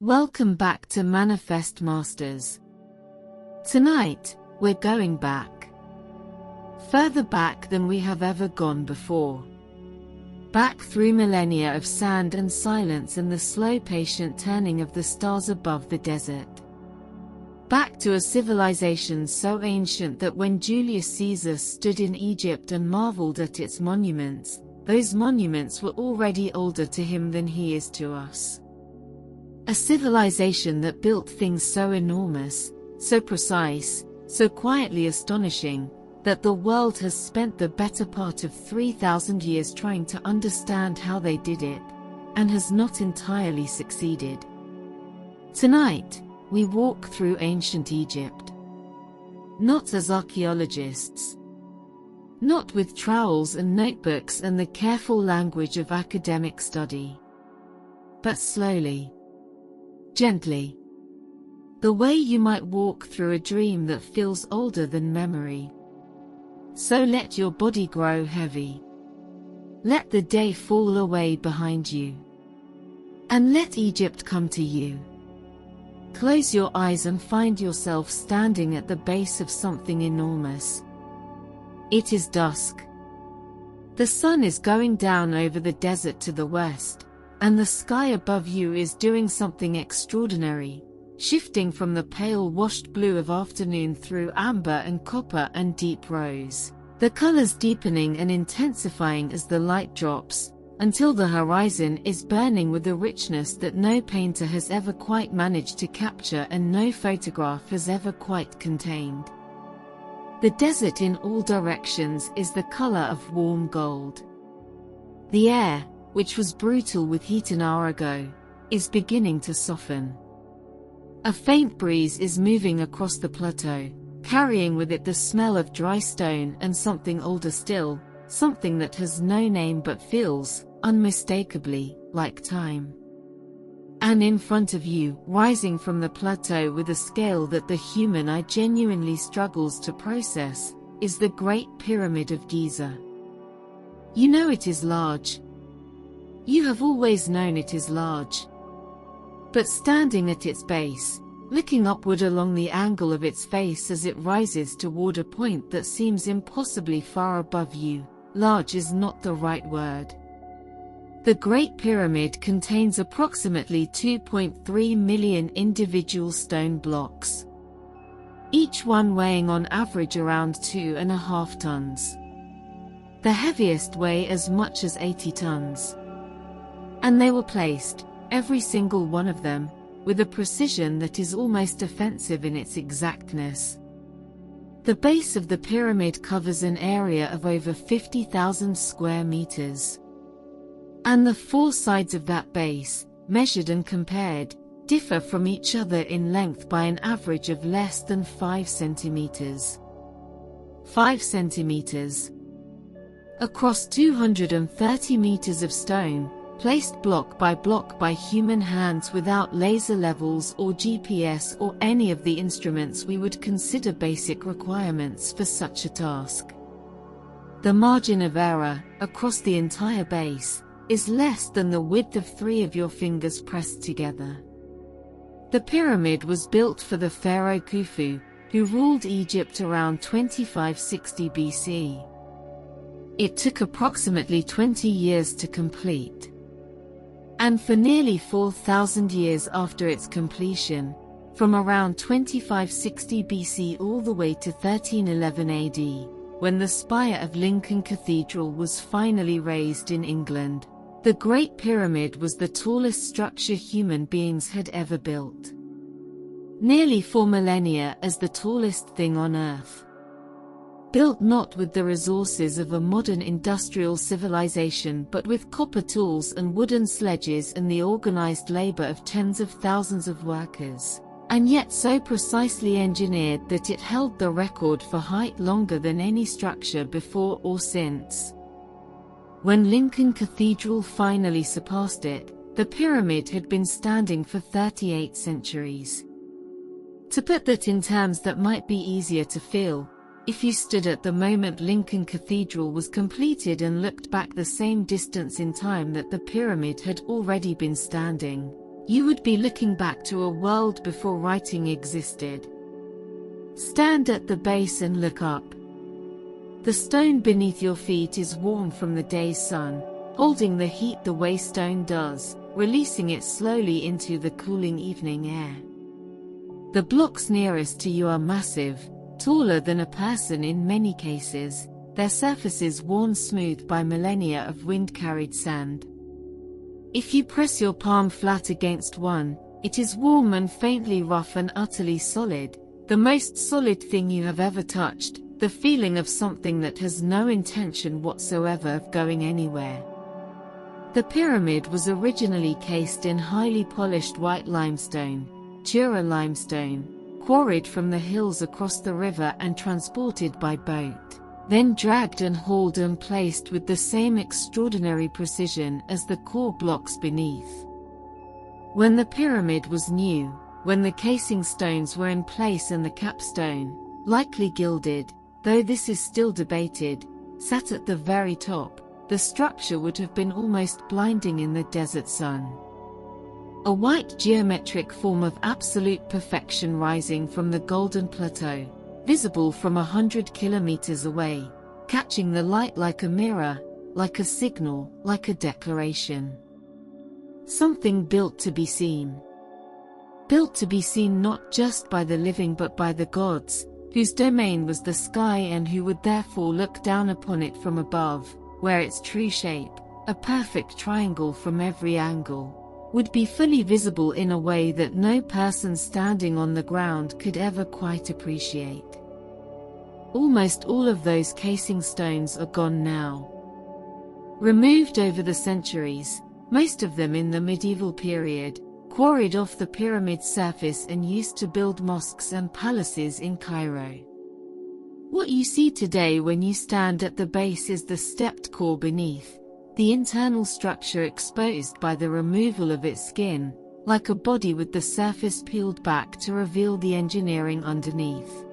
Welcome back to Manifest Masters. Tonight, we're going back. Further back than we have ever gone before. Back through millennia of sand and silence and the slow patient turning of the stars above the desert. Back to a civilization so ancient that when Julius Caesar stood in Egypt and marveled at its monuments, those monuments were already older to him than he is to us. A civilization that built things so enormous, so precise, so quietly astonishing, that the world has spent the better part of 3,000 years trying to understand how they did it, and has not entirely succeeded. Tonight, we walk through ancient Egypt. Not as archaeologists. Not with trowels and notebooks and the careful language of academic study. But slowly. Gently. The way you might walk through a dream that feels older than memory. So let your body grow heavy. Let the day fall away behind you. And let Egypt come to you. Close your eyes and find yourself standing at the base of something enormous. It is dusk. The sun is going down over the desert to the west, and the sky above you is doing something extraordinary, shifting from the pale washed blue of afternoon through amber and copper and deep rose, the colors deepening and intensifying as the light drops, until the horizon is burning with a richness that no painter has ever quite managed to capture and no photograph has ever quite contained. The desert in all directions is the color of warm gold. The air, which was brutal with heat an hour ago, is beginning to soften. A faint breeze is moving across the plateau, carrying with it the smell of dry stone and something older still, something that has no name but feels, unmistakably, like time. And in front of you, rising from the plateau with a scale that the human eye genuinely struggles to process, is the Great Pyramid of Giza. You know it is large. You have always known it is large. But standing at its base, looking upward along the angle of its face as it rises toward a point that seems impossibly far above you, large is not the right word. The Great Pyramid contains approximately 2.3 million individual stone blocks, each one weighing on average around 2.5 tons. The heaviest weigh as much as 80 tons. And they were placed, every single one of them, with a precision that is almost offensive in its exactness. The base of the pyramid covers an area of over 50,000 square meters. And the four sides of that base, measured and compared, differ from each other in length by an average of less than 5 centimeters. 5 centimeters. Across 230 meters of stone, placed block by human hands without laser levels or GPS or any of the instruments we would consider basic requirements for such a task. The margin of error, across the entire base, is less than the width of 3 of your fingers pressed together. The pyramid was built for the pharaoh Khufu, who ruled Egypt around 2560 BC. It took approximately 20 years to complete. And for nearly 4,000 years after its completion, from around 2560 BC all the way to 1311 AD, when the spire of Lincoln Cathedral was finally raised in England, the Great Pyramid was the tallest structure human beings had ever built. Nearly 4 millennia as the tallest thing on Earth. Built not with the resources of a modern industrial civilization but with copper tools and wooden sledges and the organized labor of tens of thousands of workers, and yet so precisely engineered that it held the record for height longer than any structure before or since. When Lincoln Cathedral finally surpassed it, the pyramid had been standing for 38 centuries. To put that in terms that might be easier to feel, if you stood at the moment Lincoln Cathedral was completed and looked back the same distance in time that the pyramid had already been standing, You would be looking back to a world before writing existed. Stand at the base and look up. The stone beneath your feet is warm from the day's sun, holding the heat the way stone does, releasing it slowly into the cooling evening air. The blocks nearest to you are massive, taller than a person in many cases, their surfaces worn smooth by millennia of wind-carried sand. If you press your palm flat against one, it is warm and faintly rough and utterly solid, the most solid thing you have ever touched, the feeling of something that has no intention whatsoever of going anywhere. The pyramid was originally cased in highly polished white limestone, Jura limestone, quarried from the hills across the river and transported by boat, then dragged and hauled and placed with the same extraordinary precision as the core blocks beneath. When the pyramid was new, when the casing stones were in place and the capstone, likely gilded, though this is still debated, sat at the very top, the structure would have been almost blinding in the desert sun. A white geometric form of absolute perfection rising from the Golden Plateau, visible from 100 kilometers away, catching the light like a mirror, like a signal, like a declaration. Something built to be seen. Built to be seen not just by the living but by the gods, whose domain was the sky and who would therefore look down upon it from above, where its true shape, a perfect triangle from every angle, would be fully visible in a way that no person standing on the ground could ever quite appreciate. Almost all of those casing stones are gone now. Removed over the centuries, most of them in the medieval period, quarried off the pyramid's surface and used to build mosques and palaces in Cairo. What you see today when you stand at the base is the stepped core beneath, the internal structure exposed by the removal of its skin, like a body with the surface peeled back to reveal the engineering underneath.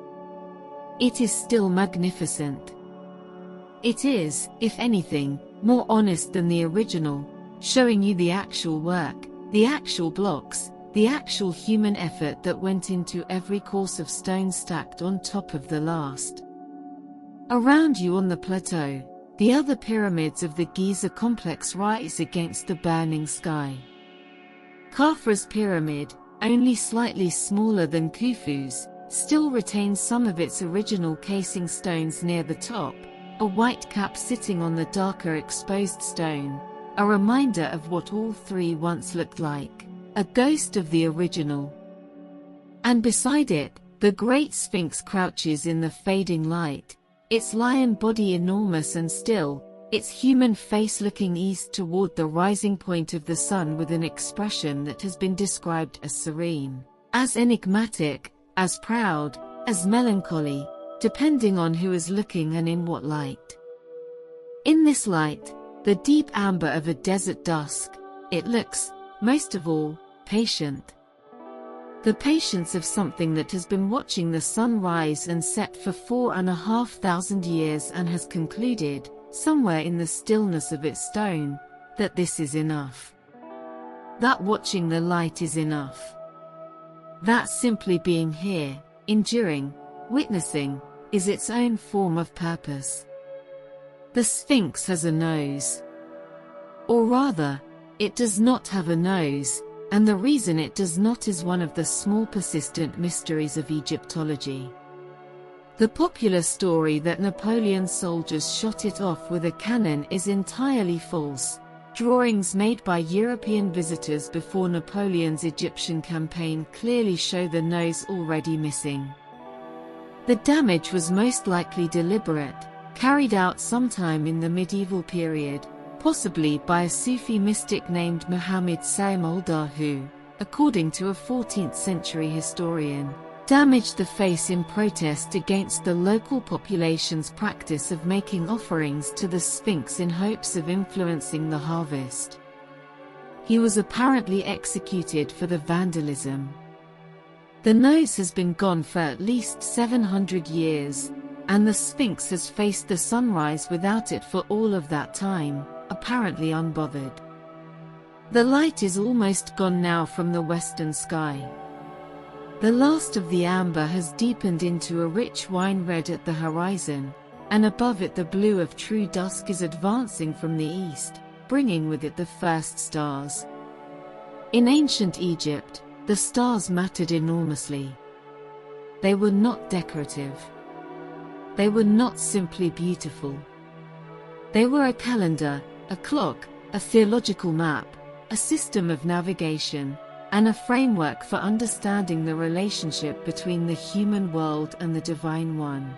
It is still magnificent. It is, if anything, more honest than the original, showing you the actual work, the actual blocks, the actual human effort that went into every course of stone stacked on top of the last. Around you on the plateau, the other pyramids of the Giza complex rise against the burning sky. Khafra's pyramid, only slightly smaller than Khufu's, still retains some of its original casing stones near the top, a white cap sitting on the darker exposed stone, a reminder of what all three once looked like, a ghost of the original. And beside it, the great Sphinx crouches in the fading light, its lion body enormous and still, its human face looking east toward the rising point of the sun with an expression that has been described as serene, as enigmatic, as proud, as melancholy, depending on who is looking and in what light. In this light, the deep amber of a desert dusk, it looks, most of all, patient. The patience of something that has been watching the sun rise and set for 4,500 years and has concluded, somewhere in the stillness of its stone, that this is enough. That watching the light is enough. That simply being here, enduring, witnessing, is its own form of purpose. The Sphinx has a nose. Or rather, it does not have a nose, and the reason it does not is one of the small persistent mysteries of Egyptology. The popular story that Napoleon's soldiers shot it off with a cannon is entirely false. Drawings made by European visitors before Napoleon's Egyptian campaign clearly show the nose already missing. The damage was most likely deliberate, carried out sometime in the medieval period, possibly by a Sufi mystic named Muhammad Saim al-Dar who, according to a 14th century historian, damaged the face in protest against the local population's practice of making offerings to the Sphinx in hopes of influencing the harvest. He was apparently executed for the vandalism. The nose has been gone for at least 700 years, and the Sphinx has faced the sunrise without it for all of that time, apparently unbothered. The light is almost gone now from the western sky. The last of the amber has deepened into a rich wine red at the horizon, and above it the blue of true dusk is advancing from the east, bringing with it the first stars. In ancient Egypt, the stars mattered enormously. They were not decorative. They were not simply beautiful. They were a calendar, a clock, a theological map, a system of navigation, and a framework for understanding the relationship between the human world and the Divine One.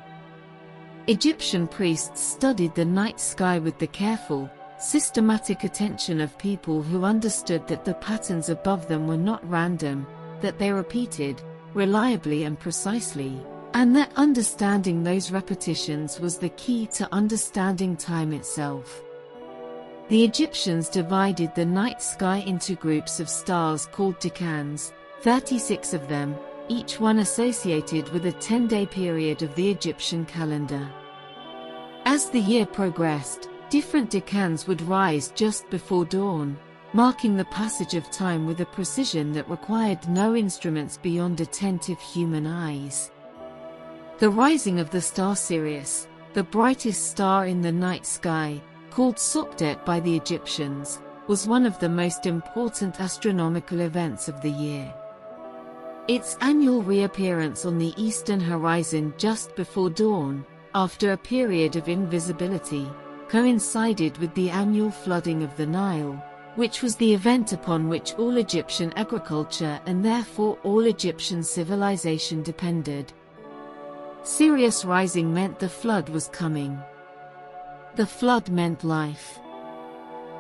Egyptian priests studied the night sky with the careful, systematic attention of people who understood that the patterns above them were not random, that they repeated, reliably and precisely, and that understanding those repetitions was the key to understanding time itself. The Egyptians divided the night sky into groups of stars called decans, 36 of them, each one associated with a 10-day period of the Egyptian calendar. As the year progressed, different decans would rise just before dawn, marking the passage of time with a precision that required no instruments beyond attentive human eyes. The rising of the star Sirius, the brightest star in the night sky, called Sopdet by the Egyptians, was one of the most important astronomical events of the year. Its annual reappearance on the eastern horizon just before dawn, after a period of invisibility, coincided with the annual flooding of the Nile, which was the event upon which all Egyptian agriculture and therefore all Egyptian civilization depended. Sirius rising meant the flood was coming. The flood meant life.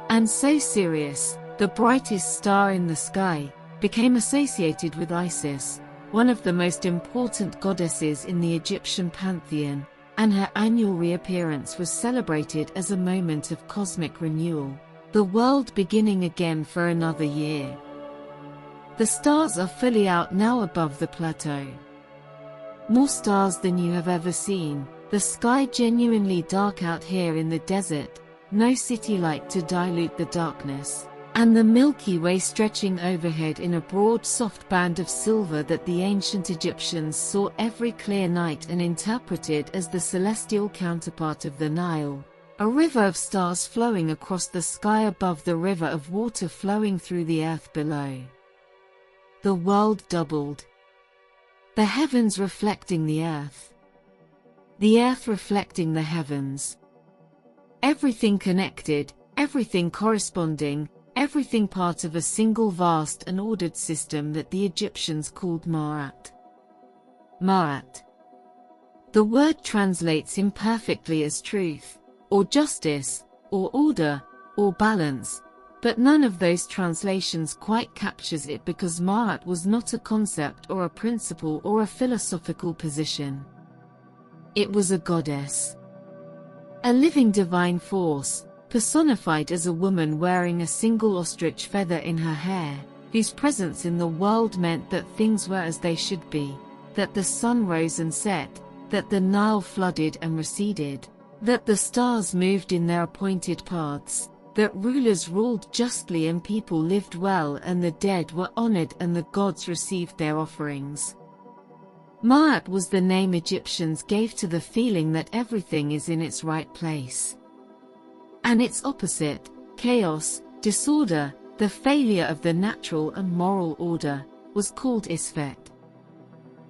And so Sirius, the brightest star in the sky, became associated with Isis, one of the most important goddesses in the Egyptian pantheon, and her annual reappearance was celebrated as a moment of cosmic renewal, the world beginning again for another year. The stars are fully out now above the plateau. More stars than you have ever seen, the sky genuinely dark out here in the desert, no city light to dilute the darkness, and the Milky Way stretching overhead in a broad soft band of silver that the ancient Egyptians saw every clear night and interpreted as the celestial counterpart of the Nile, a river of stars flowing across the sky above the river of water flowing through the earth below. The world doubled. The heavens reflecting the earth. The earth reflecting the heavens. Everything connected, everything corresponding, everything part of a single vast and ordered system that the Egyptians called Ma'at. Ma'at. The word translates imperfectly as truth, or justice, or order, or balance, but none of those translations quite captures it because Ma'at was not a concept or a principle or a philosophical position. It was a goddess. A living divine force, personified as a woman wearing a single ostrich feather in her hair, whose presence in the world meant that things were as they should be, that the sun rose and set, that the Nile flooded and receded, that the stars moved in their appointed paths, that rulers ruled justly and people lived well and the dead were honored and the gods received their offerings. Ma'at was the name Egyptians gave to the feeling that everything is in its right place. And its opposite, chaos, disorder, the failure of the natural and moral order, was called Isfet.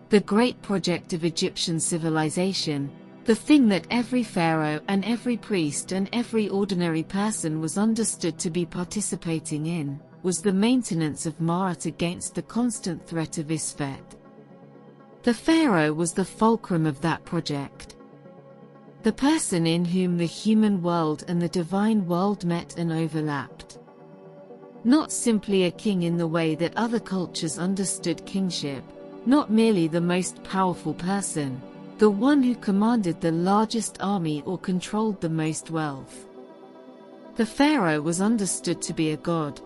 The great project of Egyptian civilization, the thing that every pharaoh and every priest and every ordinary person was understood to be participating in, was the maintenance of Ma'at against the constant threat of Isfet. The pharaoh was the fulcrum of that project. The person in whom the human world and the divine world met and overlapped. Not simply a king in the way that other cultures understood kingship, not merely the most powerful person, the one who commanded the largest army or controlled the most wealth. The pharaoh was understood to be a god,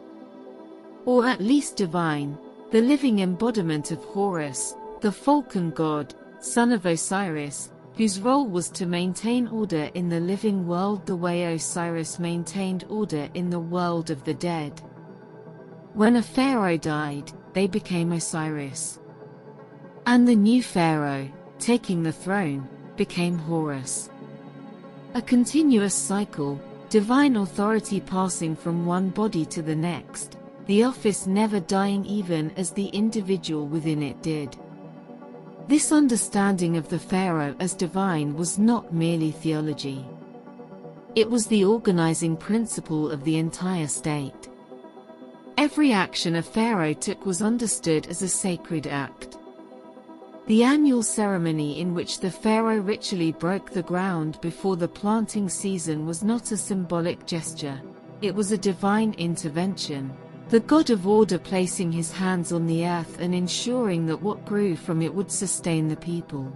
or at least divine, the living embodiment of Horus, the falcon god, son of Osiris, whose role was to maintain order in the living world the way Osiris maintained order in the world of the dead. When a pharaoh died, they became Osiris. And the new pharaoh, taking the throne, became Horus. A continuous cycle, divine authority passing from one body to the next, the office never dying even as the individual within it did. This understanding of the pharaoh as divine was not merely theology. It was the organizing principle of the entire state. Every action a pharaoh took was understood as a sacred act. The annual ceremony in which the pharaoh ritually broke the ground before the planting season was not a symbolic gesture, it was a divine intervention, the God of order placing his hands on the earth and ensuring that what grew from it would sustain the people.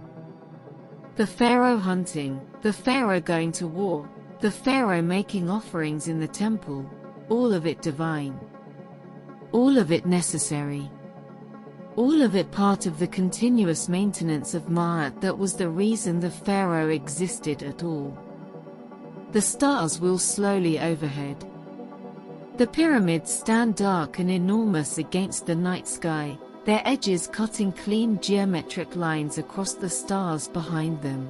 The pharaoh hunting, the pharaoh going to war, the pharaoh making offerings in the temple, all of it divine. All of it necessary. All of it part of the continuous maintenance of Ma'at that was the reason the pharaoh existed at all. The stars wheel slowly overhead. The pyramids stand dark and enormous against the night sky, their edges cutting clean geometric lines across the stars behind them.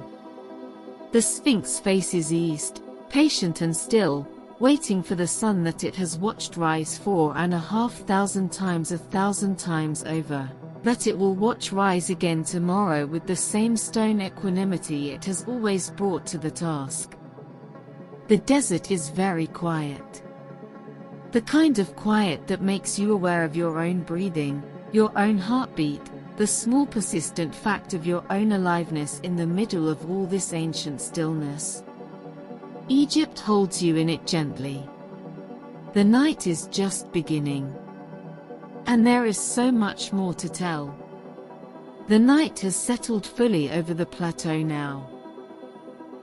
The Sphinx faces east, patient and still, waiting for the sun that it has watched rise 4,500 times 1,000 times over, that it will watch rise again tomorrow with the same stone equanimity it has always brought to the task. The desert is very quiet. The kind of quiet that makes you aware of your own breathing, your own heartbeat, the small persistent fact of your own aliveness in the middle of all this ancient stillness. Egypt holds you in it gently. The night is just beginning. And there is so much more to tell. The night has settled fully over the plateau now.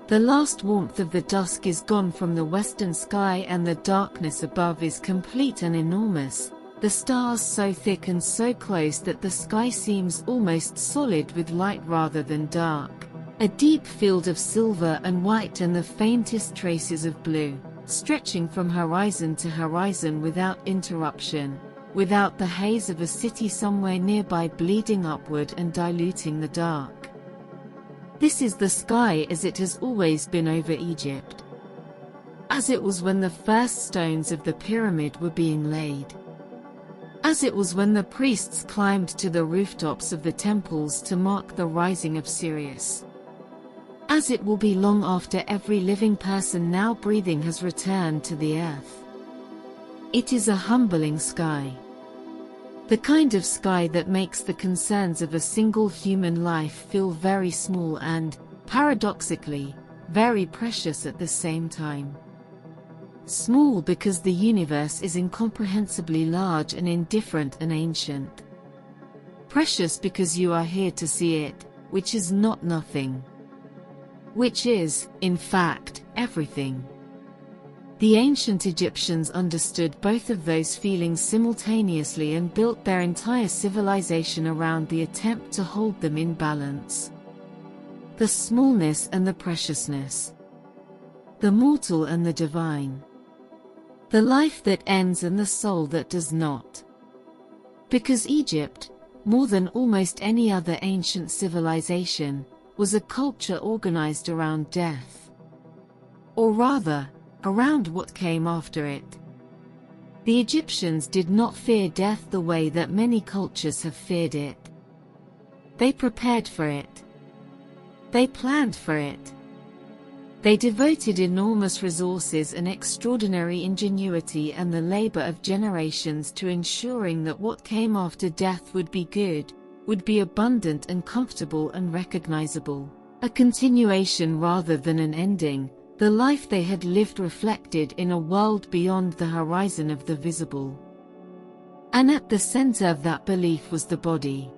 The last warmth of the dusk is gone from the western sky and the darkness above is complete and enormous, the stars so thick and so close that the sky seems almost solid with light rather than dark. A deep field of silver and white and the faintest traces of blue, stretching from horizon to horizon without interruption, without the haze of a city somewhere nearby bleeding upward and diluting the dark. This is the sky as it has always been over Egypt. As it was when the first stones of the pyramid were being laid. As it was when the priests climbed to the rooftops of the temples to mark the rising of Sirius. As it will be long after every living person now breathing has returned to the earth. It is a humbling sky. The kind of sky that makes the concerns of a single human life feel very small and, paradoxically, very precious at the same time. Small because the universe is incomprehensibly large and indifferent and ancient. Precious because you are here to see it, which is not nothing. Which is, in fact, everything. The ancient Egyptians understood both of those feelings simultaneously and built their entire civilization around the attempt to hold them in balance. The smallness and the preciousness. The mortal and the divine. The life that ends and the soul that does not. Because Egypt, more than almost any other ancient civilization, was a culture organized around death. Or rather, around what came after it. The Egyptians did not fear death the way that many cultures have feared it. They prepared for it. They planned for it. They devoted enormous resources and extraordinary ingenuity and the labor of generations to ensuring that what came after death would be good, would be abundant and comfortable and recognizable, a continuation rather than an ending, the life they had lived reflected in a world beyond the horizon of the visible. And at the center of that belief was the body.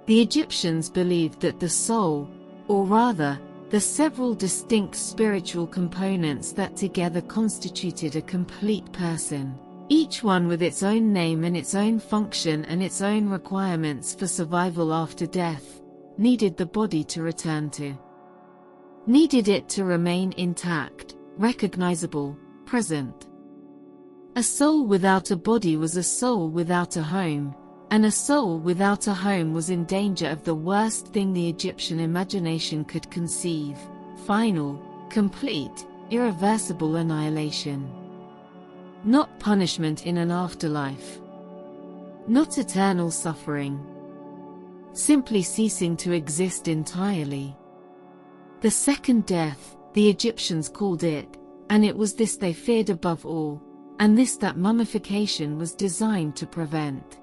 The Egyptians believed that the soul, or rather, the several distinct spiritual components that together constituted a complete person, each one with its own name and its own function and its own requirements for survival after death, needed the body to return to. Needed it to remain intact, recognizable, present. A soul without a body was a soul without a home, and a soul without a home was in danger of the worst thing the Egyptian imagination could conceive: final, complete, irreversible annihilation. Not punishment in an afterlife. Not eternal suffering. Simply ceasing to exist entirely. The second death, the Egyptians called it, and it was this they feared above all, and this that mummification was designed to prevent.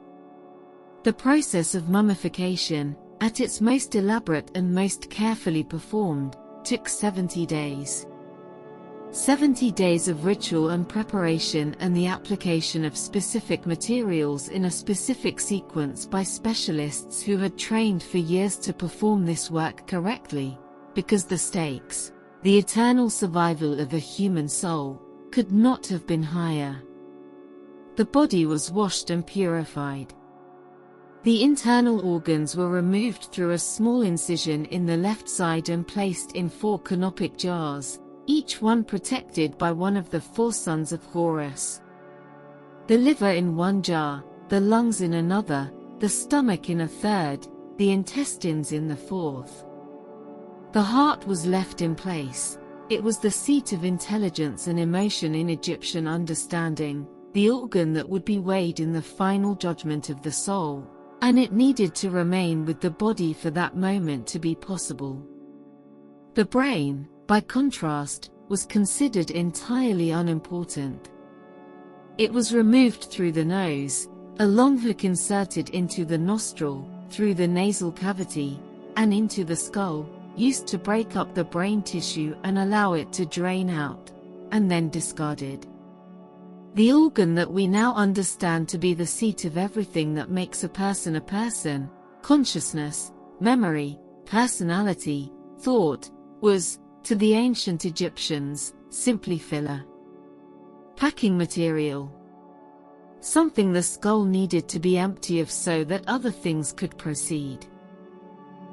The process of mummification, at its most elaborate and most carefully performed, took 70 days. 70 days of ritual and preparation and the application of specific materials in a specific sequence by specialists who had trained for years to perform this work correctly, because the stakes, the eternal survival of a human soul, could not have been higher. The body was washed and purified. The internal organs were removed through a small incision in the left side and placed in 4 canopic jars, each one protected by one of the 4 sons of Horus. The liver in one jar, the lungs in another, the stomach in a third, the intestines in the 4th. The heart was left in place. It was the seat of intelligence and emotion in Egyptian understanding, the organ that would be weighed in the final judgment of the soul, and it needed to remain with the body for that moment to be possible. The brain, by contrast, was considered entirely unimportant. It was removed through the nose, a long hook inserted into the nostril, through the nasal cavity, and into the skull, used to break up the brain tissue and allow it to drain out, and then discarded. The organ that we now understand to be the seat of everything that makes a person, consciousness, memory, personality, thought, was, to the ancient Egyptians, simply filler. Packing material. Something the skull needed to be empty of so that other things could proceed.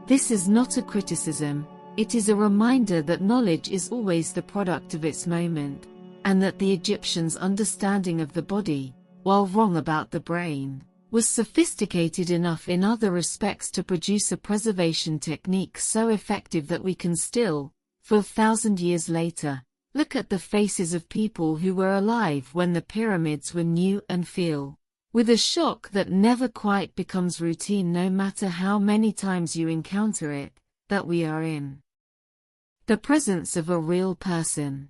This is not a criticism, it is a reminder that knowledge is always the product of its moment, and that the Egyptians' understanding of the body, while wrong about the brain, was sophisticated enough in other respects to produce a preservation technique so effective that we can still, 4,000 years later, look at the faces of people who were alive when the pyramids were new and feel, with a shock that never quite becomes routine no matter how many times you encounter it, that we are in the presence of a real person.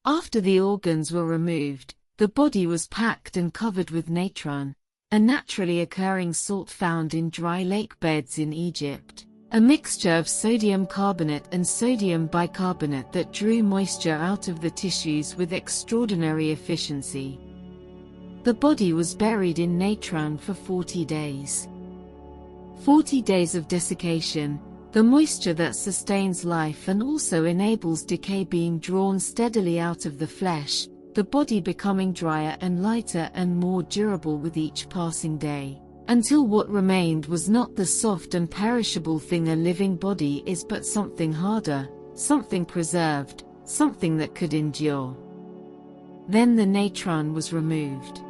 After the organs were removed, the body was packed and covered with natron, a naturally occurring salt found in dry lake beds in Egypt, a mixture of sodium carbonate and sodium bicarbonate that drew moisture out of the tissues with extraordinary efficiency. The body was buried in natron for 40 days. 40 days of desiccation, the moisture that sustains life and also enables decay being drawn steadily out of the flesh, the body becoming drier and lighter and more durable with each passing day, until what remained was not the soft and perishable thing a living body is but something harder, something preserved, something that could endure. Then the natron was removed.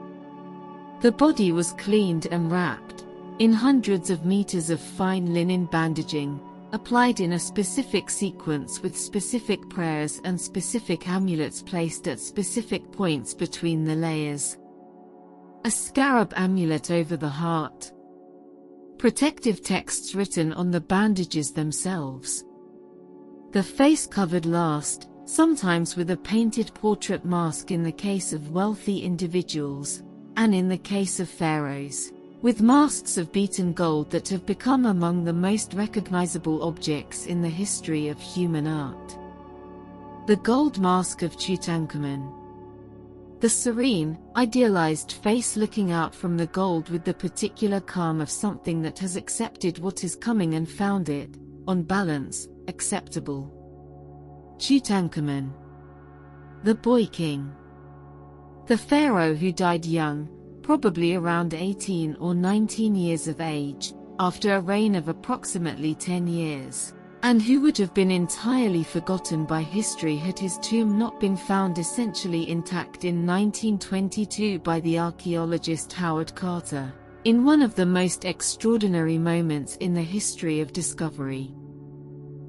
The body was cleaned and wrapped, in hundreds of meters of fine linen bandaging, applied in a specific sequence with specific prayers and specific amulets placed at specific points between the layers. A scarab amulet over the heart. Protective texts written on the bandages themselves. The face covered last, sometimes with a painted portrait mask in the case of wealthy individuals, and in the case of pharaohs, with masks of beaten gold that have become among the most recognizable objects in the history of human art. The gold mask of Tutankhamun. The serene, idealized face looking out from the gold with the particular calm of something that has accepted what is coming and found it, on balance, acceptable. Tutankhamun. The Boy King. The pharaoh who died young, probably around 18 or 19 years of age, after a reign of approximately 10 years, and who would have been entirely forgotten by history had his tomb not been found essentially intact in 1922 by the archaeologist Howard Carter, in one of the most extraordinary moments in the history of discovery.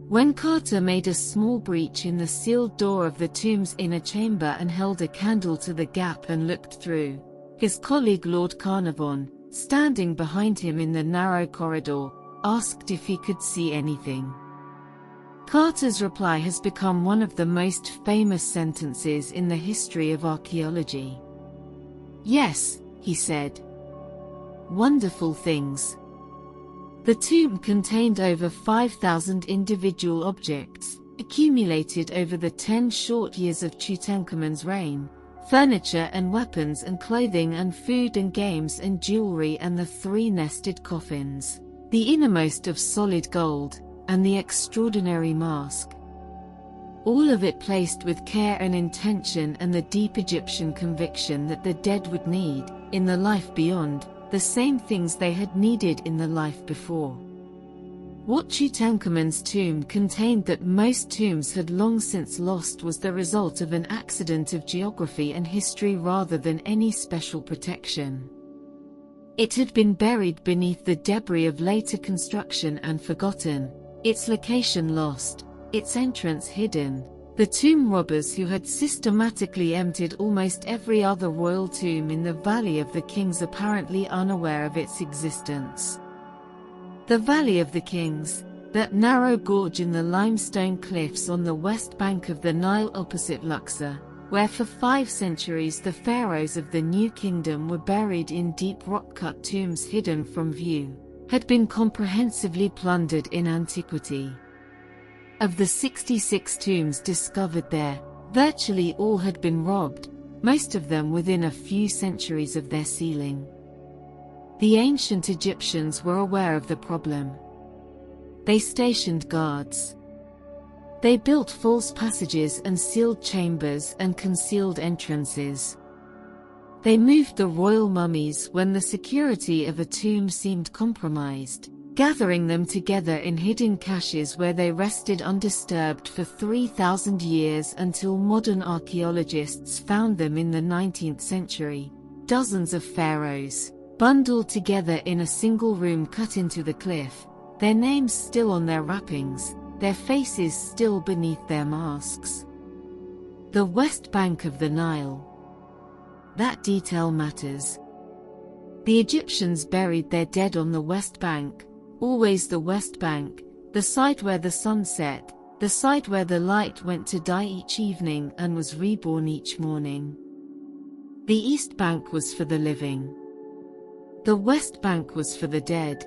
When Carter made a small breach in the sealed door of the tomb's inner chamber and held a candle to the gap and looked through, his colleague Lord Carnarvon, standing behind him in the narrow corridor, asked if he could see anything. Carter's reply has become one of the most famous sentences in the history of archaeology. "Yes," he said. "Wonderful things." The tomb contained over 5,000 individual objects, accumulated over the 10 short years of Tutankhamun's reign, furniture and weapons and clothing and food and games and jewelry and the 3 nested coffins, the innermost of solid gold, and the extraordinary mask. All of it placed with care and intention and the deep Egyptian conviction that the dead would need, in the life beyond, the same things they had needed in the life before. What Tutankhamun's tomb contained that most tombs had long since lost was the result of an accident of geography and history rather than any special protection. It had been buried beneath the debris of later construction and forgotten, its location lost, its entrance hidden. The tomb robbers who had systematically emptied almost every other royal tomb in the Valley of the Kings apparently unaware of its existence. The Valley of the Kings, that narrow gorge in the limestone cliffs on the west bank of the Nile opposite Luxor, where for 5 centuries the pharaohs of the New Kingdom were buried in deep rock-cut tombs hidden from view, had been comprehensively plundered in antiquity. Of the 66 tombs discovered there, virtually all had been robbed, most of them within a few centuries of their sealing. The ancient Egyptians were aware of the problem. They stationed guards. They built false passages and sealed chambers and concealed entrances. They moved the royal mummies when the security of a tomb seemed compromised, gathering them together in hidden caches where they rested undisturbed for 3,000 years until modern archaeologists found them in the 19th century. Dozens of pharaohs, bundled together in a single room cut into the cliff, their names still on their wrappings, their faces still beneath their masks. The west bank of the Nile. That detail matters. The Egyptians buried their dead on the west bank, always the west bank, the site where the sun set, the site where the light went to die each evening and was reborn each morning. The east bank was for the living. The west bank was for the dead.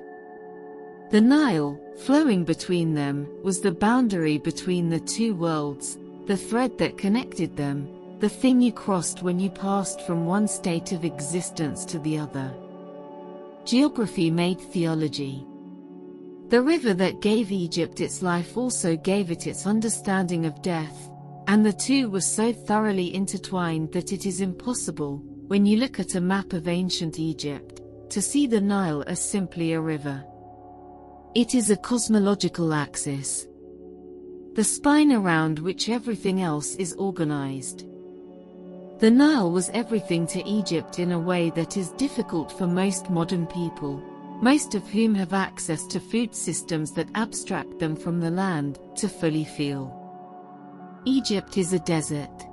The Nile, flowing between them, was the boundary between the 2 worlds, the thread that connected them, the thing you crossed when you passed from one state of existence to the other. Geography made theology. The river that gave Egypt its life also gave it its understanding of death, and the two were so thoroughly intertwined that it is impossible, when you look at a map of ancient Egypt, to see the Nile as simply a river. It is a cosmological axis, the spine around which everything else is organized. The Nile was everything to Egypt in a way that is difficult for most modern people, most of whom have access to food systems that abstract them from the land, to fully feel. Egypt is a desert.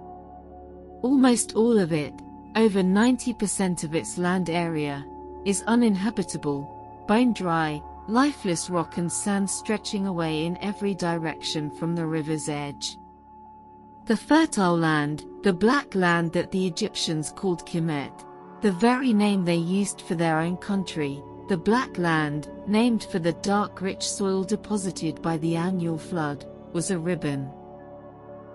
Almost all of it, over 90% of its land area, is uninhabitable, bone-dry, lifeless rock and sand stretching away in every direction from the river's edge. The fertile land, the black land that the Egyptians called Kemet, the very name they used for their own country, the Black Land, named for the dark rich soil deposited by the annual flood, was a ribbon.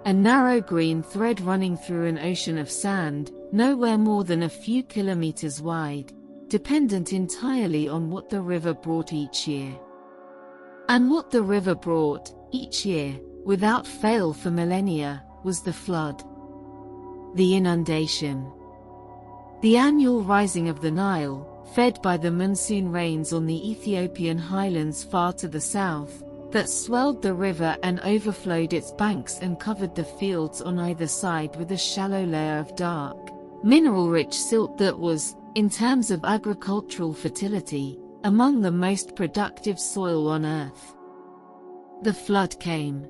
A narrow green thread running through an ocean of sand, nowhere more than a few kilometers wide, dependent entirely on what the river brought each year. And what the river brought, each year, without fail for millennia, was the flood. The inundation. The annual rising of the Nile, fed by the monsoon rains on the Ethiopian highlands far to the south, that swelled the river and overflowed its banks and covered the fields on either side with a shallow layer of dark, mineral-rich silt that was, in terms of agricultural fertility, among the most productive soil on earth. The flood came.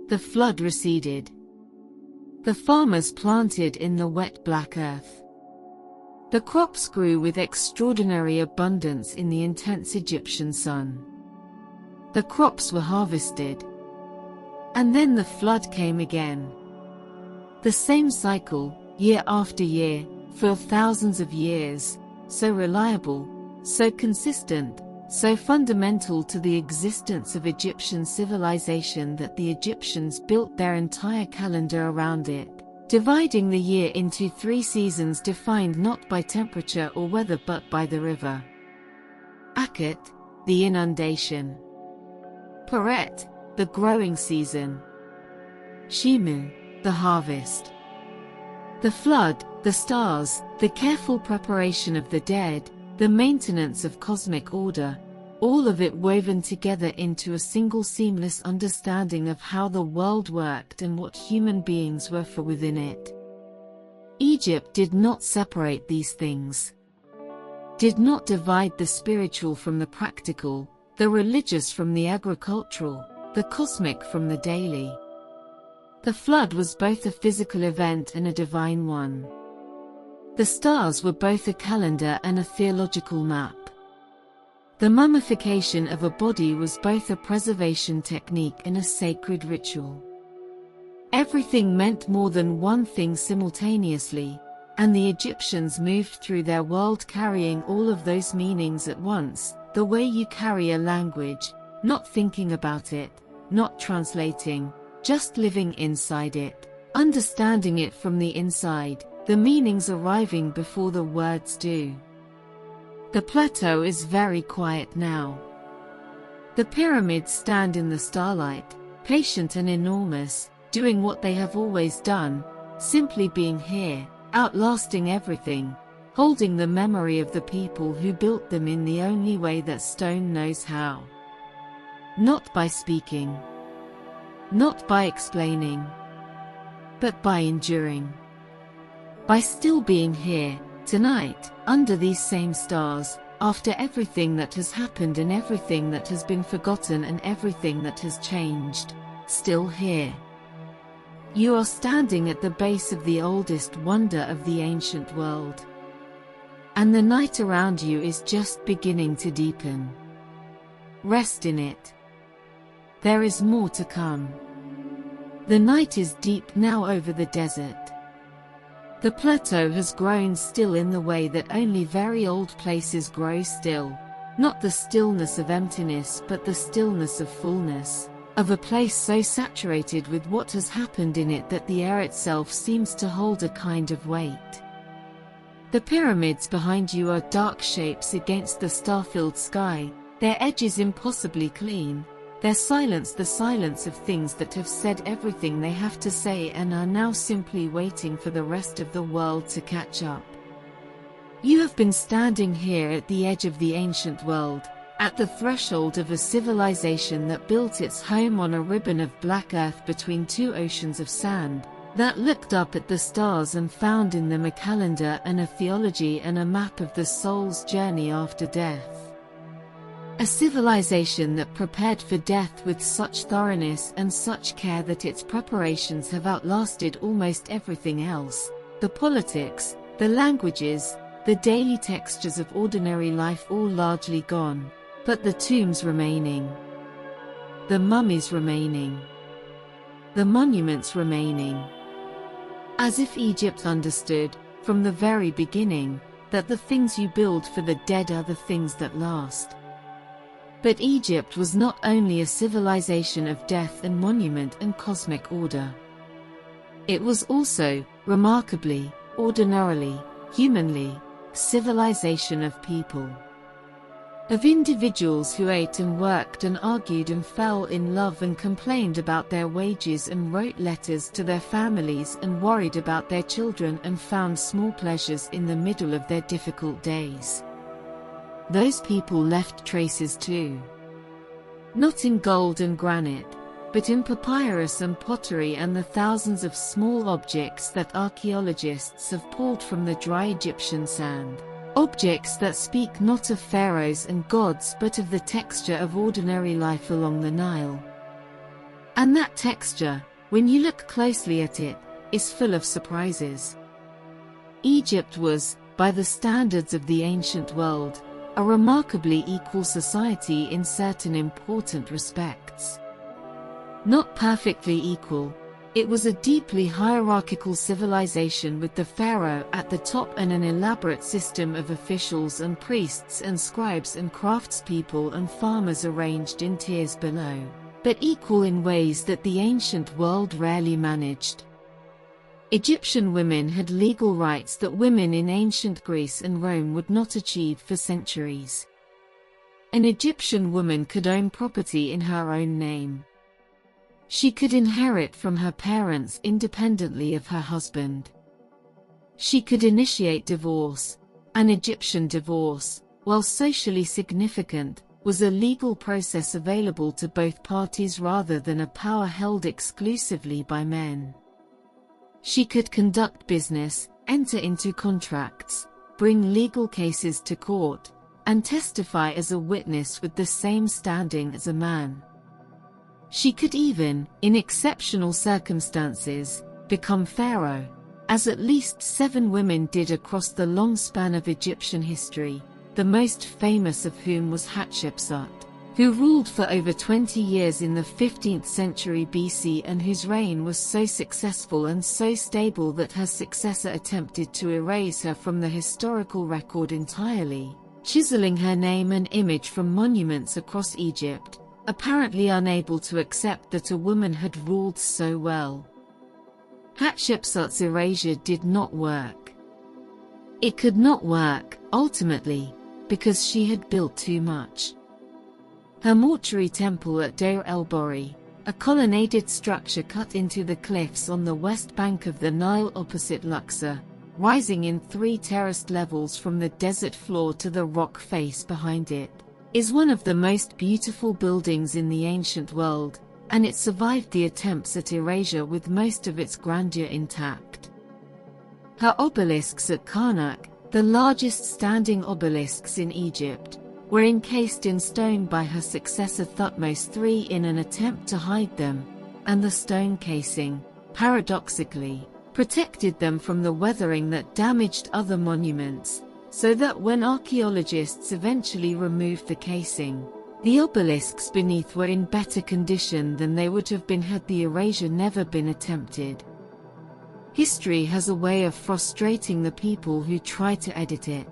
The flood receded. The farmers planted in the wet black earth. The crops grew with extraordinary abundance in the intense Egyptian sun. The crops were harvested. And then the flood came again. The same cycle, year after year, for thousands of years, so reliable, so consistent, so fundamental to the existence of Egyptian civilization that the Egyptians built their entire calendar around it, dividing the year into 3 seasons defined not by temperature or weather but by the river. Akhet, the inundation. Peret, the growing season. Shimu, the harvest. The flood, the stars, the careful preparation of the dead, the maintenance of cosmic order, all of it woven together into a single seamless understanding of how the world worked and what human beings were for within it. Egypt did not separate these things, did not divide the spiritual from the practical, the religious from the agricultural, the cosmic from the daily. The flood was both a physical event and a divine one. The stars were both a calendar and a theological map. The mummification of a body was both a preservation technique and a sacred ritual. Everything meant more than one thing simultaneously, and the Egyptians moved through their world carrying all of those meanings at once, the way you carry a language, not thinking about it, not translating, just living inside it, understanding it from the inside, the meanings arriving before the words do. The plateau is very quiet now. The pyramids stand in the starlight, patient and enormous, doing what they have always done, simply being here, outlasting everything, holding the memory of the people who built them in the only way that stone knows how. Not by speaking, not by explaining, but by enduring. By still being here, tonight, under these same stars, after everything that has happened and everything that has been forgotten and everything that has changed, still here. You are standing at the base of the oldest wonder of the ancient world. And the night around you is just beginning to deepen. Rest in it. There is more to come. The night is deep now over the desert. The plateau has grown still in the way that only very old places grow still, not the stillness of emptiness but the stillness of fullness, of a place so saturated with what has happened in it that the air itself seems to hold a kind of weight. The pyramids behind you are dark shapes against the star-filled sky, their edges impossibly clean, their silence the silence of things that have said everything they have to say and are now simply waiting for the rest of the world to catch up. You have been standing here at the edge of the ancient world, at the threshold of a civilization that built its home on a ribbon of black earth between 2 oceans of sand, that looked up at the stars and found in them a calendar and a theology and a map of the soul's journey after death. A civilization that prepared for death with such thoroughness and such care that its preparations have outlasted almost everything else, the politics, the languages, the daily textures of ordinary life all largely gone, but the tombs remaining, the mummies remaining, the monuments remaining. As if Egypt understood, from the very beginning, that the things you build for the dead are the things that last. But Egypt was not only a civilization of death and monument and cosmic order. It was also, remarkably, ordinarily, humanly, civilization of people. Of individuals who ate and worked and argued and fell in love and complained about their wages and wrote letters to their families and worried about their children and found small pleasures in the middle of their difficult days. Those people left traces too. Not in gold and granite, but in papyrus and pottery and the thousands of small objects that archaeologists have pulled from the dry Egyptian sand. Objects that speak not of pharaohs and gods but of the texture of ordinary life along the Nile. And that texture, when you look closely at it, is full of surprises. Egypt was, by the standards of the ancient world, a remarkably equal society in certain important respects. Not perfectly equal, it was a deeply hierarchical civilization with the pharaoh at the top and an elaborate system of officials and priests and scribes and craftspeople and farmers arranged in tiers below, but equal in ways that the ancient world rarely managed. Egyptian women had legal rights that women in ancient Greece and Rome would not achieve for centuries. An Egyptian woman could own property in her own name. She could inherit from her parents independently of her husband. She could initiate divorce. An Egyptian divorce, while socially significant, was a legal process available to both parties rather than a power held exclusively by men. She could conduct business, enter into contracts, bring legal cases to court, and testify as a witness with the same standing as a man. She could even, in exceptional circumstances, become pharaoh, as at least 7 women did across the long span of Egyptian history, the most famous of whom was Hatshepsut, who ruled for over 20 years in the 15th century BC and whose reign was so successful and so stable that her successor attempted to erase her from the historical record entirely, chiseling her name and image from monuments across Egypt, apparently unable to accept that a woman had ruled so well. Hatshepsut's erasure did not work. It could not work, ultimately, because she had built too much. Her mortuary temple at Deir el-Bahri, a colonnaded structure cut into the cliffs on the west bank of the Nile opposite Luxor, rising in 3 terraced levels from the desert floor to the rock face behind it, is one of the most beautiful buildings in the ancient world, and it survived the attempts at erasure with most of its grandeur intact. Her obelisks at Karnak, the largest standing obelisks in Egypt, were encased in stone by her successor Thutmose III in an attempt to hide them, and the stone casing, paradoxically, protected them from the weathering that damaged other monuments, so that when archaeologists eventually removed the casing, the obelisks beneath were in better condition than they would have been had the erasure never been attempted. History has a way of frustrating the people who try to edit it.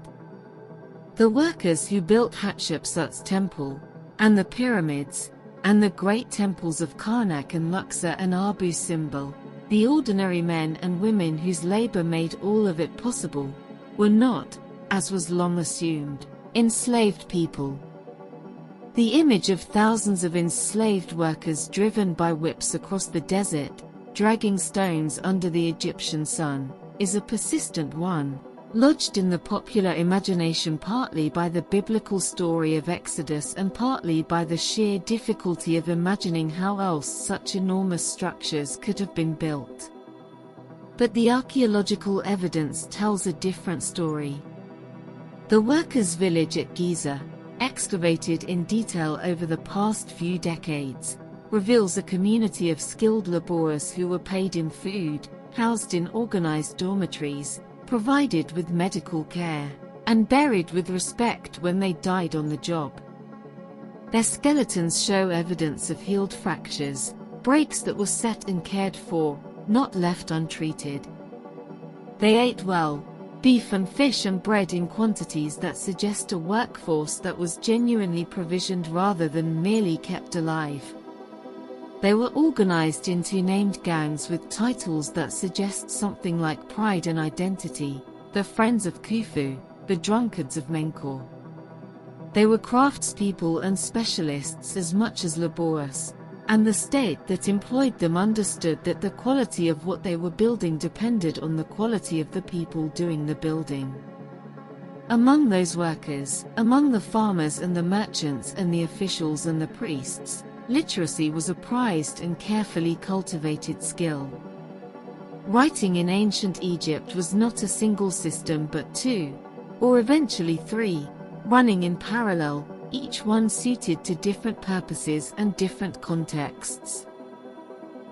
The workers who built Hatshepsut's temple, and the pyramids, and the great temples of Karnak and Luxor and Abu Simbel, the ordinary men and women whose labor made all of it possible, were not, as was long assumed, enslaved people. The image of thousands of enslaved workers driven by whips across the desert, dragging stones under the Egyptian sun, is a persistent one, lodged in the popular imagination partly by the biblical story of Exodus and partly by the sheer difficulty of imagining how else such enormous structures could have been built. But the archaeological evidence tells a different story. The workers' village at Giza, excavated in detail over the past few decades, reveals a community of skilled laborers who were paid in food, housed in organized dormitories, provided with medical care, and buried with respect when they died on the job. Their skeletons show evidence of healed fractures, breaks that were set and cared for, not left untreated. They ate well, beef and fish and bread in quantities that suggest a workforce that was genuinely provisioned rather than merely kept alive. They were organized into named gangs with titles that suggest something like pride and identity, the Friends of Khufu, the Drunkards of Menkaure. They were craftspeople and specialists as much as laborious, and the state that employed them understood that the quality of what they were building depended on the quality of the people doing the building. Among those workers, among the farmers and the merchants and the officials and the priests, literacy was a prized and carefully cultivated skill. Writing in ancient Egypt was not a single system but two, or eventually three, running in parallel, each one suited to different purposes and different contexts.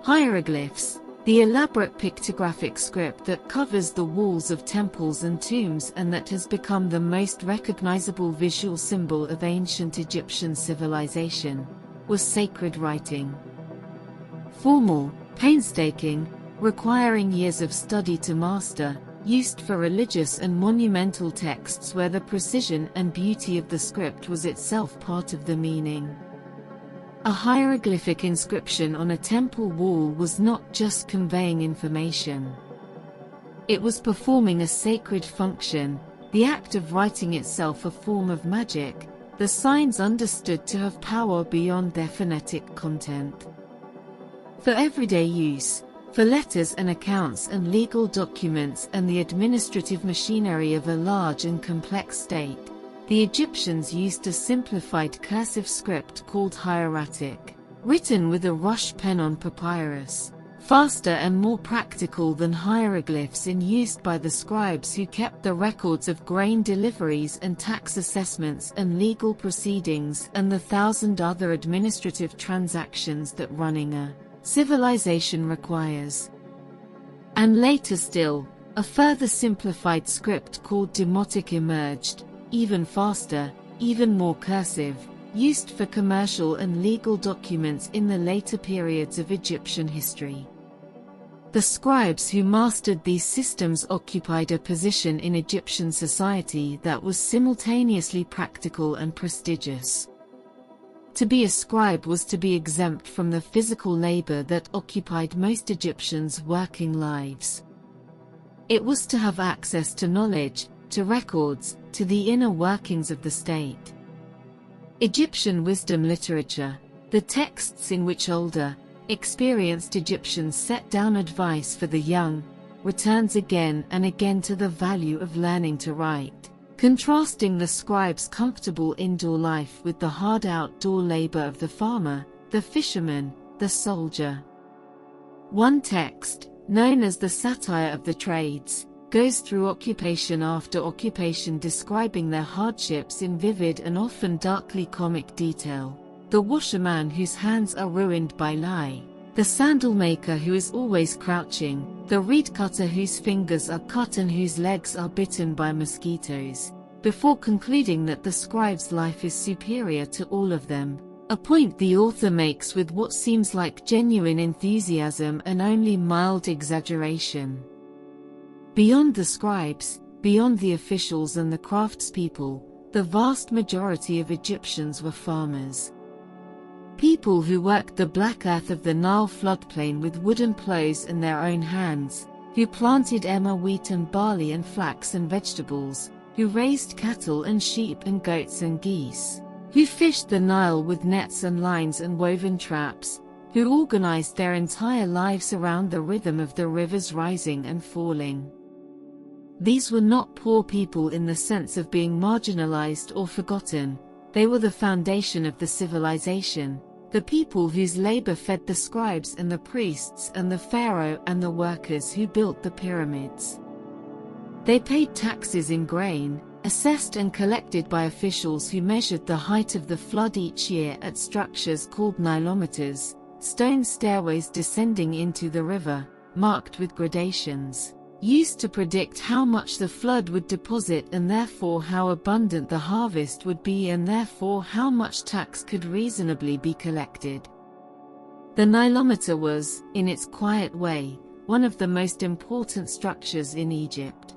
Hieroglyphs, the elaborate pictographic script that covers the walls of temples and tombs and that has become the most recognizable visual symbol of ancient Egyptian civilization, was sacred writing. Formal, painstaking, requiring years of study to master, used for religious and monumental texts where the precision and beauty of the script was itself part of the meaning. A hieroglyphic inscription on a temple wall was not just conveying information. It was performing a sacred function, the act of writing itself a form of magic, the signs understood to have power beyond their phonetic content. For everyday use, for letters and accounts and legal documents and the administrative machinery of a large and complex state, the Egyptians used a simplified cursive script called hieratic, written with a rush pen on papyrus, faster and more practical than hieroglyphs in use by the scribes who kept the records of grain deliveries and tax assessments and legal proceedings and the 1,000 other administrative transactions that running a civilization requires. And later still, a further simplified script called demotic emerged, even faster, even more cursive, used for commercial and legal documents in the later periods of Egyptian history. The scribes who mastered these systems occupied a position in Egyptian society that was simultaneously practical and prestigious. To be a scribe was to be exempt from the physical labor that occupied most Egyptians' working lives. It was to have access to knowledge, to records, to the inner workings of the state. Egyptian wisdom literature, the texts in which older, experienced Egyptians set down advice for the young, returns again and again to the value of learning to write, contrasting the scribe's comfortable indoor life with the hard outdoor labor of the farmer, the fisherman, the soldier. One text, known as the Satire of the Trades, goes through occupation after occupation describing their hardships in vivid and often darkly comic detail. The washerman whose hands are ruined by lye, the sandal maker who is always crouching, the reed cutter whose fingers are cut and whose legs are bitten by mosquitoes, before concluding that the scribe's life is superior to all of them, a point the author makes with what seems like genuine enthusiasm and only mild exaggeration. Beyond the scribes, beyond the officials and the craftspeople, the vast majority of Egyptians were farmers. People who worked the black earth of the Nile floodplain with wooden plows in their own hands, who planted emmer wheat and barley and flax and vegetables, who raised cattle and sheep and goats and geese, who fished the Nile with nets and lines and woven traps, who organized their entire lives around the rhythm of the rivers rising and falling. These were not poor people in the sense of being marginalized or forgotten, they were the foundation of the civilization, the people whose labor fed the scribes and the priests and the pharaoh and the workers who built the pyramids. They paid taxes in grain, assessed and collected by officials who measured the height of the flood each year at structures called nilometers, stone stairways descending into the river, marked with gradations, used to predict how much the flood would deposit and therefore how abundant the harvest would be and therefore how much tax could reasonably be collected. The nilometer was, in its quiet way, one of the most important structures in Egypt.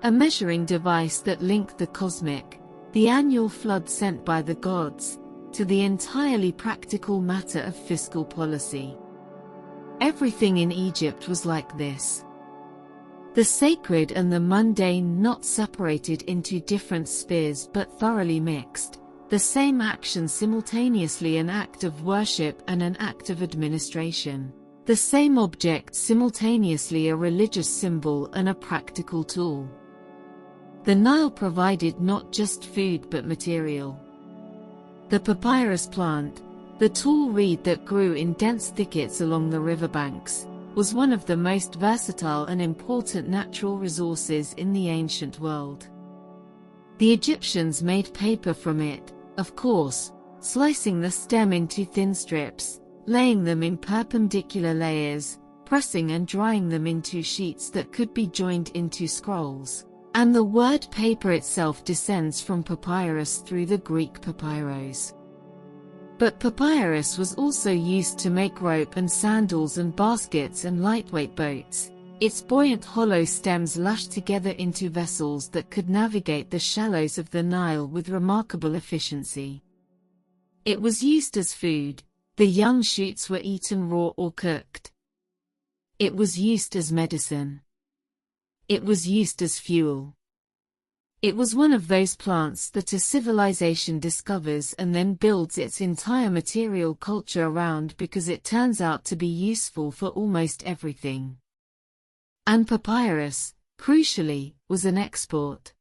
A measuring device that linked the cosmic, the annual flood sent by the gods, to the entirely practical matter of fiscal policy. Everything in Egypt was like this. The sacred and the mundane not separated into different spheres but thoroughly mixed, the same action simultaneously an act of worship and an act of administration, the same object simultaneously a religious symbol and a practical tool. The Nile provided not just food but material. The papyrus plant, the tall reed that grew in dense thickets along the riverbanks, was one of the most versatile and important natural resources in the ancient world. The Egyptians made paper from it, of course, slicing the stem into thin strips, laying them in perpendicular layers, pressing and drying them into sheets that could be joined into scrolls. And the word paper itself descends from papyrus through the Greek papyros. But papyrus was also used to make rope and sandals and baskets and lightweight boats. Its buoyant hollow stems lashed together into vessels that could navigate the shallows of the Nile with remarkable efficiency. It was used as food. The young shoots were eaten raw or cooked. It was used as medicine. It was used as fuel. It was one of those plants that a civilization discovers and then builds its entire material culture around because it turns out to be useful for almost everything. And papyrus, crucially, was an export.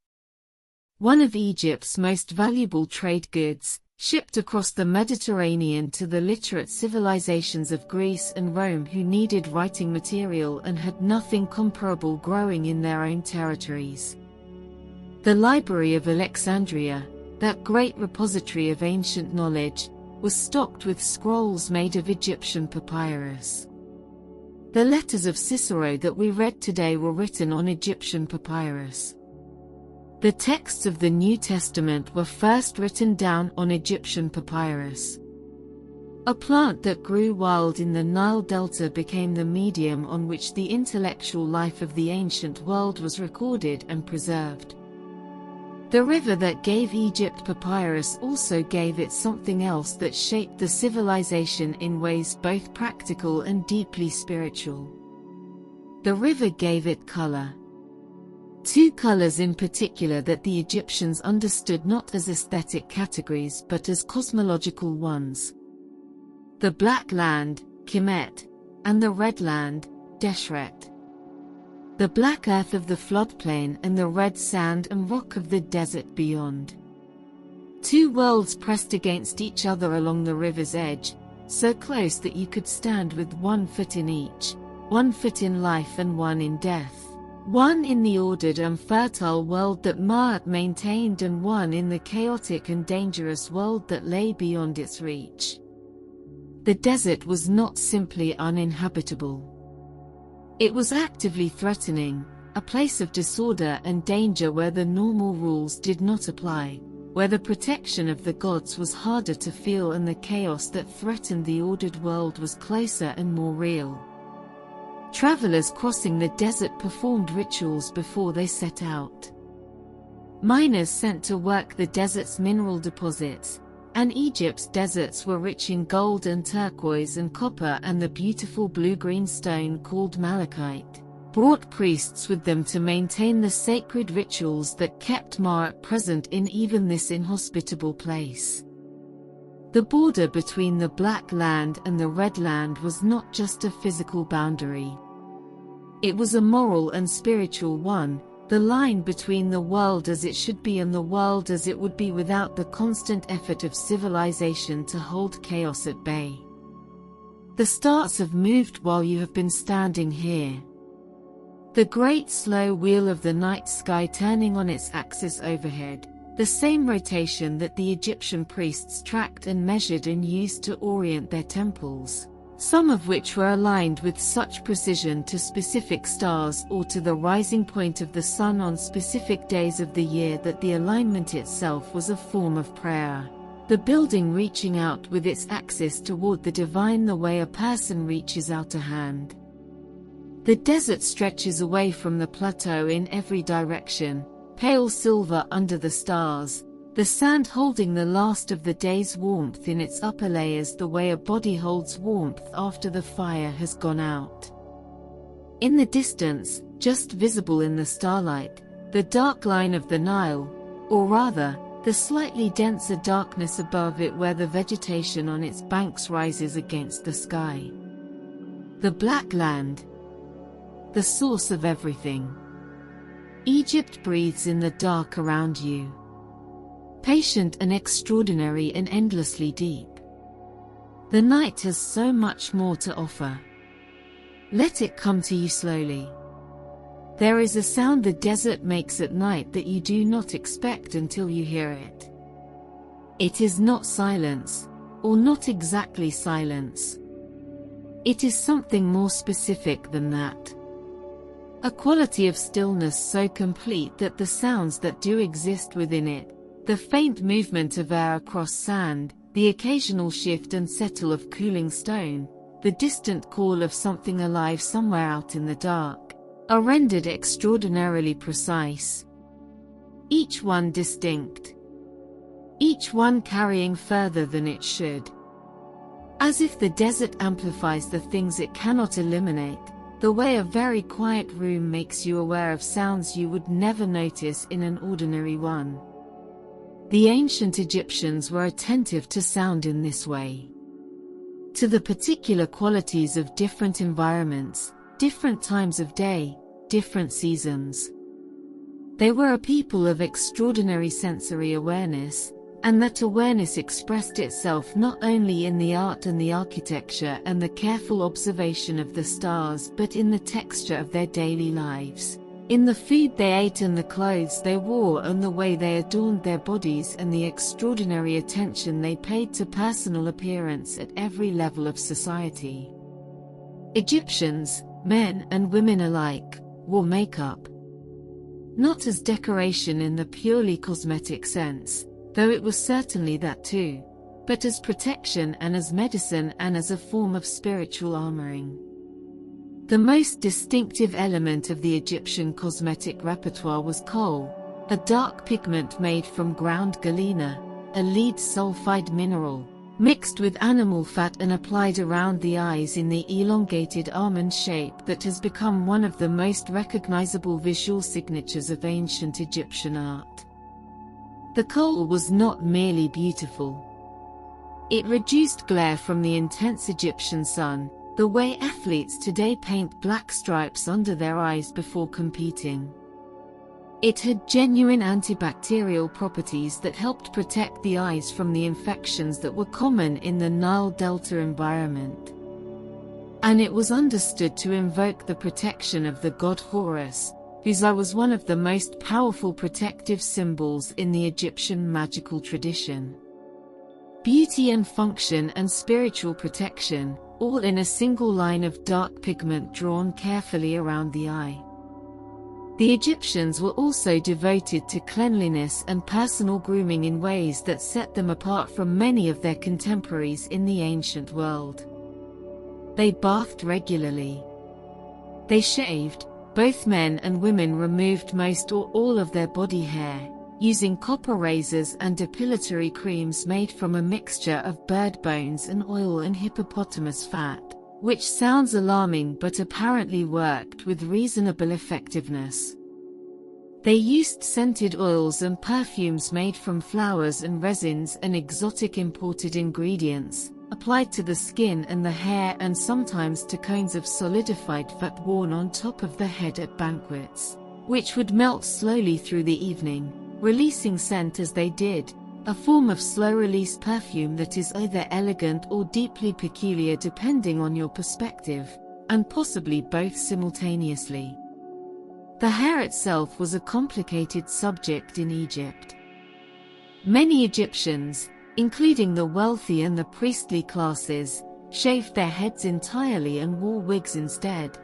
One of Egypt's most valuable trade goods, shipped across the Mediterranean to the literate civilizations of Greece and Rome who needed writing material and had nothing comparable growing in their own territories. The Library of Alexandria, that great repository of ancient knowledge, was stocked with scrolls made of Egyptian papyrus. The letters of Cicero that we read today were written on Egyptian papyrus. The texts of the New Testament were first written down on Egyptian papyrus. A plant that grew wild in the Nile Delta became the medium on which the intellectual life of the ancient world was recorded and preserved. The river that gave Egypt papyrus also gave it something else that shaped the civilization in ways both practical and deeply spiritual. The river gave it color. Two colors in particular that the Egyptians understood not as aesthetic categories but as cosmological ones. The black land, Kemet, and the red land, Deshret. The black earth of the floodplain and the red sand and rock of the desert beyond. Two worlds pressed against each other along the river's edge, so close that you could stand with 1 foot in each, 1 foot in life and 1 in death. One in the ordered and fertile world that Ma'at maintained and one in the chaotic and dangerous world that lay beyond its reach. The desert was not simply uninhabitable. It was actively threatening, a place of disorder and danger where the normal rules did not apply, where the protection of the gods was harder to feel and the chaos that threatened the ordered world was closer and more real. Travelers crossing the desert performed rituals before they set out. Miners sent to work the desert's mineral deposits, and Egypt's deserts were rich in gold and turquoise and copper and the beautiful blue-green stone called malachite, brought priests with them to maintain the sacred rituals that kept Ma'at present in even this inhospitable place. The border between the Black Land and the Red Land was not just a physical boundary. It was a moral and spiritual one, the line between the world as it should be and the world as it would be without the constant effort of civilization to hold chaos at bay. The stars have moved while you have been standing here. The great slow wheel of the night sky turning on its axis overhead, the same rotation that the Egyptian priests tracked and measured and used to orient their temples, some of which were aligned with such precision to specific stars or to the rising point of the sun on specific days of the year that the alignment itself was a form of prayer. The building reaching out with its axis toward the divine the way a person reaches out a hand. The desert stretches away from the plateau in every direction, pale silver under the stars, the sand holding the last of the day's warmth in its upper layers the way a body holds warmth after the fire has gone out. In the distance, just visible in the starlight, the dark line of the Nile, or rather, the slightly denser darkness above it where the vegetation on its banks rises against the sky. The Black Land. The source of everything. Egypt breathes in the dark around you. Patient and extraordinary and endlessly deep. The night has so much more to offer. Let it come to you slowly. There is a sound the desert makes at night that you do not expect until you hear it. It is not silence, or not exactly silence. It is something more specific than that. A quality of stillness so complete that the sounds that do exist within it, the faint movement of air across sand, the occasional shift and settle of cooling stone, the distant call of something alive somewhere out in the dark, are rendered extraordinarily precise. Each one distinct. Each one carrying further than it should. As if the desert amplifies the things it cannot eliminate, the way a very quiet room makes you aware of sounds you would never notice in an ordinary one. The ancient Egyptians were attentive to sound in this way. To the particular qualities of different environments, different times of day, different seasons. They were a people of extraordinary sensory awareness, and that awareness expressed itself not only in the art and the architecture and the careful observation of the stars but in the texture of their daily lives, in the food they ate and the clothes they wore and the way they adorned their bodies and the extraordinary attention they paid to personal appearance at every level of society. Egyptians, men and women alike, wore makeup. Not as decoration in the purely cosmetic sense, though it was certainly that too, but as protection and as medicine and as a form of spiritual armoring. The most distinctive element of the Egyptian cosmetic repertoire was kohl, a dark pigment made from ground galena, a lead sulfide mineral, mixed with animal fat and applied around the eyes in the elongated almond shape that has become one of the most recognizable visual signatures of ancient Egyptian art. The kohl was not merely beautiful. It reduced glare from the intense Egyptian sun, the way athletes today paint black stripes under their eyes before competing. It had genuine antibacterial properties that helped protect the eyes from the infections that were common in the Nile Delta environment. And it was understood to invoke the protection of the god Horus, whose eye was one of the most powerful protective symbols in the Egyptian magical tradition. Beauty and function and spiritual protection, all in a single line of dark pigment drawn carefully around the eye. The Egyptians were also devoted to cleanliness and personal grooming in ways that set them apart from many of their contemporaries in the ancient world. They bathed regularly. They shaved. Both men and women removed most or all of their body hair, using copper razors and depilatory creams made from a mixture of bird bones and oil and hippopotamus fat, which sounds alarming but apparently worked with reasonable effectiveness. They used scented oils and perfumes made from flowers and resins and exotic imported ingredients, applied to the skin and the hair and sometimes to cones of solidified fat worn on top of the head at banquets, which would melt slowly through the evening, releasing scent as they did, a form of slow-release perfume that is either elegant or deeply peculiar depending on your perspective, and possibly both simultaneously. The hair itself was a complicated subject in Egypt. Many Egyptians, including the wealthy and the priestly classes, shaved their heads entirely and wore wigs instead.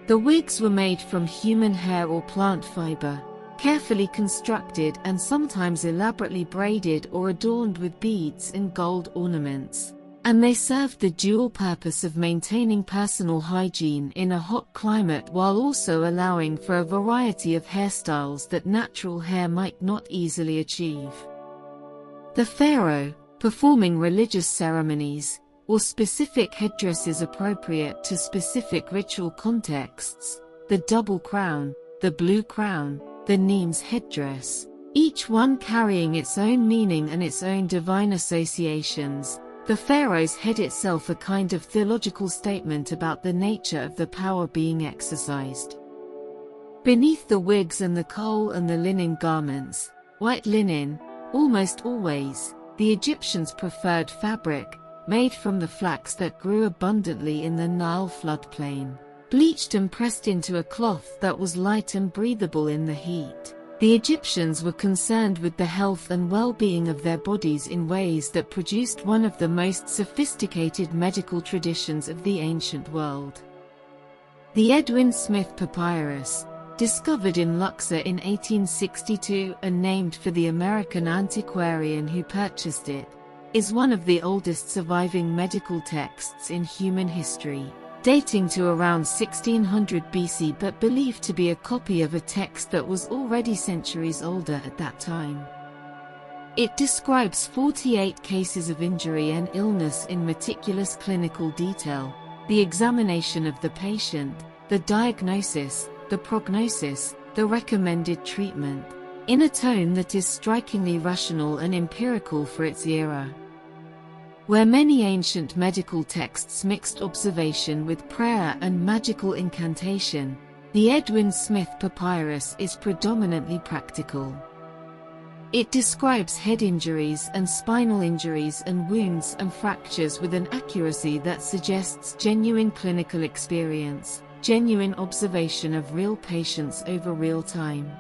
The wigs were made from human hair or plant fiber, carefully constructed and sometimes elaborately braided or adorned with beads and gold ornaments, and they served the dual purpose of maintaining personal hygiene in a hot climate while also allowing for a variety of hairstyles that natural hair might not easily achieve. The pharaoh, performing religious ceremonies, or specific headdresses appropriate to specific ritual contexts, the double crown, the blue crown, the Nemes headdress, each one carrying its own meaning and its own divine associations, the pharaoh's head itself a kind of theological statement about the nature of the power being exercised. Beneath the wigs and the coal and the linen garments, white linen, almost always, the Egyptians preferred fabric, made from the flax that grew abundantly in the Nile floodplain, bleached and pressed into a cloth that was light and breathable in the heat. The Egyptians were concerned with the health and well-being of their bodies in ways that produced one of the most sophisticated medical traditions of the ancient world. The Edwin Smith Papyrus, discovered in Luxor in 1862 and named for the American antiquarian who purchased it, is one of the oldest surviving medical texts in human history, dating to around 1600 BC but believed to be a copy of a text that was already centuries older at that time. It describes 48 cases of injury and illness in meticulous clinical detail, the examination of the patient, the diagnosis, the prognosis, the recommended treatment, in a tone that is strikingly rational and empirical for its era. Where many ancient medical texts mixed observation with prayer and magical incantation, the Edwin Smith Papyrus is predominantly practical. It describes head injuries and spinal injuries and wounds and fractures with an accuracy that suggests genuine clinical experience, genuine observation of real patients over real time.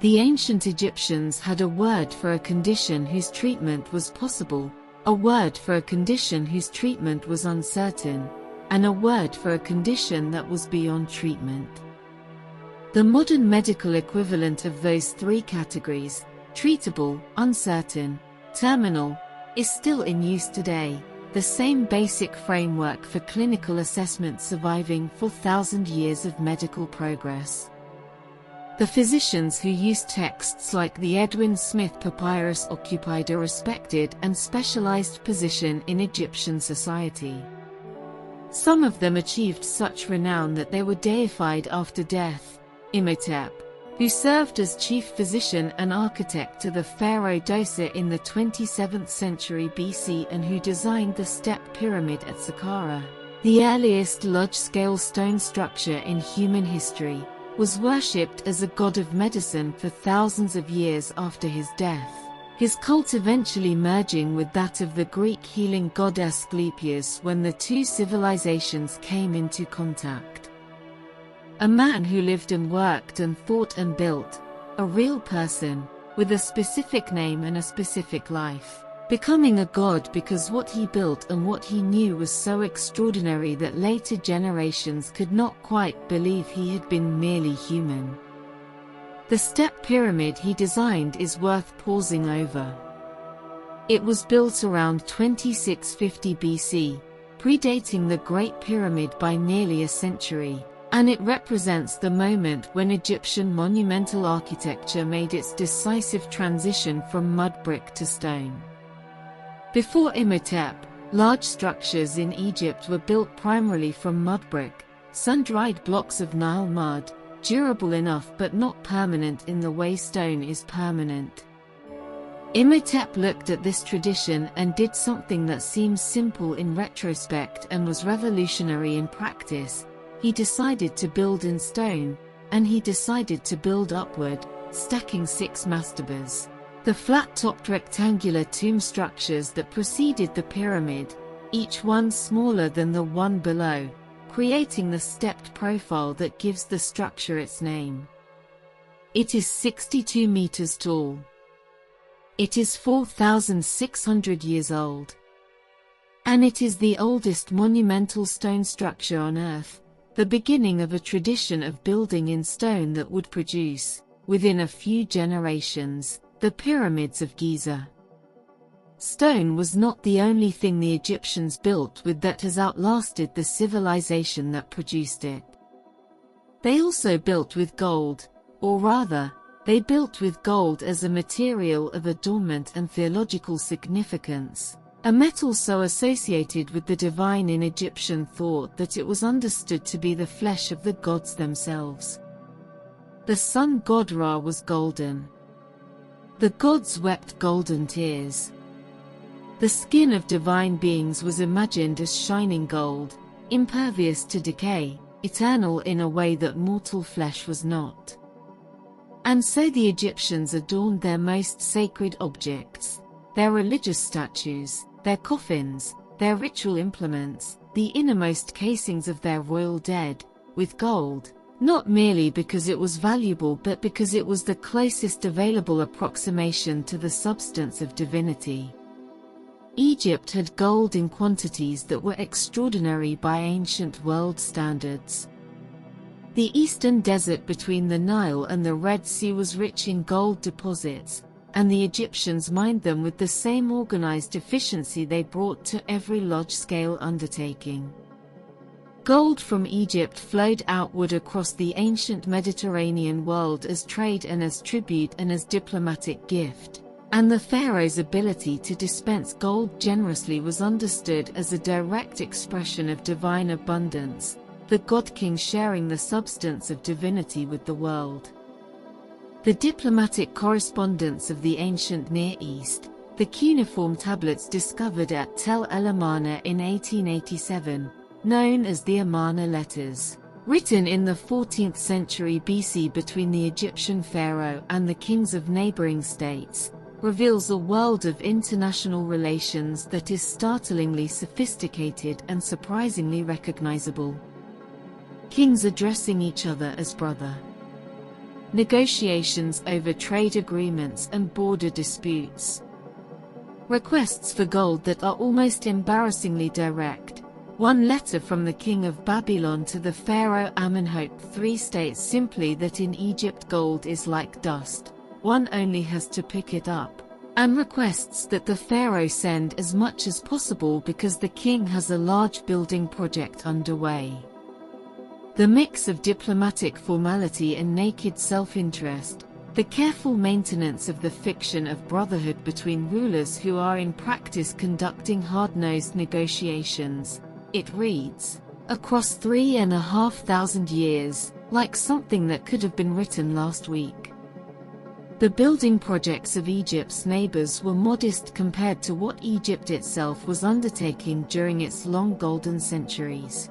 The ancient Egyptians had a word for a condition whose treatment was possible, a word for a condition whose treatment was uncertain, and a word for a condition that was beyond treatment. The modern medical equivalent of those three categories, treatable, uncertain, terminal, is still in use today, the same basic framework for clinical assessment surviving 4,000 years of medical progress. The physicians who used texts like the Edwin Smith Papyrus occupied a respected and specialized position in Egyptian society. Some of them achieved such renown that they were deified after death. Imhotep, who served as chief physician and architect to the pharaoh Dosir in the 27th century BC and who designed the step pyramid at Saqqara, the earliest large-scale stone structure in human history, was worshipped as a god of medicine for thousands of years after his death, his cult eventually merging with that of the Greek healing god Asclepius when the two civilizations came into contact. A man who lived and worked and thought and built, a real person, with a specific name and a specific life, becoming a god because what he built and what he knew was so extraordinary that later generations could not quite believe he had been merely human. The step pyramid he designed is worth pausing over. It was built around 2650 BC, predating the Great Pyramid by nearly a century, and it represents the moment when Egyptian monumental architecture made its decisive transition from mud brick to stone. Before Imhotep, large structures in Egypt were built primarily from mud brick, sun-dried blocks of Nile mud, durable enough but not permanent in the way stone is permanent. Imhotep looked at this tradition and did something that seems simple in retrospect and was revolutionary in practice. He decided to build in stone, and he decided to build upward, stacking 6 mastabas, the flat-topped rectangular tomb structures that preceded the pyramid, each one smaller than the one below, creating the stepped profile that gives the structure its name. It is 62 meters tall. It is 4,600 years old. And it is the oldest monumental stone structure on Earth, the beginning of a tradition of building in stone that would produce, within a few generations, the pyramids of Giza. Stone was not the only thing the Egyptians built with that has outlasted the civilization that produced it. They also built with gold, or rather, they built with gold as a material of adornment and theological significance, a metal so associated with the divine in Egyptian thought that it was understood to be the flesh of the gods themselves. The sun god Ra was golden. The gods wept golden tears. The skin of divine beings was imagined as shining gold, impervious to decay, eternal in a way that mortal flesh was not. And so the Egyptians adorned their most sacred objects, their religious statues, their coffins, their ritual implements, the innermost casings of their royal dead, with gold, not merely because it was valuable but because it was the closest available approximation to the substance of divinity. Egypt had gold in quantities that were extraordinary by ancient world standards. The eastern desert between the Nile and the Red Sea was rich in gold deposits, and the Egyptians mined them with the same organized efficiency they brought to every large-scale undertaking. Gold from Egypt flowed outward across the ancient Mediterranean world as trade and as tribute and as diplomatic gift, and the pharaoh's ability to dispense gold generously was understood as a direct expression of divine abundance, the god-king sharing the substance of divinity with the world. The diplomatic correspondence of the ancient Near East, the cuneiform tablets discovered at Tel El Amarna in 1887, known as the Amarna letters, written in the 14th century BC between the Egyptian pharaoh and the kings of neighboring states, reveals a world of international relations that is startlingly sophisticated and surprisingly recognizable. Kings addressing each other as brother. Negotiations over trade agreements and border disputes. Requests for gold that are almost embarrassingly direct. One letter from the king of Babylon to the pharaoh Amenhotep III states simply that in Egypt gold is like dust, one only has to pick it up, and requests that the pharaoh send as much as possible because the king has a large building project underway. The mix of diplomatic formality and naked self-interest, the careful maintenance of the fiction of brotherhood between rulers who are in practice conducting hard-nosed negotiations, it reads, across 3,500 years, like something that could have been written last week. The building projects of Egypt's neighbors were modest compared to what Egypt itself was undertaking during its long golden centuries.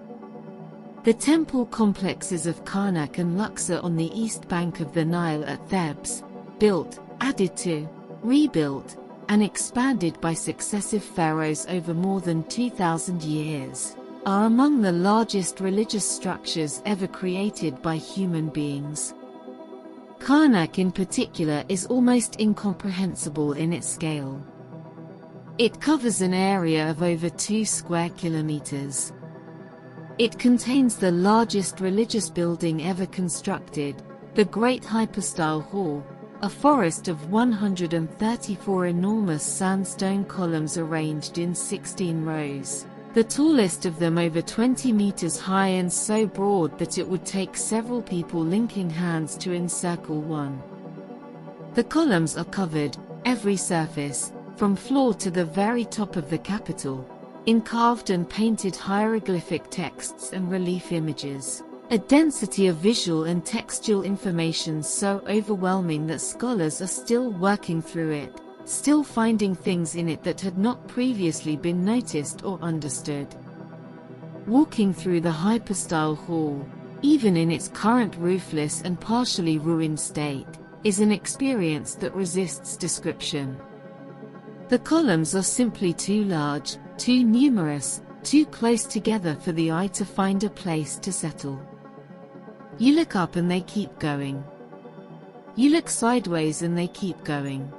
The temple complexes of Karnak and Luxor on the east bank of the Nile at Thebes, built, added to, rebuilt, and expanded by successive pharaohs over more than 2,000 years, are among the largest religious structures ever created by human beings. Karnak in particular is almost incomprehensible in its scale. It covers an area of over 2 square kilometers. It contains the largest religious building ever constructed, the Great Hypostyle Hall, a forest of 134 enormous sandstone columns arranged in 16 rows, the tallest of them over 20 meters high and so broad that it would take several people linking hands to encircle one. The columns are covered, every surface, from floor to the very top of the Capitol, in carved and painted hieroglyphic texts and relief images, a density of visual and textual information so overwhelming that scholars are still working through it, still finding things in it that had not previously been noticed or understood. Walking through the Hypostyle Hall, even in its current roofless and partially ruined state, is an experience that resists description. The columns are simply too large, too numerous, too close together for the eye to find a place to settle. You look up and they keep going. You look sideways and they keep going.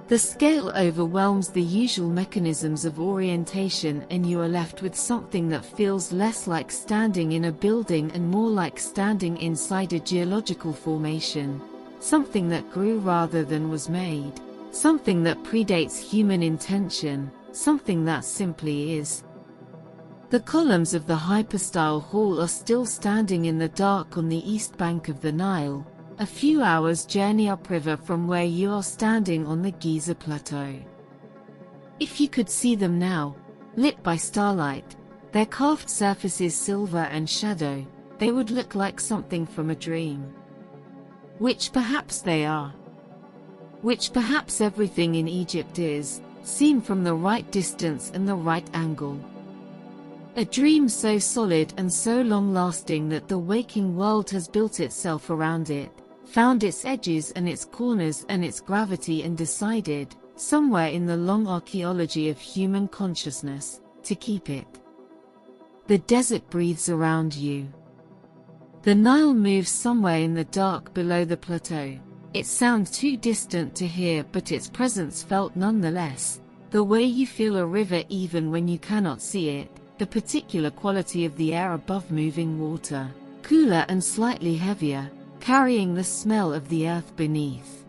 The scale overwhelms the usual mechanisms of orientation and you are left with something that feels less like standing in a building and more like standing inside a geological formation, something that grew rather than was made, something that predates human intention, something that simply is. The columns of the Hypostyle Hall are still standing in the dark on the east bank of the Nile, a few hours' journey upriver from where you are standing on the Giza Plateau. If you could see them now, lit by starlight, their carved surfaces silver and shadow, they would look like something from a dream. Which perhaps they are. Which perhaps everything in Egypt is, seen from the right distance and the right angle. A dream so solid and so long-lasting that the waking world has built itself around it, found its edges and its corners and its gravity and decided, somewhere in the long archaeology of human consciousness, to keep it. The desert breathes around you. The Nile moves somewhere in the dark below the plateau. It sounds too distant to hear, but its presence felt nonetheless. The way you feel a river even when you cannot see it, the particular quality of the air above moving water, cooler and slightly heavier, carrying the smell of the earth beneath.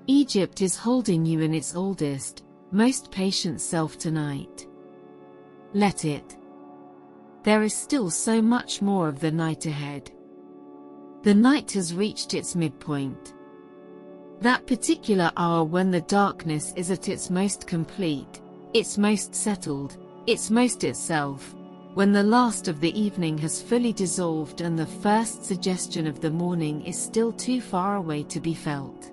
Egypt is holding you in its oldest, most patient self tonight. Let it. There is still so much more of the night ahead. The night has reached its midpoint. That particular hour when the darkness is at its most complete, its most settled, its most itself, when the last of the evening has fully dissolved and the first suggestion of the morning is still too far away to be felt.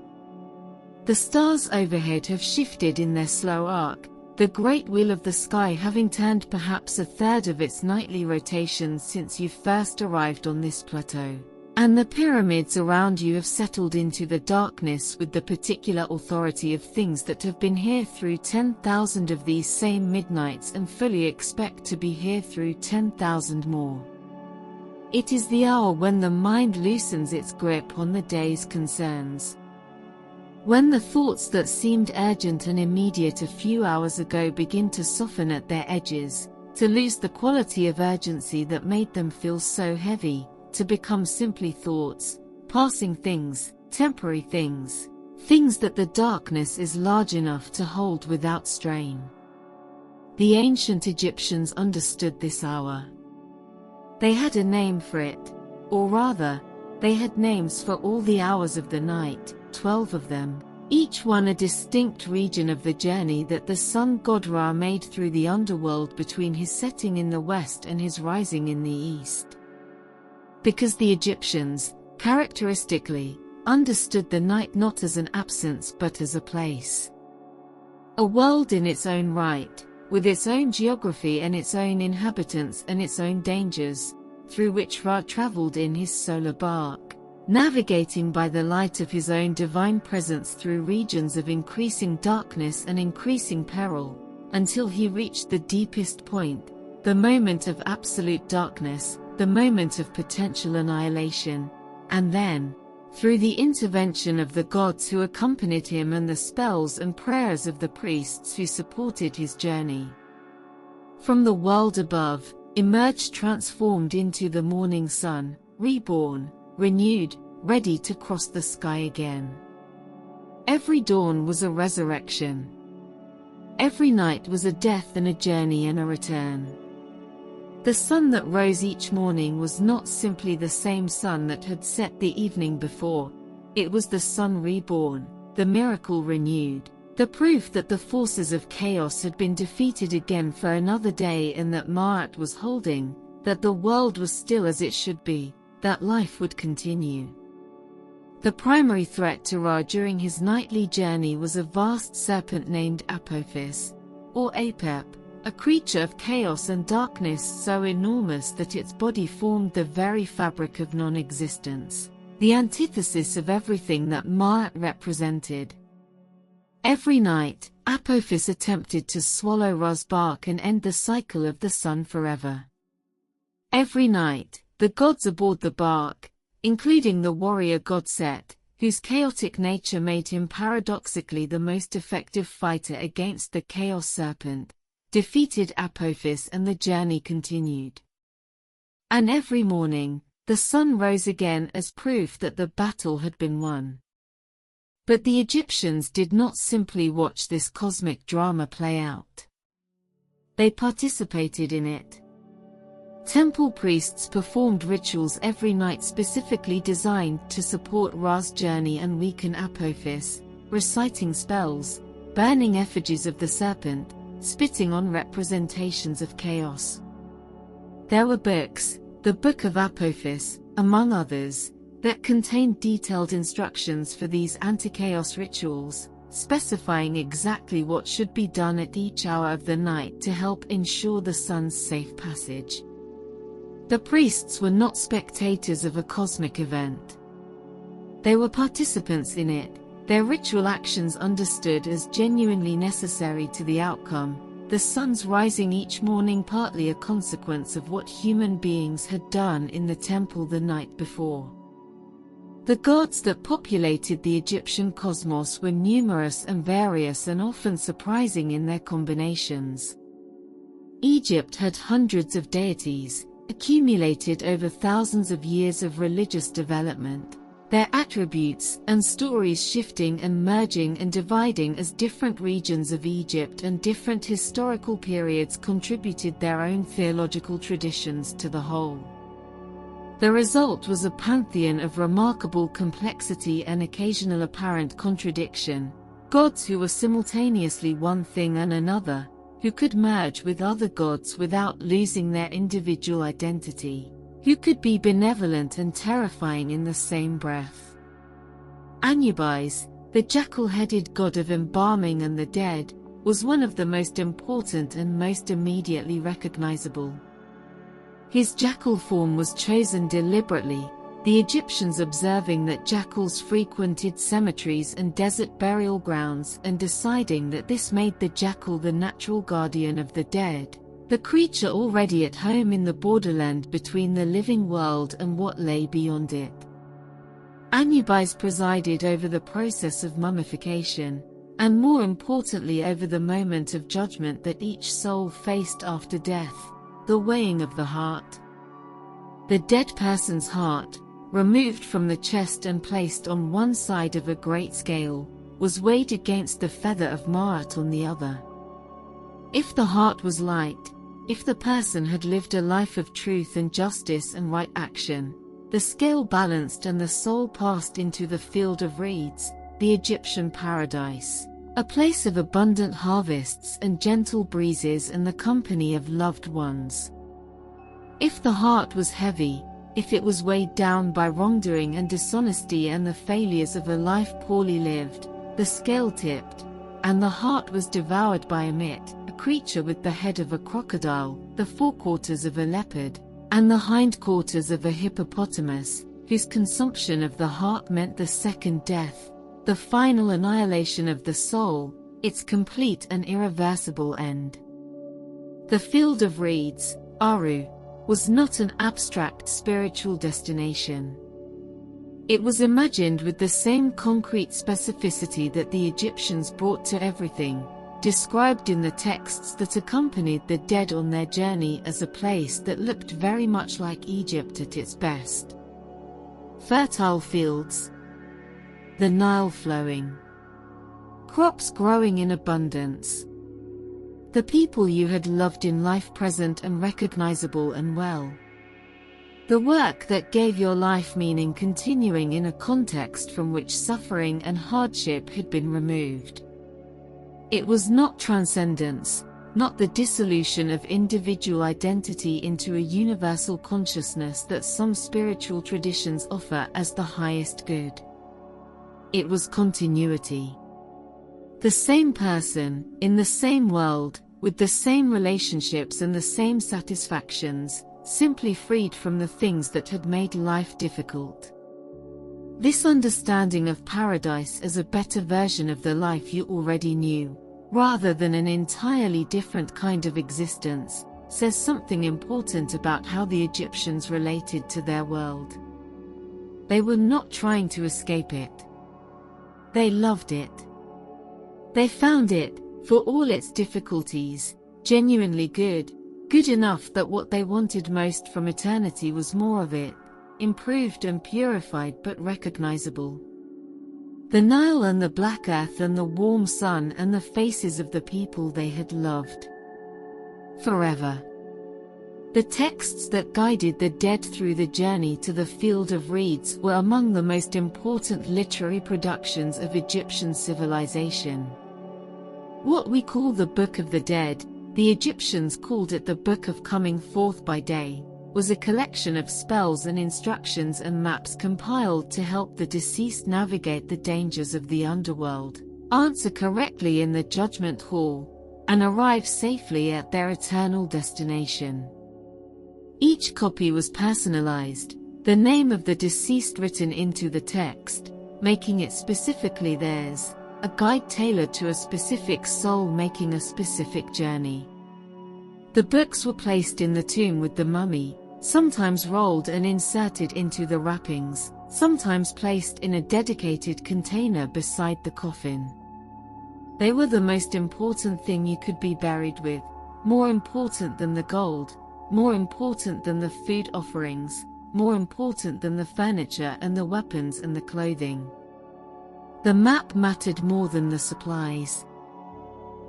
The stars overhead have shifted in their slow arc, the great wheel of the sky having turned perhaps a third of its nightly rotation since you first arrived on this plateau. And the pyramids around you have settled into the darkness with the particular authority of things that have been here through 10,000 of these same midnights and fully expect to be here through 10,000 more. It is the hour when the mind loosens its grip on the day's concerns. When the thoughts that seemed urgent and immediate a few hours ago begin to soften at their edges, to lose the quality of urgency that made them feel so heavy, to become simply thoughts, passing things, temporary things, things that the darkness is large enough to hold without strain. The ancient Egyptians understood this hour. They had a name for it, or rather, they had names for all the hours of the night, 12 of them, each one a distinct region of the journey that the sun god Ra made through the underworld between his setting in the west and his rising in the east. Because the Egyptians, characteristically, understood the night not as an absence but as a place. A world in its own right, with its own geography and its own inhabitants and its own dangers, through which Ra traveled in his solar bark, navigating by the light of his own divine presence through regions of increasing darkness and increasing peril, until he reached the deepest point, the moment of absolute darkness, the moment of potential annihilation, and then, through the intervention of the gods who accompanied him and the spells and prayers of the priests who supported his journey, from the world above, emerged transformed into the morning sun, reborn, renewed, ready to cross the sky again. Every dawn was a resurrection. Every night was a death and a journey and a return. The sun that rose each morning was not simply the same sun that had set the evening before. It was the sun reborn, the miracle renewed, the proof that the forces of chaos had been defeated again for another day and that Ma'at was holding, that the world was still as it should be, that life would continue. The primary threat to Ra during his nightly journey was a vast serpent named Apophis, or Apep, a creature of chaos and darkness so enormous that its body formed the very fabric of non-existence, the antithesis of everything that Ma'at represented. Every night, Apophis attempted to swallow Ra's bark and end the cycle of the sun forever. Every night, the gods aboard the bark, including the warrior god Set, whose chaotic nature made him paradoxically the most effective fighter against the chaos serpent, defeated Apophis and the journey continued. And every morning, the sun rose again as proof that the battle had been won. But the Egyptians did not simply watch this cosmic drama play out. They participated in it. Temple priests performed rituals every night specifically designed to support Ra's journey and weaken Apophis, reciting spells, burning effigies of the serpent, spitting on representations of chaos. There were books, the Book of Apophis, among others, that contained detailed instructions for these anti-chaos rituals, specifying exactly what should be done at each hour of the night to help ensure the sun's safe passage. The priests were not spectators of a cosmic event. They were participants in it, their ritual actions understood as genuinely necessary to the outcome, the sun's rising each morning partly a consequence of what human beings had done in the temple the night before. The gods that populated the Egyptian cosmos were numerous and various and often surprising in their combinations. Egypt had hundreds of deities, accumulated over thousands of years of religious development, their attributes and stories shifting and merging and dividing as different regions of Egypt and different historical periods contributed their own theological traditions to the whole. The result was a pantheon of remarkable complexity and occasional apparent contradiction, gods who were simultaneously one thing and another, who could merge with other gods without losing their individual identity, who could be benevolent and terrifying in the same breath. Anubis, the jackal-headed god of embalming and the dead, was one of the most important and most immediately recognizable. His jackal form was chosen deliberately, the Egyptians observing that jackals frequented cemeteries and desert burial grounds and deciding that this made the jackal the natural guardian of the dead, the creature already at home in the borderland between the living world and what lay beyond it. Anubis presided over the process of mummification, and more importantly over the moment of judgment that each soul faced after death, the weighing of the heart. The dead person's heart, removed from the chest and placed on one side of a great scale, was weighed against the feather of Ma'at on the other. If the heart was light, if the person had lived a life of truth and justice and right action, the scale balanced and the soul passed into the field of reeds, the Egyptian paradise, a place of abundant harvests and gentle breezes and the company of loved ones. If the heart was heavy, if it was weighed down by wrongdoing and dishonesty and the failures of a life poorly lived, the scale tipped, and the heart was devoured by Amit, a creature with the head of a crocodile, the forequarters of a leopard, and the hindquarters of a hippopotamus, whose consumption of the heart meant the second death, the final annihilation of the soul, its complete and irreversible end. The field of reeds, Aru, was not an abstract spiritual destination. It was imagined with the same concrete specificity that the Egyptians brought to everything, described in the texts that accompanied the dead on their journey as a place that looked very much like Egypt at its best. Fertile fields, the Nile flowing, crops growing in abundance, the people you had loved in life present and recognizable and well. The work that gave your life meaning continuing in a context from which suffering and hardship had been removed. It was not transcendence, not the dissolution of individual identity into a universal consciousness that some spiritual traditions offer as the highest good. It was continuity. The same person, in the same world, with the same relationships and the same satisfactions, simply freed from the things that had made life difficult. This understanding of paradise as a better version of the life you already knew, rather than an entirely different kind of existence, says something important about how the Egyptians related to their world. They were not trying to escape it. They loved it. They found it, for all its difficulties, genuinely good, good enough that what they wanted most from eternity was more of it, improved and purified but recognizable. The Nile and the black earth and the warm sun and the faces of the people they had loved. Forever. The texts that guided the dead through the journey to the field of reeds were among the most important literary productions of Egyptian civilization. What we call the Book of the Dead, the Egyptians called it the Book of Coming Forth by Day, was a collection of spells and instructions and maps compiled to help the deceased navigate the dangers of the underworld, answer correctly in the judgment hall, and arrive safely at their eternal destination. Each copy was personalized, the name of the deceased written into the text, making it specifically theirs, a guide tailored to a specific soul making a specific journey. The books were placed in the tomb with the mummy, sometimes rolled and inserted into the wrappings, sometimes placed in a dedicated container beside the coffin. They were the most important thing you could be buried with, more important than the gold, more important than the food offerings, more important than the furniture and the weapons and the clothing. The map mattered more than the supplies.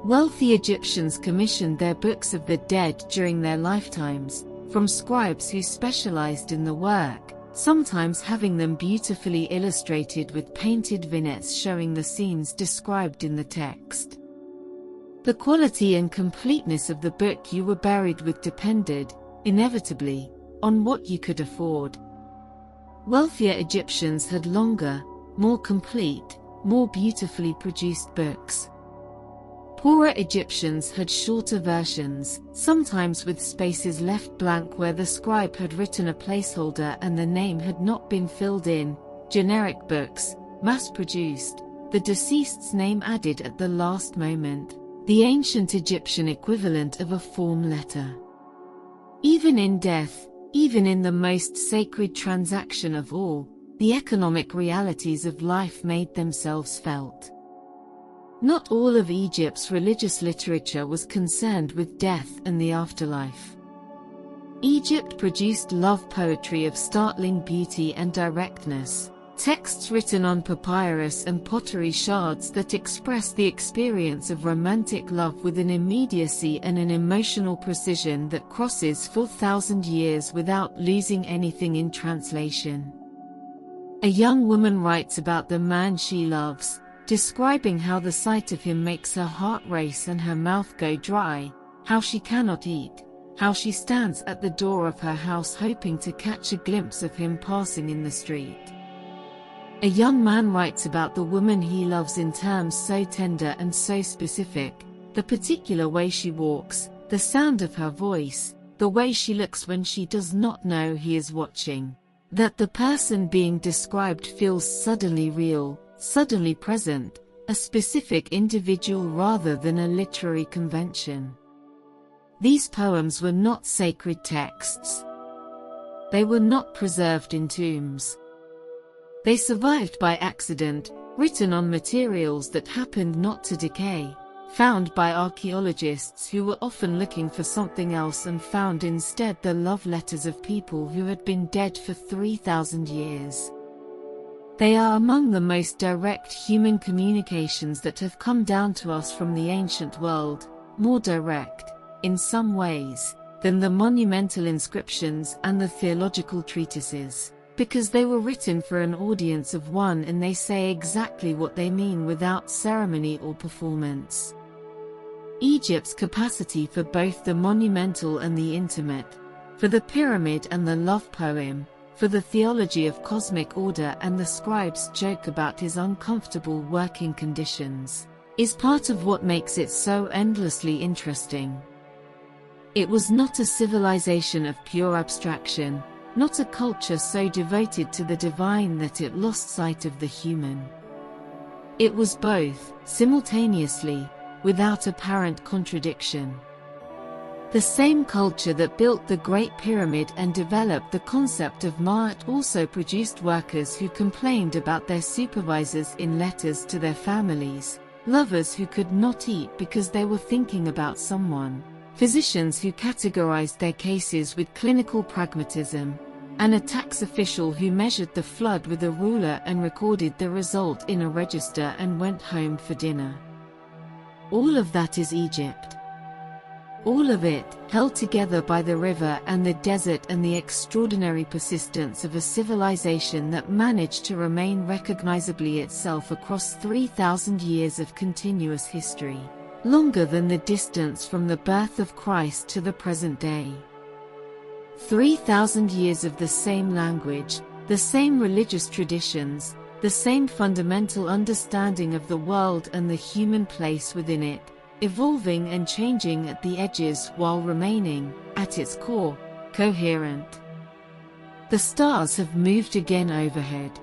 Wealthy Egyptians commissioned their books of the dead during their lifetimes, from scribes who specialized in the work, sometimes having them beautifully illustrated with painted vignettes showing the scenes described in the text. The quality and completeness of the book you were buried with depended, inevitably, on what you could afford. Wealthier Egyptians had longer, more complete, more beautifully produced books. Poorer Egyptians had shorter versions, sometimes with spaces left blank where the scribe had written a placeholder and the name had not been filled in. Generic books, mass-produced, the deceased's name added at the last moment, the ancient Egyptian equivalent of a form letter. Even in death, even in the most sacred transaction of all, the economic realities of life made themselves felt. Not all of Egypt's religious literature was concerned with death and the afterlife. Egypt produced love poetry of startling beauty and directness, texts written on papyrus and pottery shards that express the experience of romantic love with an immediacy and an emotional precision that crosses 4,000 years without losing anything in translation. A young woman writes about the man she loves, describing how the sight of him makes her heart race and her mouth go dry, how she cannot eat, how she stands at the door of her house hoping to catch a glimpse of him passing in the street. A young man writes about the woman he loves in terms so tender and so specific, the particular way she walks, the sound of her voice, the way she looks when she does not know he is watching, that the person being described feels suddenly real, suddenly present, a specific individual rather than a literary convention. These poems were not sacred texts. They were not preserved in tombs. They survived by accident, written on materials that happened not to decay, found by archaeologists who were often looking for something else and found instead the love letters of people who had been dead for 3,000 years. They are among the most direct human communications that have come down to us from the ancient world, more direct, in some ways, than the monumental inscriptions and the theological treatises, because they were written for an audience of one and they say exactly what they mean without ceremony or performance. Egypt's capacity for both the monumental and the intimate, for the pyramid and the love poem, for the theology of cosmic order and the scribe's joke about his uncomfortable working conditions, is part of what makes it so endlessly interesting. It was not a civilization of pure abstraction, not a culture so devoted to the divine that it lost sight of the human. It was both, simultaneously, without apparent contradiction. The same culture that built the Great Pyramid and developed the concept of Ma'at also produced workers who complained about their supervisors in letters to their families, lovers who could not eat because they were thinking about someone, physicians who categorized their cases with clinical pragmatism, and a tax official who measured the flood with a ruler and recorded the result in a register and went home for dinner. All of that is Egypt. All of it, held together by the river and the desert and the extraordinary persistence of a civilization that managed to remain recognizably itself across 3,000 years of continuous history, longer than the distance from the birth of Christ to the present day. 3,000 years of the same language, the same religious traditions, the same fundamental understanding of the world and the human place within it, evolving and changing at the edges while remaining, at its core, coherent. The stars have moved again overhead.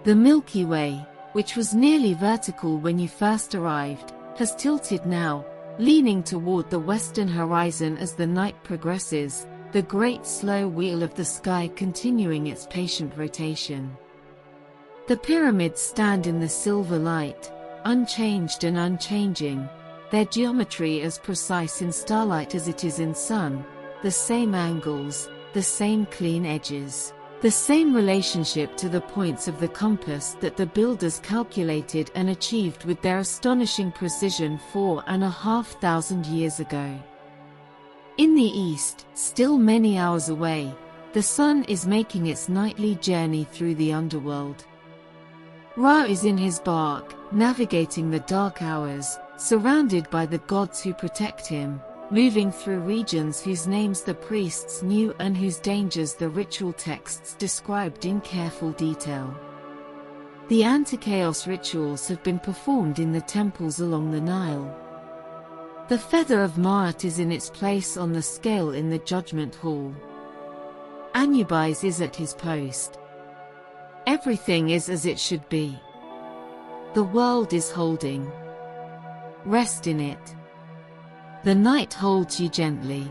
The Milky Way, which was nearly vertical when you first arrived, has tilted now, leaning toward the western horizon as the night progresses, the great slow wheel of the sky continuing its patient rotation. The pyramids stand in the silver light, unchanged and unchanging, their geometry as precise in starlight as it is in sun, the same angles, the same clean edges, the same relationship to the points of the compass that the builders calculated and achieved with their astonishing precision 4,500 years ago. In the east, still many hours away, the sun is making its nightly journey through the underworld. Ra is in his bark, navigating the dark hours, surrounded by the gods who protect him, moving through regions whose names the priests knew and whose dangers the ritual texts described in careful detail. The anti-chaos rituals have been performed in the temples along the Nile. The feather of Ma'at is in its place on the scale in the judgment hall. Anubis is at his post. Everything is as it should be. The world is holding. Rest in it. The night holds you gently.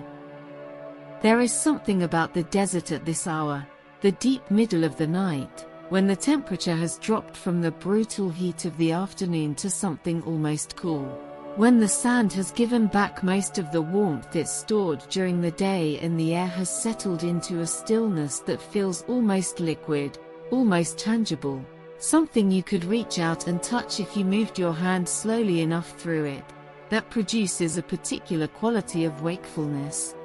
There is something about the desert at this hour, the deep middle of the night, when the temperature has dropped from the brutal heat of the afternoon to something almost cool, when the sand has given back most of the warmth it stored during the day and the air has settled into a stillness that feels almost liquid, almost tangible, something you could reach out and touch if you moved your hand slowly enough through it, that produces a particular quality of wakefulness.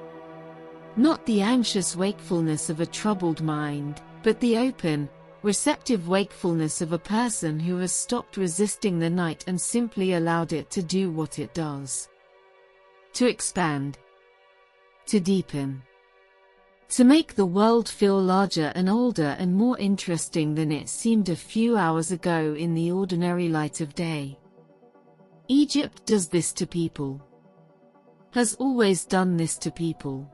Not the anxious wakefulness of a troubled mind, but the open, receptive wakefulness of a person who has stopped resisting the night and simply allowed it to do what it does. To expand. To deepen. To make the world feel larger and older and more interesting than it seemed a few hours ago in the ordinary light of day. Egypt does this to people. Has always done this to people.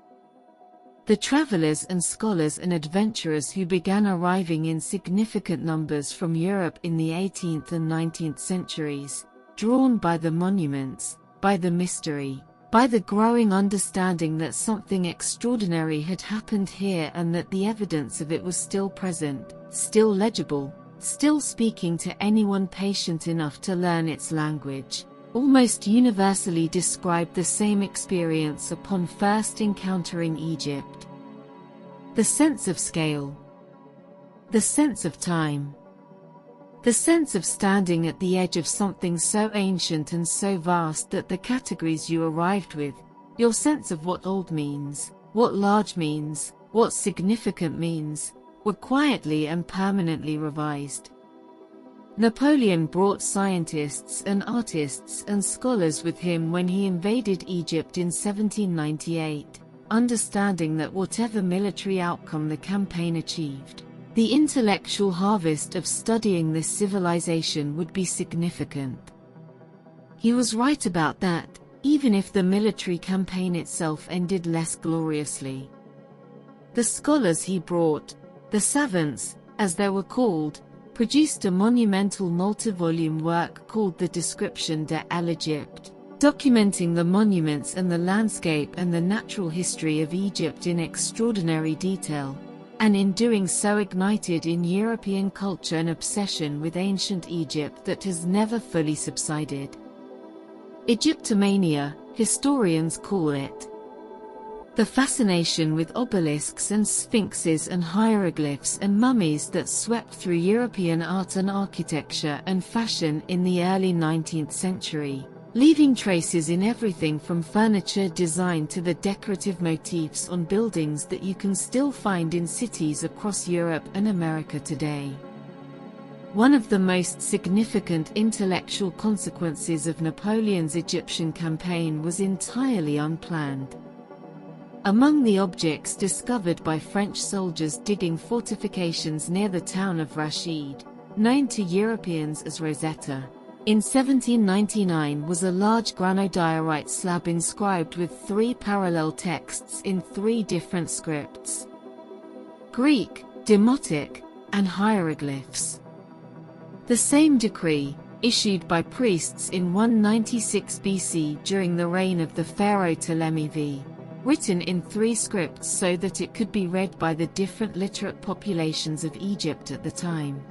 The travelers and scholars and adventurers who began arriving in significant numbers from Europe in the 18th and 19th centuries, drawn by the monuments, by the mystery, by the growing understanding that something extraordinary had happened here and that the evidence of it was still present, still legible, still speaking to anyone patient enough to learn its language, almost universally described the same experience upon first encountering Egypt. The sense of scale. The sense of time. The sense of standing at the edge of something so ancient and so vast that the categories you arrived with, your sense of what old means, what large means, what significant means, were quietly and permanently revised. Napoleon brought scientists and artists and scholars with him when he invaded Egypt in 1798, understanding that whatever military outcome the campaign achieved, the intellectual harvest of studying this civilization would be significant. He was right about that, even if the military campaign itself ended less gloriously. The scholars he brought, the savants, as they were called, produced a monumental multi-volume work called the Description de l'Egypte, documenting the monuments and the landscape and the natural history of Egypt in extraordinary detail, and in doing so ignited in European culture an obsession with ancient Egypt that has never fully subsided. Egyptomania, historians call it. The fascination with obelisks and sphinxes and hieroglyphs and mummies that swept through European art and architecture and fashion in the early 19th century, leaving traces in everything from furniture design to the decorative motifs on buildings that you can still find in cities across Europe and America today. One of the most significant intellectual consequences of Napoleon's Egyptian campaign was entirely unplanned. Among the objects discovered by French soldiers digging fortifications near the town of Rashid, known to Europeans as Rosetta, in 1799 was a large granodiorite slab inscribed with 3 parallel texts in 3 different scripts: Greek, Demotic, and hieroglyphs. The same decree, issued by priests in 196 BC during the reign of the pharaoh Ptolemy V, written in 3 scripts so that it could be read by the different literate populations of Egypt at the time.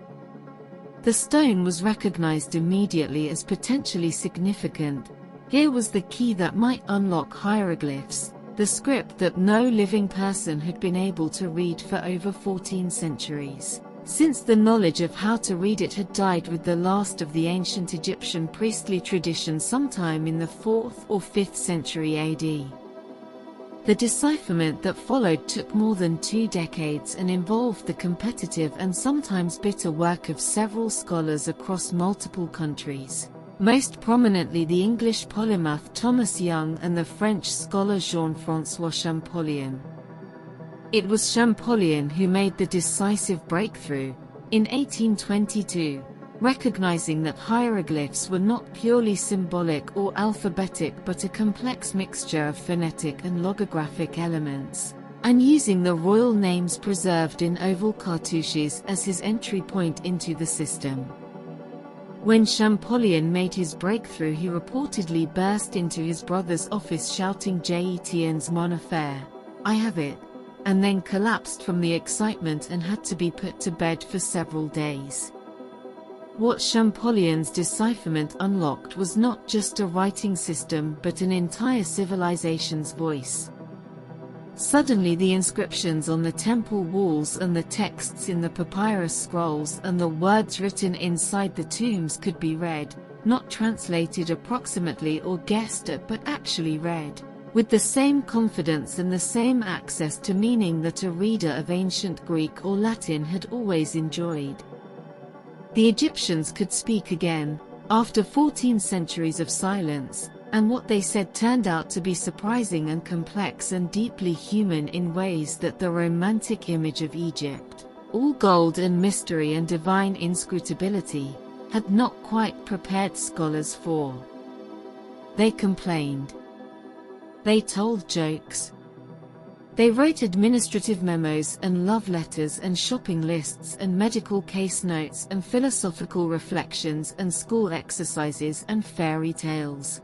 The stone was recognized immediately as potentially significant. Here was the key that might unlock hieroglyphs, the script that no living person had been able to read for over 14 centuries, since the knowledge of how to read it had died with the last of the ancient Egyptian priestly tradition sometime in the 4th or 5th century AD. The decipherment that followed took more than 2 decades and involved the competitive and sometimes bitter work of several scholars across multiple countries, most prominently the English polymath Thomas Young and the French scholar Jean-François Champollion. It was Champollion who made the decisive breakthrough, in 1822, recognizing that hieroglyphs were not purely symbolic or alphabetic but a complex mixture of phonetic and logographic elements, and using the royal names preserved in oval cartouches as his entry point into the system. When Champollion made his breakthrough, he reportedly burst into his brother's office shouting, "J'etiens mon affaire, I have it," and then collapsed from the excitement and had to be put to bed for several days. What Champollion's decipherment unlocked was not just a writing system but an entire civilization's voice. Suddenly the inscriptions on the temple walls and the texts in the papyrus scrolls and the words written inside the tombs could be read, not translated approximately or guessed at but actually read, with the same confidence and the same access to meaning that a reader of ancient Greek or Latin had always enjoyed. The Egyptians could speak again, after 14 centuries of silence, and what they said turned out to be surprising and complex and deeply human in ways that the romantic image of Egypt, all gold and mystery and divine inscrutability, had not quite prepared scholars for. They complained. They told jokes. They wrote administrative memos and love letters and shopping lists and medical case notes and philosophical reflections and school exercises and fairy tales.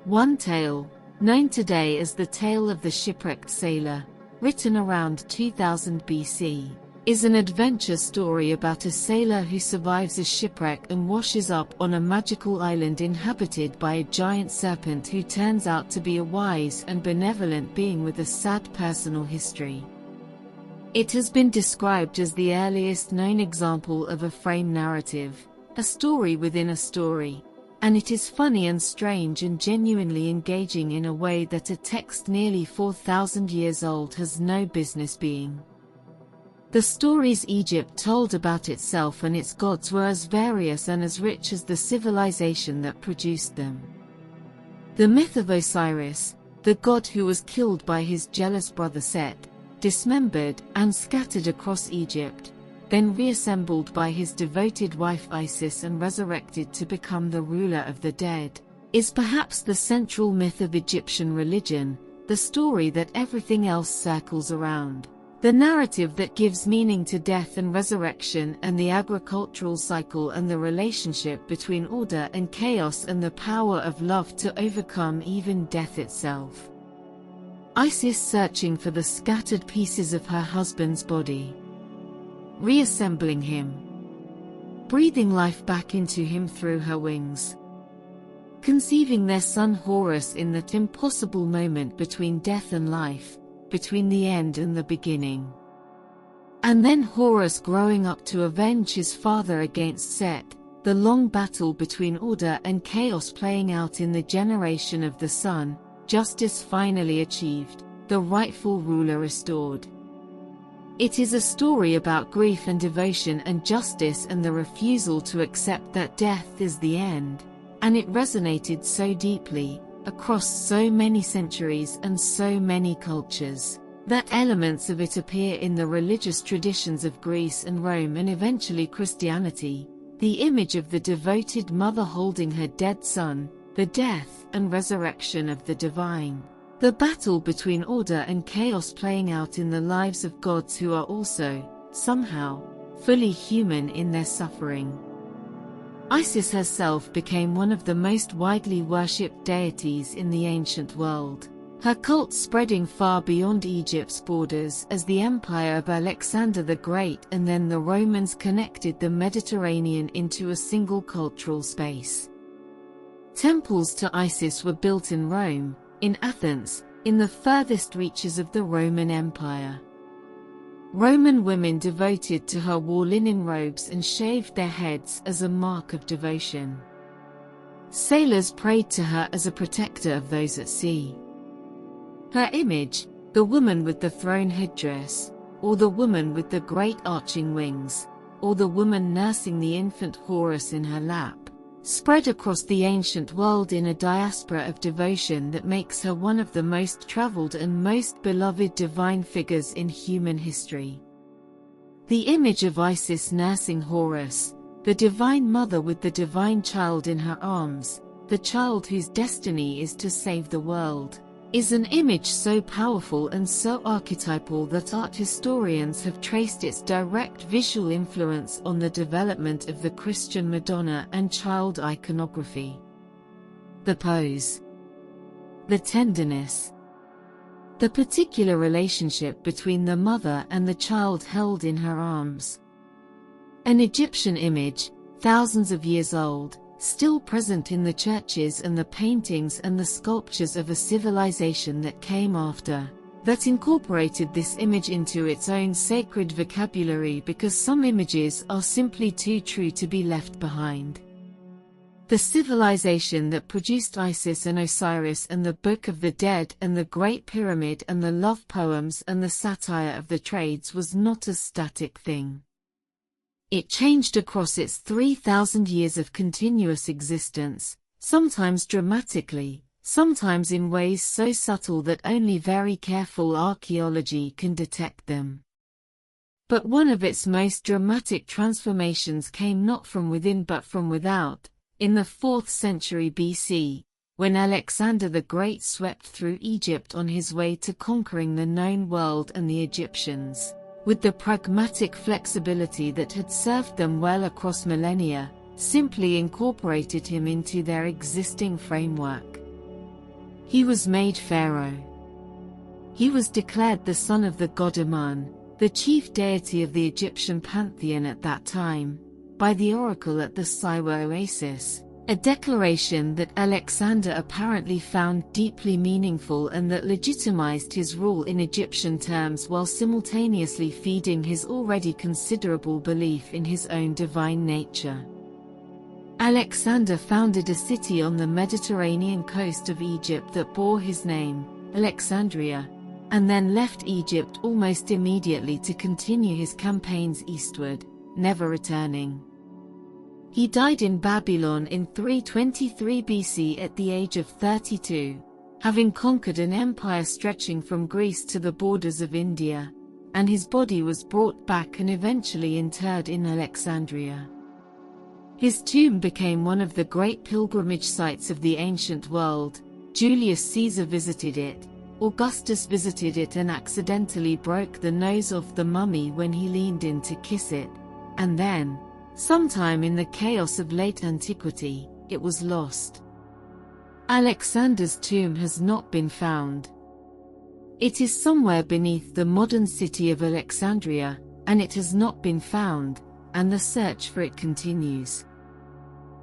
One tale, known today as the tale of the shipwrecked sailor, written around 2000 BC, is an adventure story about a sailor who survives a shipwreck and washes up on a magical island inhabited by a giant serpent who turns out to be a wise and benevolent being with a sad personal history. It has been described as the earliest known example of a frame narrative, a story within a story, and it is funny and strange and genuinely engaging in a way that a text nearly 4,000 years old has no business being. The stories Egypt told about itself and its gods were as various and as rich as the civilization that produced them. The myth of Osiris, the god who was killed by his jealous brother Set, dismembered and scattered across Egypt, then reassembled by his devoted wife Isis and resurrected to become the ruler of the dead, is perhaps the central myth of Egyptian religion, the story that everything else circles around. The narrative that gives meaning to death and resurrection and the agricultural cycle and the relationship between order and chaos and the power of love to overcome even death itself. Isis searching for the scattered pieces of her husband's body, reassembling him, breathing life back into him through her wings, conceiving their son Horus in that impossible moment between death and life, between the end and the beginning. And then Horus growing up to avenge his father against Set, the long battle between order and chaos playing out in the generation of the son, justice finally achieved, the rightful ruler restored. It is a story about grief and devotion and justice and the refusal to accept that death is the end, and it resonated so deeply, across so many centuries and so many cultures, That elements of it appear in the religious traditions of Greece and Rome and eventually Christianity, the image of the devoted mother holding her dead son, the death and resurrection of the divine, the battle between order and chaos playing out in the lives of gods who are also, somehow, fully human in their suffering. Isis herself became one of the most widely worshipped deities in the ancient world, her cult spreading far beyond Egypt's borders as the empire of Alexander the Great and then the Romans connected the Mediterranean into a single cultural space. Temples to Isis were built in Rome, in Athens, in the furthest reaches of the Roman Empire. Roman women devoted to her wore linen robes and shaved their heads as a mark of devotion. Sailors prayed to her as a protector of those at sea. Her image, the woman with the throne headdress, or the woman with the great arching wings, or the woman nursing the infant Horus in her lap, spread across the ancient world in a diaspora of devotion that makes her one of the most traveled and most beloved divine figures in human history. The image of Isis nursing Horus, the divine mother with the divine child in her arms, the child whose destiny is to save the world, is an image so powerful and so archetypal that art historians have traced its direct visual influence on the development of the Christian Madonna and child iconography. The pose, the tenderness, the particular relationship between the mother and the child held in her arms. An Egyptian image, thousands of years old, still present in the churches and the paintings and the sculptures of a civilization that came after, that incorporated this image into its own sacred vocabulary because some images are simply too true to be left behind. The civilization that produced Isis and Osiris and the Book of the Dead and the Great Pyramid and the love poems and the satire of the trades was not a static thing. It changed across its 3,000 years of continuous existence, sometimes dramatically, sometimes in ways so subtle that only very careful archaeology can detect them. But one of its most dramatic transformations came not from within but from without, in the 4th century BC, when Alexander the Great swept through Egypt on his way to conquering the known world and the Egyptians, with the pragmatic flexibility that had served them well across millennia, simply incorporated him into their existing framework. He was made pharaoh. He was declared the son of the god Amun, the chief deity of the Egyptian pantheon at that time, by the oracle at the Siwa oasis, a declaration that Alexander apparently found deeply meaningful and that legitimized his rule in Egyptian terms while simultaneously feeding his already considerable belief in his own divine nature. Alexander founded a city on the Mediterranean coast of Egypt that bore his name, Alexandria, and then left Egypt almost immediately to continue his campaigns eastward, never returning. He died in Babylon in 323 BC at the age of 32, having conquered an empire stretching from Greece to the borders of India, and his body was brought back and eventually interred in Alexandria. His tomb became one of the great pilgrimage sites of the ancient world. Julius Caesar visited it, Augustus visited it and accidentally broke the nose off the mummy when he leaned in to kiss it, and then, sometime in the chaos of late antiquity, it was lost. Alexander's tomb has not been found. It is somewhere beneath the modern city of Alexandria, and it has not been found, and the search for it continues.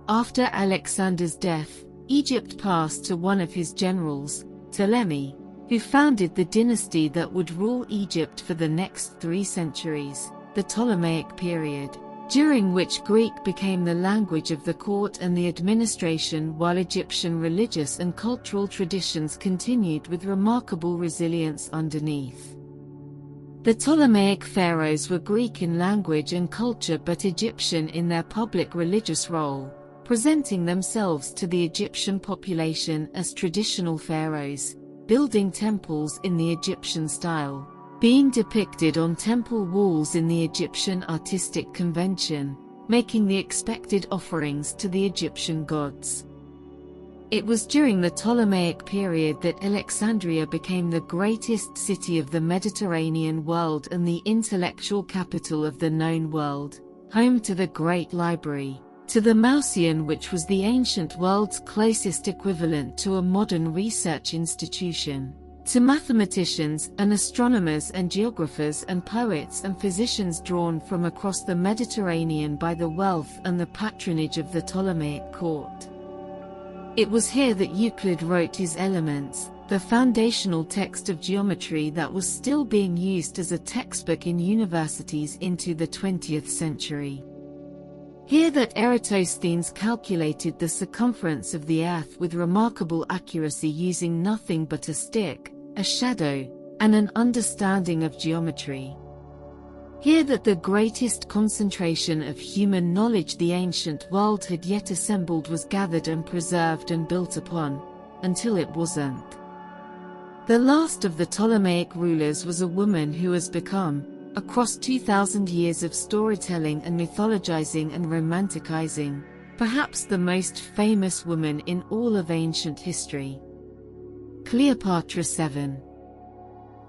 After Alexander's death, Egypt passed to one of his generals, Ptolemy, who founded the dynasty that would rule Egypt for the next 3 centuries, the Ptolemaic period, during which Greek became the language of the court and the administration while Egyptian religious and cultural traditions continued with remarkable resilience underneath. The Ptolemaic pharaohs were Greek in language and culture but Egyptian in their public religious role, presenting themselves to the Egyptian population as traditional pharaohs, building temples in the Egyptian style, being depicted on temple walls in the Egyptian artistic convention, making the expected offerings to the Egyptian gods. It was during the Ptolemaic period that Alexandria became the greatest city of the Mediterranean world and the intellectual capital of the known world, home to the Great Library, to the Mausoleum, which was the ancient world's closest equivalent to a modern research institution, to mathematicians and astronomers and geographers and poets and physicians drawn from across the Mediterranean by the wealth and the patronage of the Ptolemaic court. It was here that Euclid wrote his Elements, the foundational text of geometry that was still being used as a textbook in universities into the 20th century. Here that Eratosthenes calculated the circumference of the Earth with remarkable accuracy using nothing but a stick, a shadow, and an understanding of geometry. Here that the greatest concentration of human knowledge the ancient world had yet assembled was gathered and preserved and built upon, until it wasn't. The last of the Ptolemaic rulers was a woman who has become, across 2,000 years of storytelling and mythologizing and romanticizing, perhaps the most famous woman in all of ancient history. Cleopatra VII.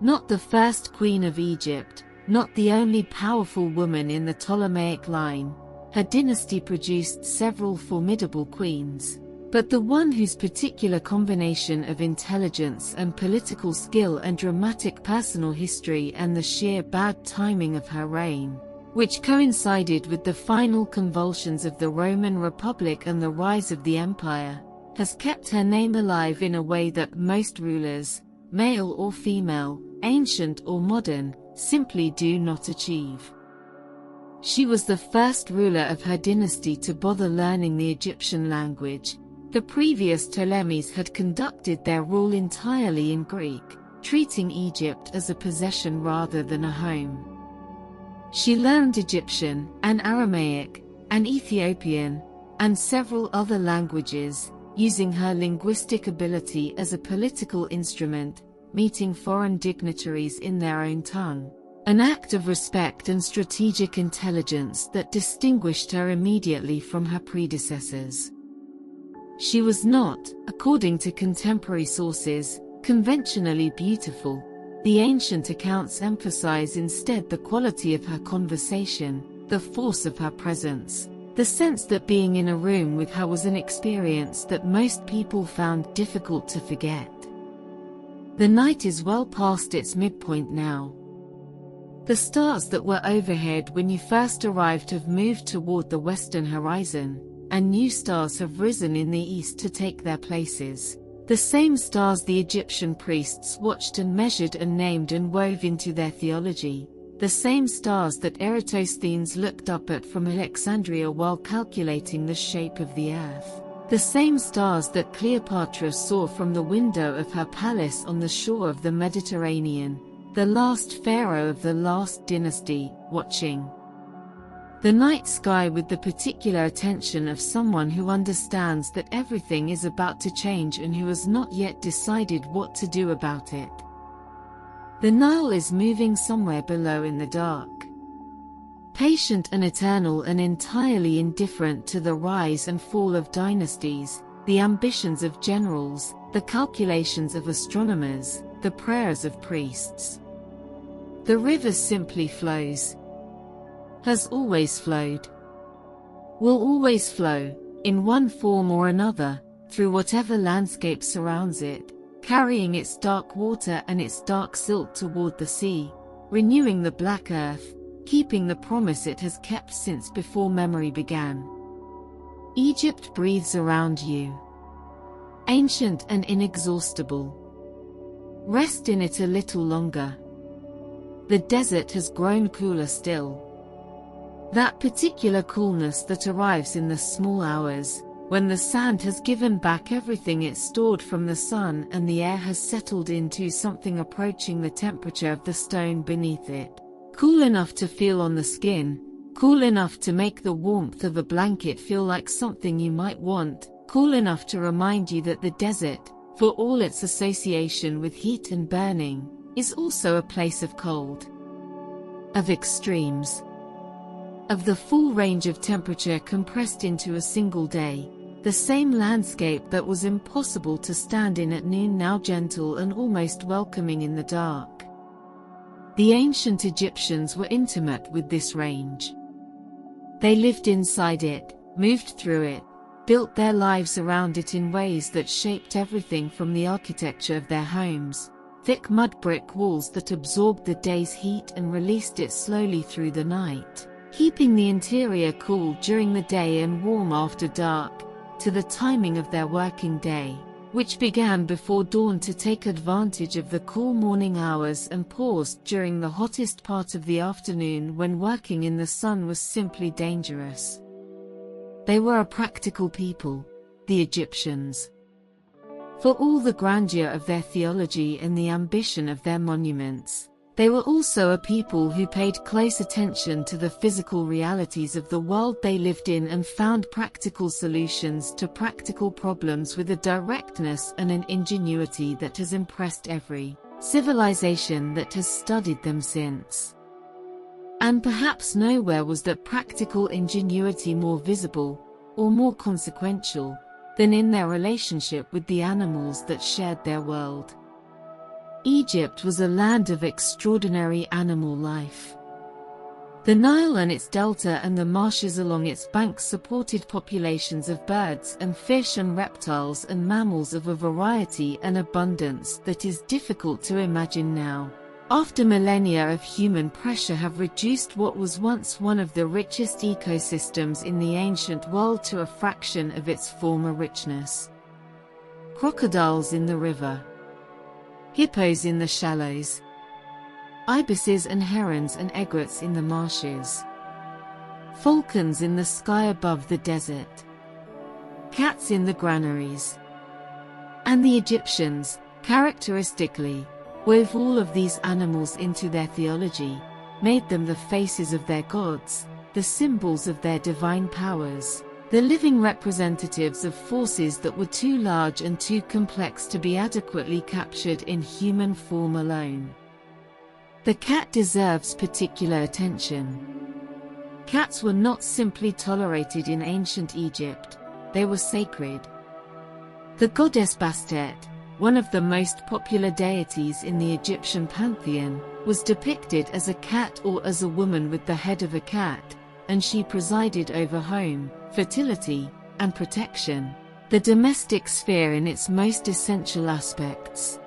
Not the first queen of Egypt, not the only powerful woman in the Ptolemaic line, her dynasty produced several formidable queens, but the one whose particular combination of intelligence and political skill and dramatic personal history and the sheer bad timing of her reign, which coincided with the final convulsions of the Roman Republic and the rise of the empire, has kept her name alive in a way that most rulers, male or female, ancient or modern, simply do not achieve. She was the first ruler of her dynasty to bother learning the Egyptian language. The previous Ptolemies had conducted their rule entirely in Greek, treating Egypt as a possession rather than a home. She learned Egyptian, and Aramaic, and Ethiopian, and several other languages, using her linguistic ability as a political instrument, meeting foreign dignitaries in their own tongue, an act of respect and strategic intelligence that distinguished her immediately from her predecessors. She was not, according to contemporary sources, conventionally beautiful. The ancient accounts emphasize instead the quality of her conversation, the force of her presence, the sense that being in a room with her was an experience that most people found difficult to forget. The night is well past its midpoint now. The stars that were overhead when you first arrived have moved toward the western horizon, and new stars have risen in the east to take their places. The same stars the Egyptian priests watched and measured and named and wove into their theology. The same stars that Eratosthenes looked up at from Alexandria while calculating the shape of the earth. The same stars that Cleopatra saw from the window of her palace on the shore of the Mediterranean, the last pharaoh of the last dynasty, watching the night sky with the particular attention of someone who understands that everything is about to change and who has not yet decided what to do about it. The Nile is moving somewhere below in the dark. Patient and eternal and entirely indifferent to the rise and fall of dynasties, the ambitions of generals, the calculations of astronomers, the prayers of priests. The river simply flows. Has always flowed. Will always flow, in one form or another, through whatever landscape surrounds it, carrying its dark water and its dark silt toward the sea, renewing the black earth, keeping the promise it has kept since before memory began. Egypt breathes around you. Ancient and inexhaustible. Rest in it a little longer. The desert has grown cooler still. That particular coolness that arrives in the small hours, when the sand has given back everything it stored from the sun and the air has settled into something approaching the temperature of the stone beneath it. Cool enough to feel on the skin, cool enough to make the warmth of a blanket feel like something you might want, cool enough to remind you that the desert, for all its association with heat and burning, is also a place of cold, of extremes, of the full range of temperature compressed into a single day. The same landscape that was impossible to stand in at noon, now gentle and almost welcoming in the dark. The ancient Egyptians were intimate with this range. They lived inside it, moved through it, built their lives around it in ways that shaped everything from the architecture of their homes, thick mud brick walls that absorbed the day's heat and released it slowly through the night, keeping the interior cool during the day and warm after dark, to the timing of their working day, which began before dawn to take advantage of the cool morning hours and paused during the hottest part of the afternoon when working in the sun was simply dangerous. They were a practical people, the Egyptians. For all the grandeur of their theology and the ambition of their monuments, they were also a people who paid close attention to the physical realities of the world they lived in and found practical solutions to practical problems with a directness and an ingenuity that has impressed every civilization that has studied them since. And perhaps nowhere was that practical ingenuity more visible, or more consequential, than in their relationship with the animals that shared their world. Egypt was a land of extraordinary animal life. The Nile and its delta and the marshes along its banks supported populations of birds and fish and reptiles and mammals of a variety and abundance that is difficult to imagine now. After millennia of human pressure have reduced what was once one of the richest ecosystems in the ancient world to a fraction of its former richness. Crocodiles in the river, hippos in the shallows, ibises and herons and egrets in the marshes, falcons in the sky above the desert, cats in the granaries. And the Egyptians, characteristically, wove all of these animals into their theology, made them the faces of their gods, the symbols of their divine powers, the living representatives of forces that were too large and too complex to be adequately captured in human form alone. The cat deserves particular attention. Cats were not simply tolerated in ancient Egypt, they were sacred. The goddess Bastet, one of the most popular deities in the Egyptian pantheon, was depicted as a cat or as a woman with the head of a cat, and she presided over home, fertility, and protection, the domestic sphere in its most essential aspects.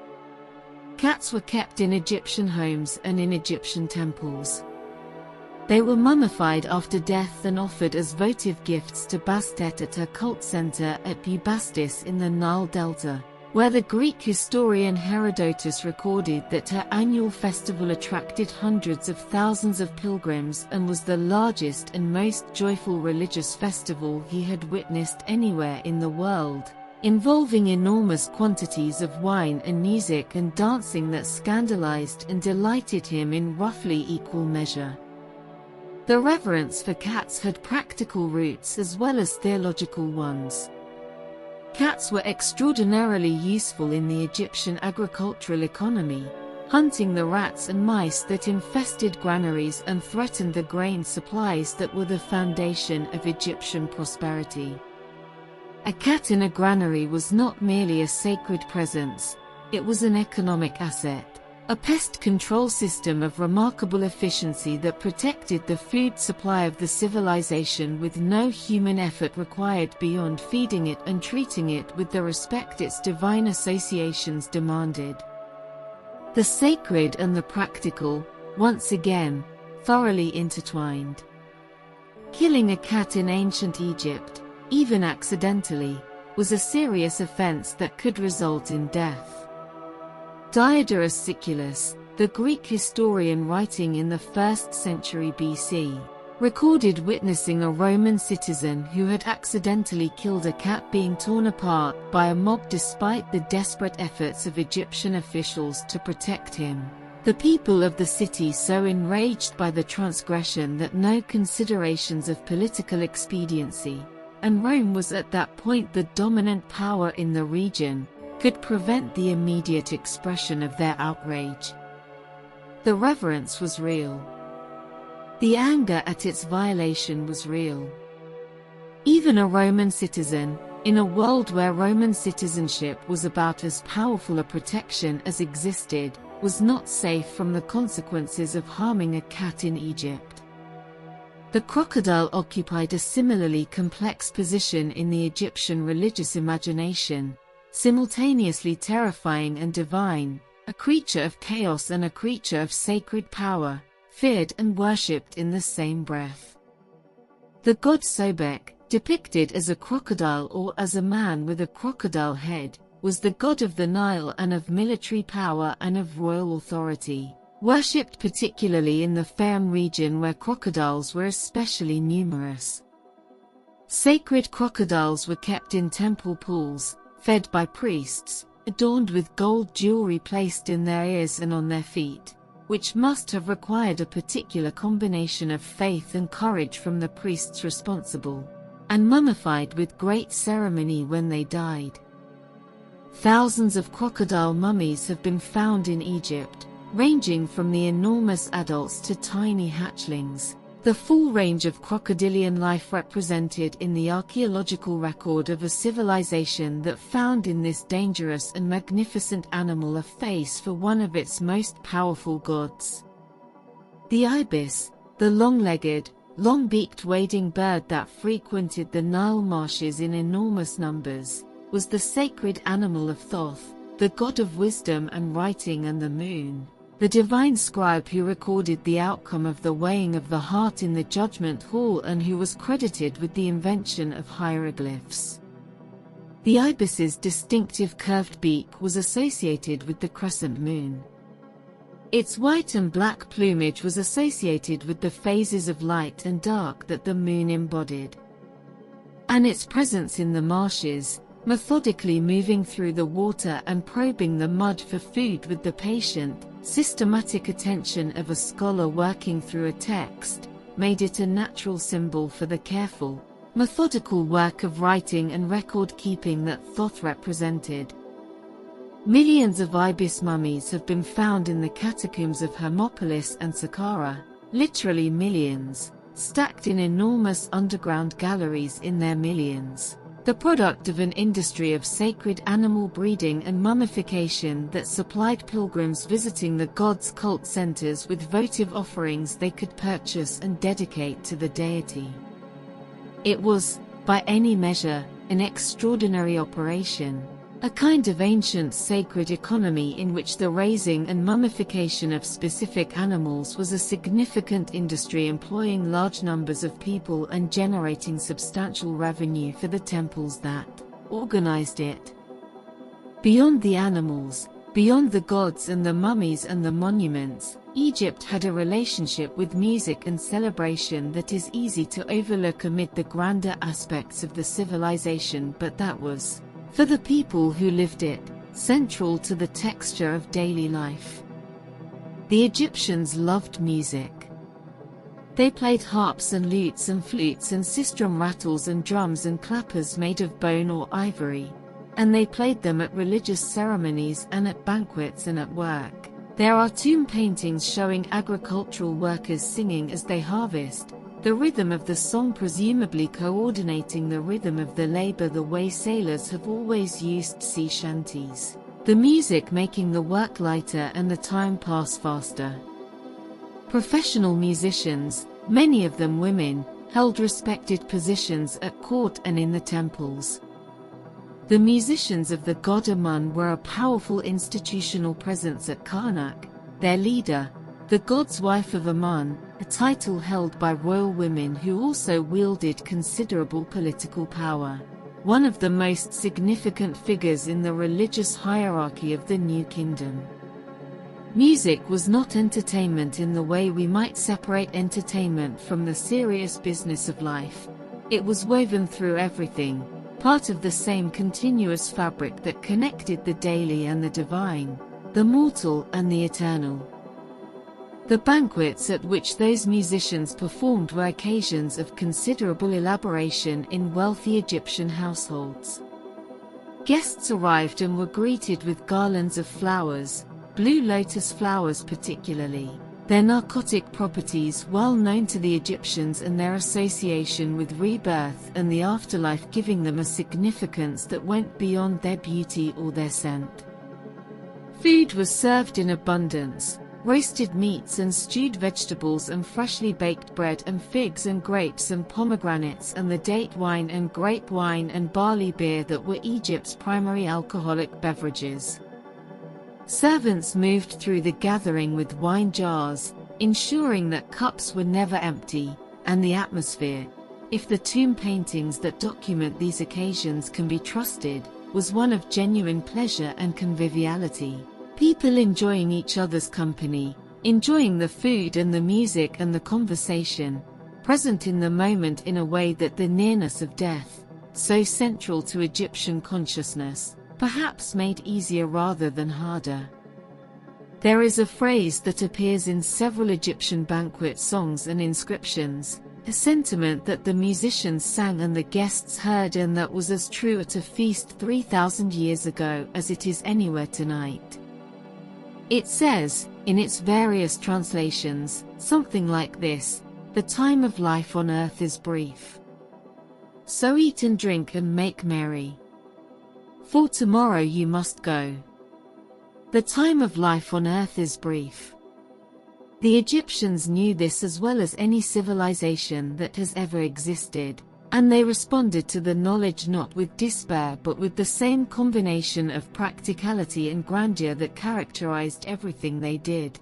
Cats were kept in Egyptian homes and in Egyptian temples. They were mummified after death and offered as votive gifts to Bastet at her cult center at Bubastis in the Nile Delta, where the Greek historian Herodotus recorded that her annual festival attracted hundreds of thousands of pilgrims and was the largest and most joyful religious festival he had witnessed anywhere in the world, involving enormous quantities of wine and music and dancing that scandalized and delighted him in roughly equal measure. The reverence for cats had practical roots as well as theological ones. Cats were extraordinarily useful in the Egyptian agricultural economy, hunting the rats and mice that infested granaries and threatened the grain supplies that were the foundation of Egyptian prosperity. A cat in a granary was not merely a sacred presence, it was an economic asset, a pest control system of remarkable efficiency that protected the food supply of the civilization with no human effort required beyond feeding it and treating it with the respect its divine associations demanded. The sacred and the practical, once again, thoroughly intertwined. Killing a cat in ancient Egypt, even accidentally, was a serious offense that could result in death. Diodorus Siculus, the Greek historian writing in the 1st century BC, recorded witnessing a Roman citizen who had accidentally killed a cat being torn apart by a mob despite the desperate efforts of Egyptian officials to protect him. The people of the city so enraged by the transgression that no considerations of political expediency, and Rome was at that point the dominant power in the region, could prevent the immediate expression of their outrage. The reverence was real. The anger at its violation was real. Even a Roman citizen, in a world where Roman citizenship was about as powerful a protection as existed, was not safe from the consequences of harming a cat in Egypt. The crocodile occupied a similarly complex position in the Egyptian religious imagination, simultaneously terrifying and divine, a creature of chaos and a creature of sacred power, feared and worshipped in the same breath. The god Sobek, depicted as a crocodile or as a man with a crocodile head, was the god of the Nile and of military power and of royal authority, worshipped particularly in the Fayum region where crocodiles were especially numerous. Sacred crocodiles were kept in temple pools, fed by priests, adorned with gold jewelry placed in their ears and on their feet, which must have required a particular combination of faith and courage from the priests responsible, and mummified with great ceremony when they died. Thousands of crocodile mummies have been found in Egypt, ranging from the enormous adults to tiny hatchlings, the full range of crocodilian life represented in the archaeological record of a civilization that found in this dangerous and magnificent animal a face for one of its most powerful gods. The ibis, the long-legged, long-beaked wading bird that frequented the Nile marshes in enormous numbers, was the sacred animal of Thoth, the god of wisdom and writing, and the moon, the divine scribe who recorded the outcome of the weighing of the heart in the judgment hall and who was credited with the invention of hieroglyphs. The ibis's distinctive curved beak was associated with the crescent moon. Its white and black plumage was associated with the phases of light and dark that the moon embodied. And its presence in the marshes, methodically moving through the water and probing the mud for food with the patient, systematic attention of a scholar working through a text, made it a natural symbol for the careful, methodical work of writing and record-keeping that Thoth represented. Millions of ibis mummies have been found in the catacombs of Hermopolis and Saqqara, literally millions, stacked in enormous underground galleries in their millions, the product of an industry of sacred animal breeding and mummification that supplied pilgrims visiting the gods' cult centers with votive offerings they could purchase and dedicate to the deity. It was, by any measure, an extraordinary operation, a kind of ancient sacred economy in which the raising and mummification of specific animals was a significant industry employing large numbers of people and generating substantial revenue for the temples that organized it. Beyond the animals, beyond the gods and the mummies and the monuments, Egypt had a relationship with music and celebration that is easy to overlook amid the grander aspects of the civilization, but that was, for the people who lived it, central to the texture of daily life. The Egyptians loved music. They played harps and lutes and flutes and sistrum rattles and drums and clappers made of bone or ivory, and they played them at religious ceremonies and at banquets and at work. There are tomb paintings showing agricultural workers singing as they harvest, the rhythm of the song presumably coordinating the rhythm of the labor the way sailors have always used sea shanties, the music making the work lighter and the time pass faster. Professional musicians, many of them women, held respected positions at court and in the temples. The musicians of the god Amun were a powerful institutional presence at Karnak, their leader, the god's wife of Amun, a title held by royal women who also wielded considerable political power, one of the most significant figures in the religious hierarchy of the New Kingdom. Music was not entertainment in the way we might separate entertainment from the serious business of life. It was woven through everything, part of the same continuous fabric that connected the daily and the divine, the mortal and the eternal. The banquets at which those musicians performed were occasions of considerable elaboration in wealthy Egyptian households. Guests arrived and were greeted with garlands of flowers, blue lotus flowers particularly, their narcotic properties well known to the Egyptians and their association with rebirth and the afterlife giving them a significance that went beyond their beauty or their scent. Food was served in abundance, roasted meats and stewed vegetables and freshly baked bread and figs and grapes and pomegranates and the date wine and grape wine and barley beer that were Egypt's primary alcoholic beverages. Servants moved through the gathering with wine jars, ensuring that cups were never empty, and the atmosphere, if the tomb paintings that document these occasions can be trusted, was one of genuine pleasure and conviviality. People enjoying each other's company, enjoying the food and the music and the conversation, present in the moment in a way that the nearness of death, so central to Egyptian consciousness, perhaps made easier rather than harder. There is a phrase that appears in several Egyptian banquet songs and inscriptions, a sentiment that the musicians sang and the guests heard and that was as true at a feast 3,000 years ago as it is anywhere tonight. It says, in its various translations, something like this: "The time of life on earth is brief. So eat and drink and make merry. For tomorrow you must go. The time of life on earth is brief." The Egyptians knew this as well as any civilization that has ever existed, and they responded to the knowledge not with despair but with the same combination of practicality and grandeur that characterized everything they did.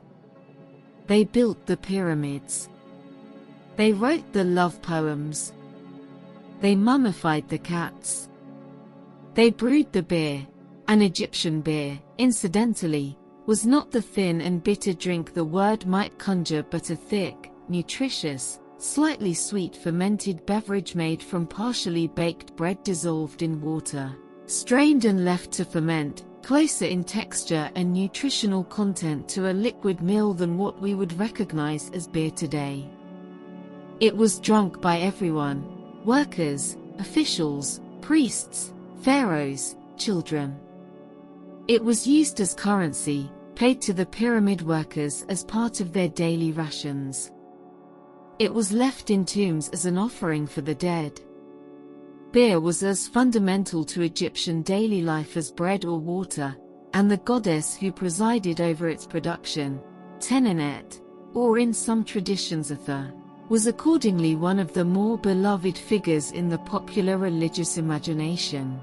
They built the pyramids. They wrote the love poems. They mummified the cats. They brewed the beer. An Egyptian beer, incidentally, was not the thin and bitter drink the word might conjure but a thick, nutritious, slightly sweet fermented beverage made from partially baked bread dissolved in water, strained and left to ferment, closer in texture and nutritional content to a liquid meal than what we would recognize as beer today. It was drunk by everyone: workers, officials, priests, pharaohs, children. It was used as currency, paid to the pyramid workers as part of their daily rations. It was left in tombs as an offering for the dead. Beer was as fundamental to Egyptian daily life as bread or water, and the goddess who presided over its production, Tenenet, or in some traditions Atha, was accordingly one of the more beloved figures in the popular religious imagination.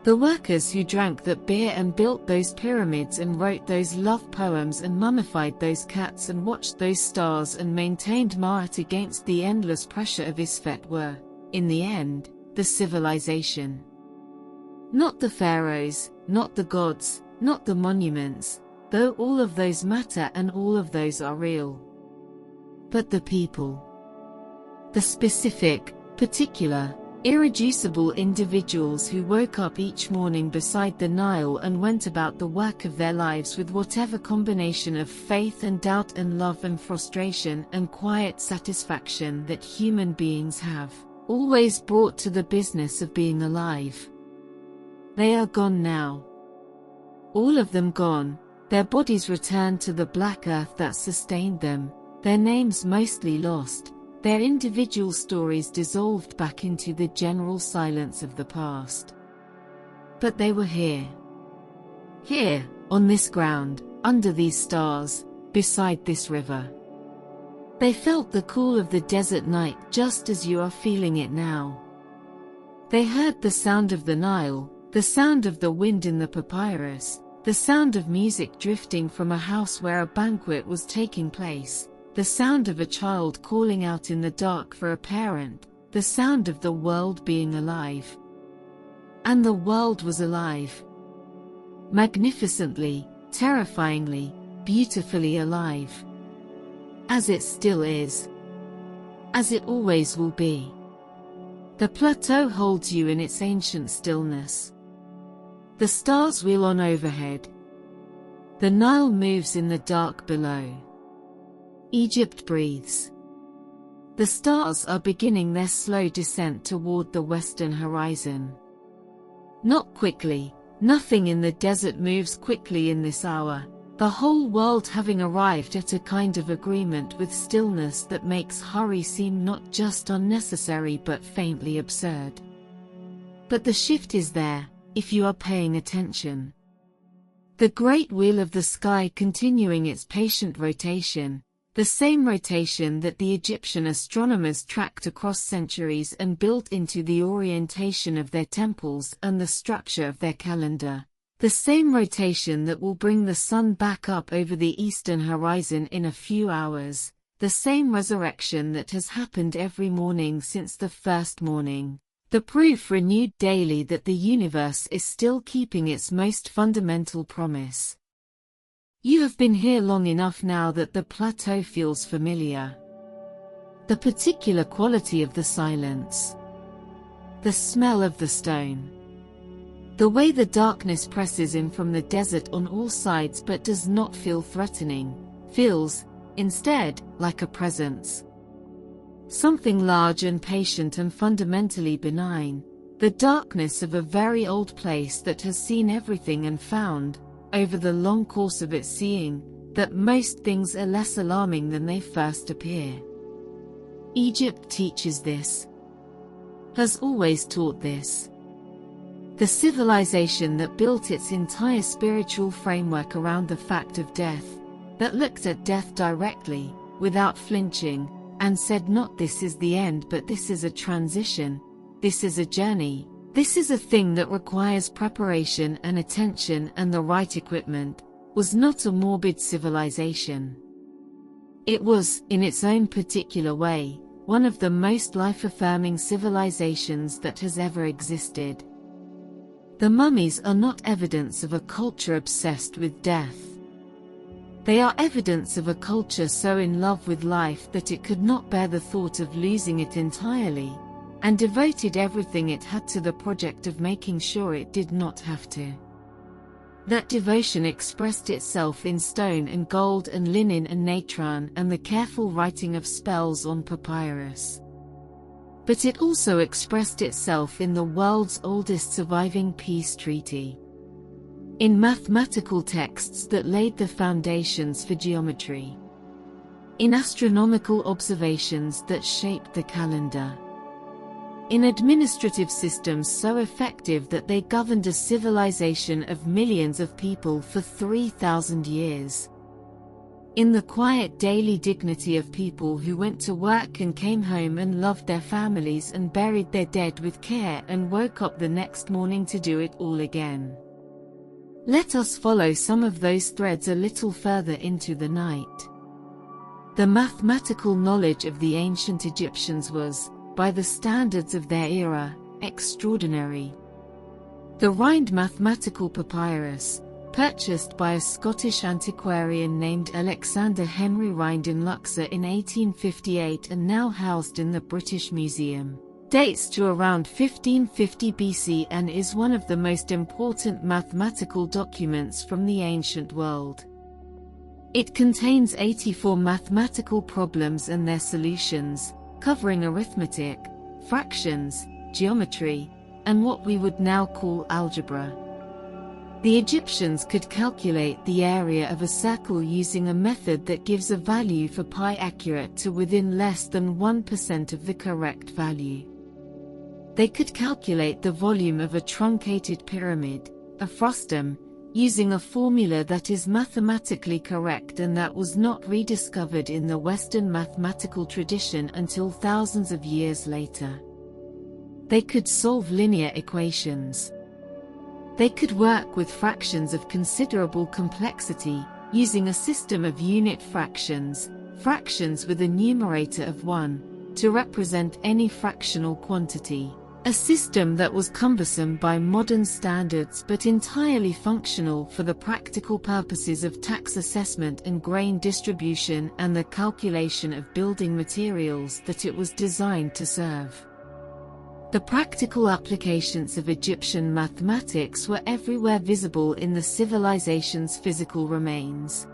The workers who drank that beer and built those pyramids and wrote those love poems and mummified those cats and watched those stars and maintained Ma'at against the endless pressure of Isfet were, in the end, the civilization. Not the pharaohs, not the gods, not the monuments, though all of those matter and all of those are real. But the people. The specific, particular, irreducible individuals who woke up each morning beside the Nile and went about the work of their lives with whatever combination of faith and doubt and love and frustration and quiet satisfaction that human beings have, always brought to the business of being alive. They are gone now. All of them gone, their bodies returned to the black earth that sustained them, their names mostly lost, their individual stories dissolved back into the general silence of the past. But they were here. Here, on this ground, under these stars, beside this river. They felt the cool of the desert night just as you are feeling it now. They heard the sound of the Nile, the sound of the wind in the papyrus, the sound of music drifting from a house where a banquet was taking place, the sound of a child calling out in the dark for a parent, the sound of the world being alive. And the world was alive. Magnificently, terrifyingly, beautifully alive. As it still is. As it always will be. The plateau holds you in its ancient stillness. The stars wheel on overhead. The Nile moves in the dark below. Egypt breathes. The stars are beginning their slow descent toward the western horizon. Not quickly, nothing in the desert moves quickly in this hour, the whole world having arrived at a kind of agreement with stillness that makes hurry seem not just unnecessary but faintly absurd. But the shift is there, if you are paying attention. The great wheel of the sky continuing its patient rotation, the same rotation that the Egyptian astronomers tracked across centuries and built into the orientation of their temples and the structure of their calendar. The same rotation that will bring the sun back up over the eastern horizon in a few hours, the same resurrection that has happened every morning since the first morning, the proof renewed daily that the universe is still keeping its most fundamental promise. You have been here long enough now that the plateau feels familiar. The particular quality of the silence. The smell of the stone. The way the darkness presses in from the desert on all sides but does not feel threatening, feels, instead, like a presence. Something large and patient and fundamentally benign, the darkness of a very old place that has seen everything and found, over the long course of its seeing, that most things are less alarming than they first appear. Egypt teaches this. Has always taught this. The civilization that built its entire spiritual framework around the fact of death, that looked at death directly, without flinching, and said not this is the end but this is a transition, this is a journey, this is a thing that requires preparation and attention and the right equipment, was not a morbid civilization. It was, in its own particular way, one of the most life-affirming civilizations that has ever existed. The mummies are not evidence of a culture obsessed with death. They are evidence of a culture so in love with life that it could not bear the thought of losing it entirely, and devoted everything it had to the project of making sure it did not have to. That devotion expressed itself in stone and gold and linen and natron and the careful writing of spells on papyrus. But it also expressed itself in the world's oldest surviving peace treaty. In mathematical texts that laid the foundations for geometry. In astronomical observations that shaped the calendar. In administrative systems so effective that they governed a civilization of millions of people for 3,000 years. In the quiet daily dignity of people who went to work and came home and loved their families and buried their dead with care and woke up the next morning to do it all again. Let us follow some of those threads a little further into the night. The mathematical knowledge of the ancient Egyptians was, by the standards of their era, extraordinary. The Rhind mathematical papyrus, purchased by a Scottish antiquarian named Alexander Henry Rhind in Luxor in 1858 and now housed in the British Museum, dates to around 1550 BC and is one of the most important mathematical documents from the ancient world. It contains 84 mathematical problems and their solutions, covering arithmetic, fractions, geometry, and what we would now call algebra. The Egyptians could calculate the area of a circle using a method that gives a value for pi accurate to within less than 1% of the correct value. They could calculate the volume of a truncated pyramid, a frustum, using a formula that is mathematically correct and that was not rediscovered in the Western mathematical tradition until thousands of years later. They could solve linear equations. They could work with fractions of considerable complexity, using a system of unit fractions, fractions with a numerator of 1, to represent any fractional quantity. A system that was cumbersome by modern standards but entirely functional for the practical purposes of tax assessment and grain distribution and the calculation of building materials that it was designed to serve. The practical applications of Egyptian mathematics were everywhere visible in the civilization's physical remains.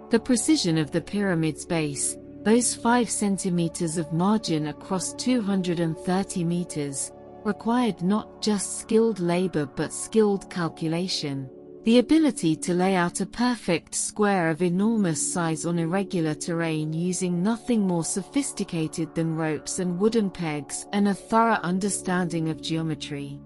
The precision of the pyramid's base, those 5 centimeters of margin across 230 meters, required not just skilled labor but skilled calculation, The ability to lay out a perfect square of enormous size on irregular terrain using nothing more sophisticated than ropes and wooden pegs and a thorough understanding of geometry.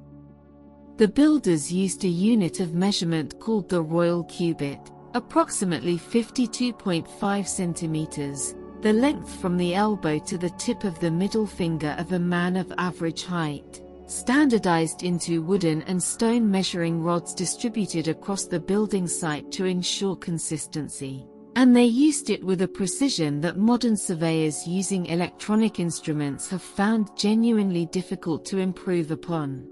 The builders used a unit of measurement called the royal cubit, approximately 52.5 centimeters, the length from the elbow to the tip of the middle finger of a man of average height, standardized into wooden and stone measuring rods distributed across the building site to ensure consistency. And they used it with a precision that modern surveyors using electronic instruments have found genuinely difficult to improve upon.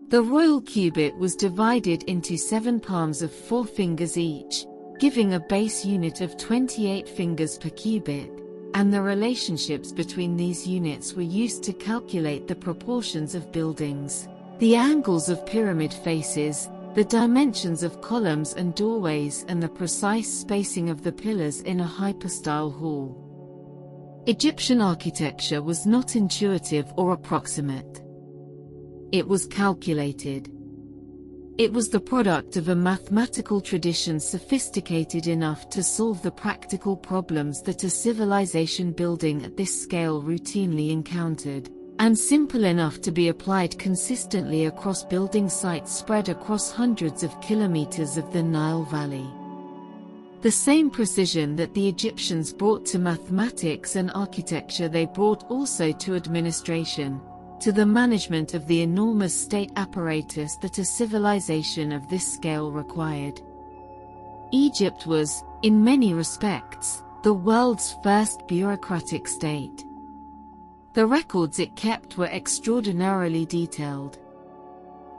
The royal cubit was divided into 7 palms of 4 fingers each, giving a base unit of 28 fingers per cubit, and the relationships between these units were used to calculate the proportions of buildings, the angles of pyramid faces, the dimensions of columns and doorways, and the precise spacing of the pillars in a hypostyle hall. Egyptian architecture was not intuitive or approximate. It was calculated. It was the product of a mathematical tradition sophisticated enough to solve the practical problems that a civilization building at this scale routinely encountered, and simple enough to be applied consistently across building sites spread across hundreds of kilometers of the Nile Valley. The same precision that the Egyptians brought to mathematics and architecture they brought also to administration, to the management of the enormous state apparatus that a civilization of this scale required. Egypt was, in many respects, the world's first bureaucratic state. The records it kept were extraordinarily detailed.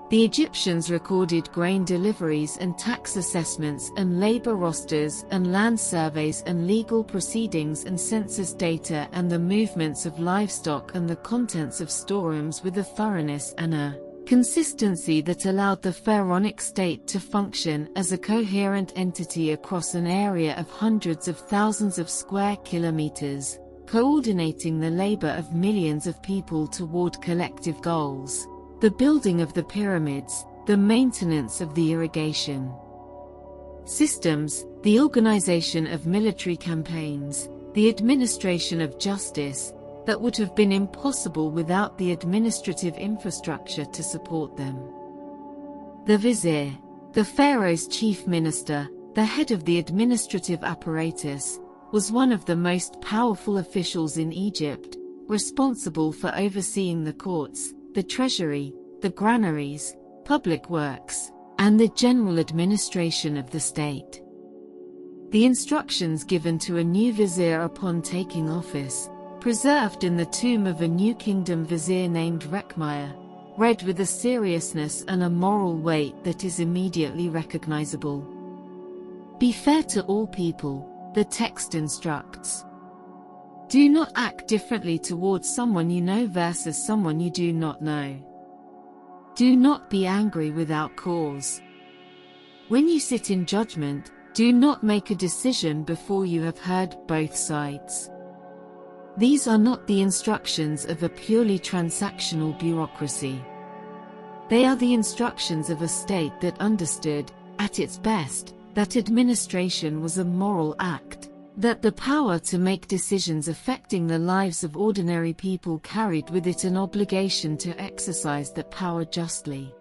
The Egyptians recorded grain deliveries and tax assessments and labor rosters and land surveys and legal proceedings and census data and the movements of livestock and the contents of storerooms with a thoroughness and a consistency that allowed the pharaonic state to function as a coherent entity across an area of hundreds of thousands of square kilometers, coordinating the labor of millions of people toward collective goals. The building of the pyramids, the maintenance of the irrigation systems, the organization of military campaigns, the administration of justice, that would have been impossible without the administrative infrastructure to support them. The vizier, the pharaoh's chief minister, the head of the administrative apparatus, was one of the most powerful officials in Egypt, responsible for overseeing the courts, the treasury, the granaries, public works, and the general administration of the state. The instructions given to a new vizier upon taking office, preserved in the tomb of a New Kingdom vizier named Rekhmire, read with a seriousness and a moral weight that is immediately recognizable. Be fair to all people, the text instructs. Do not act differently towards someone you know versus someone you do not know. Do not be angry without cause. When you sit in judgment, do not make a decision before you have heard both sides. These are not the instructions of a purely transactional bureaucracy. They are the instructions of a state that understood, at its best, that administration was a moral act, that the power to make decisions affecting the lives of ordinary people carried with it an obligation to exercise that power justly.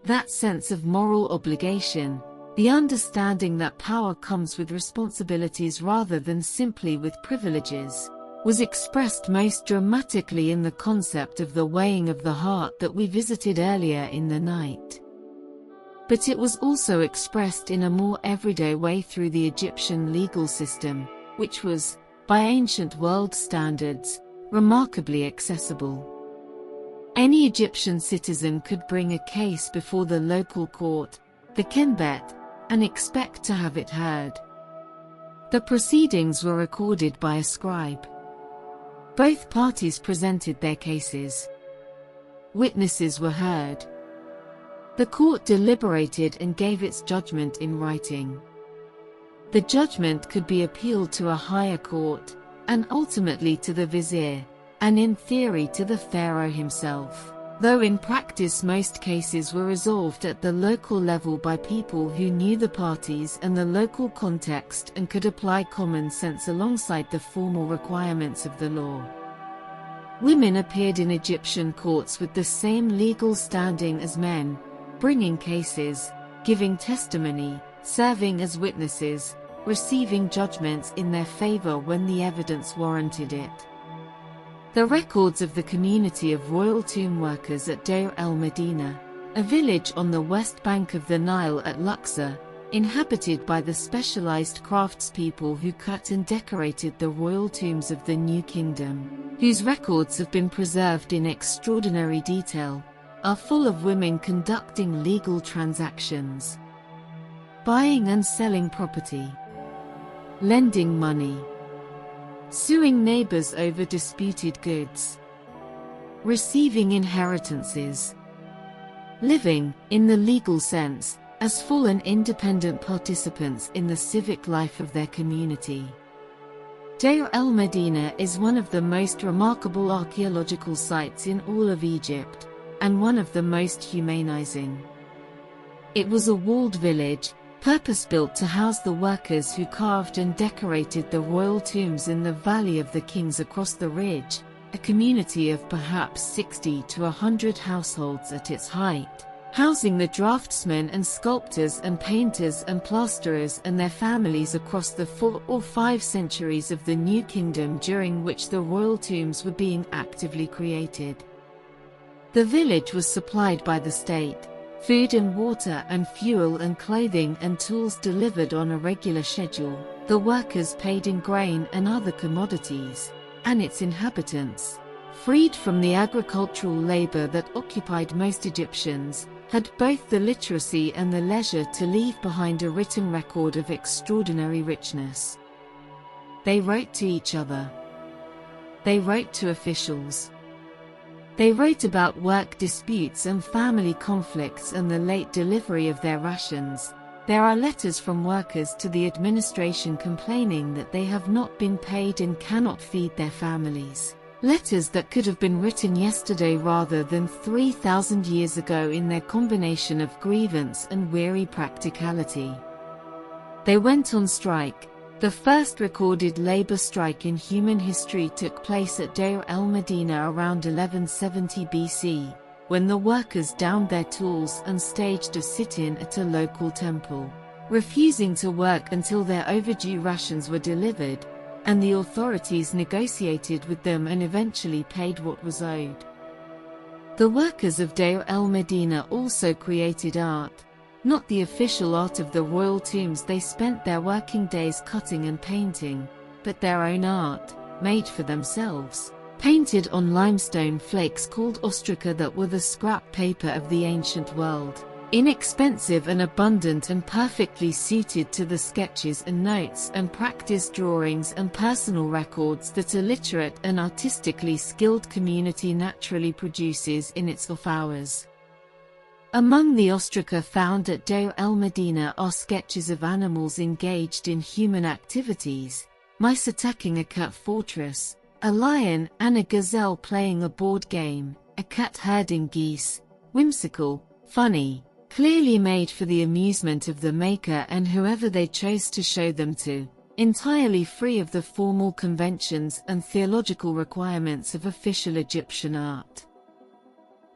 That sense of moral obligation, the understanding that power comes with responsibilities rather than simply with privileges, was expressed most dramatically in the concept of the weighing of the heart that we visited earlier in the night. But it was also expressed in a more everyday way through the Egyptian legal system, which was, by ancient world standards, remarkably accessible. Any Egyptian citizen could bring a case before the local court, the Kenbet, and expect to have it heard. The proceedings were recorded by a scribe. Both parties presented their cases. Witnesses were heard. The court deliberated and gave its judgment in writing. The judgment could be appealed to a higher court, and ultimately to the vizier, and in theory to the pharaoh himself. though in practice most cases were resolved at the local level by people who knew the parties and the local context and could apply common sense alongside the formal requirements of the law. Women appeared in Egyptian courts with the same legal standing as men, bringing cases, giving testimony, serving as witnesses, receiving judgments in their favor when the evidence warranted it. The records of the community of royal tomb workers at Deir el-Medina, a village on the west bank of the Nile at Luxor, inhabited by the specialized craftspeople who cut and decorated the royal tombs of the New Kingdom, whose records have been preserved in extraordinary detail, are full of women conducting legal transactions, buying and selling property, lending money, suing neighbors over disputed goods, receiving inheritances, living, in the legal sense, as full and independent participants in the civic life of their community. Deir el-Medina is one of the most remarkable archaeological sites in all of Egypt, and one of the most humanizing. It was a walled village, purpose-built to house the workers who carved and decorated the royal tombs in the Valley of the Kings across the ridge, a community of perhaps 60 to 100 households at its height, housing the draftsmen and sculptors and painters and plasterers and their families across the 4 or 5 centuries of the New Kingdom during which the royal tombs were being actively created. The village was supplied by the state, food and water and fuel and clothing and tools delivered on a regular schedule, the workers paid in grain and other commodities, and its inhabitants, freed from the agricultural labor that occupied most Egyptians, had both the literacy and the leisure to leave behind a written record of extraordinary richness. They wrote to each other. They wrote to officials. They wrote about work disputes and family conflicts and the late delivery of their rations. There are letters from workers to the administration complaining that they have not been paid and cannot feed their families. Letters that could have been written yesterday rather than 3,000 years ago in their combination of grievance and weary practicality. They went on strike. The first recorded labor strike in human history took place at Deir el-Medina around 1170 BC, when the workers downed their tools and staged a sit-in at a local temple, refusing to work until their overdue rations were delivered, and the authorities negotiated with them and eventually paid what was owed. The workers of Deir el-Medina also created art, not the official art of the royal tombs they spent their working days cutting and painting, but their own art, made for themselves, painted on limestone flakes called ostraca that were the scrap paper of the ancient world, inexpensive and abundant and perfectly suited to the sketches and notes and practice drawings and personal records that a literate and artistically skilled community naturally produces in its off hours. Among the ostraca found at Deir el-Medina are sketches of animals engaged in human activities, mice attacking a cat fortress, a lion and a gazelle playing a board game, a cat herding geese, whimsical, funny, clearly made for the amusement of the maker and whoever they chose to show them to, entirely free of the formal conventions and theological requirements of official Egyptian art.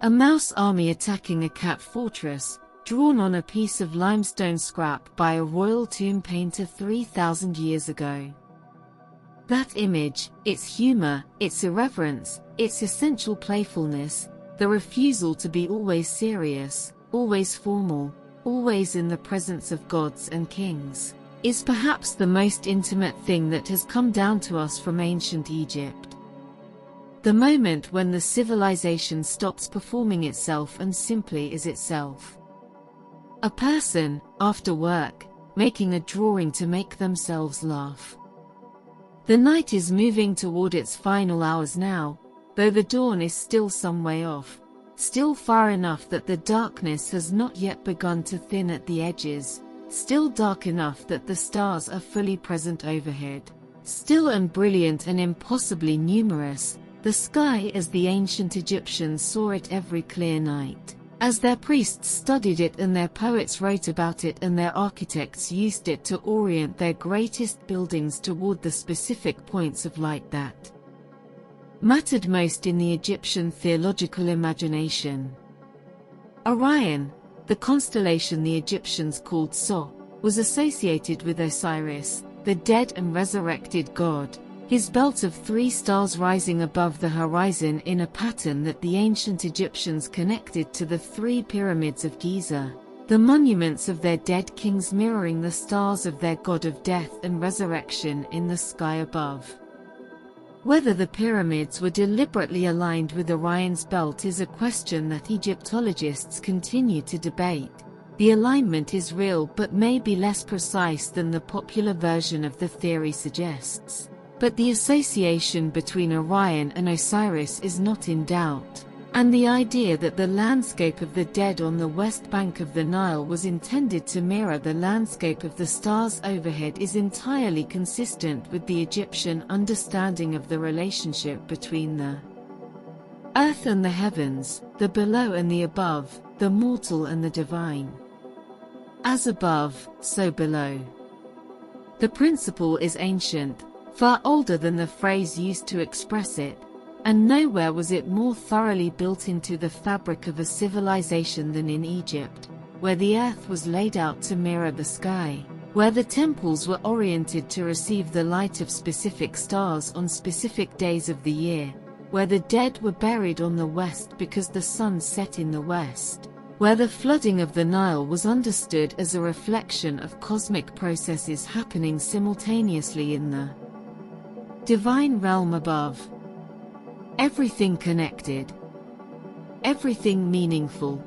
A mouse army attacking a cat fortress, drawn on a piece of limestone scrap by a royal tomb painter 3,000 years ago. That image, its humor, its irreverence, its essential playfulness, the refusal to be always serious, always formal, always in the presence of gods and kings, is perhaps the most intimate thing that has come down to us from ancient Egypt. The moment when the civilization stops performing itself and simply is itself. A person, after work, making a drawing to make themselves laugh. The night is moving toward its final hours now, though the dawn is still some way off, still far enough that the darkness has not yet begun to thin at the edges, still dark enough that the stars are fully present overhead, still and brilliant and impossibly numerous, the sky as the ancient Egyptians saw it every clear night, as their priests studied it and their poets wrote about it and their architects used it to orient their greatest buildings toward the specific points of light that mattered most in the Egyptian theological imagination. Orion, the constellation the Egyptians called So, was associated with Osiris, the dead and resurrected god, his belt of 3 stars rising above the horizon in a pattern that the ancient Egyptians connected to the 3 pyramids of Giza, the monuments of their dead kings mirroring the stars of their god of death and resurrection in the sky above. Whether the pyramids were deliberately aligned with Orion's belt is a question that Egyptologists continue to debate. The alignment is real but may be less precise than the popular version of the theory suggests. But the association between Orion and Osiris is not in doubt, and the idea that the landscape of the dead on the west bank of the Nile was intended to mirror the landscape of the stars overhead is entirely consistent with the Egyptian understanding of the relationship between the earth and the heavens, the below and the above, the mortal and the divine. As above, so below. The principle is ancient, far older than the phrase used to express it, and nowhere was it more thoroughly built into the fabric of a civilization than in Egypt, where the earth was laid out to mirror the sky, where the temples were oriented to receive the light of specific stars on specific days of the year, where the dead were buried on the west because the sun set in the west, where the flooding of the Nile was understood as a reflection of cosmic processes happening simultaneously in the divine realm above. Everything connected. Everything meaningful.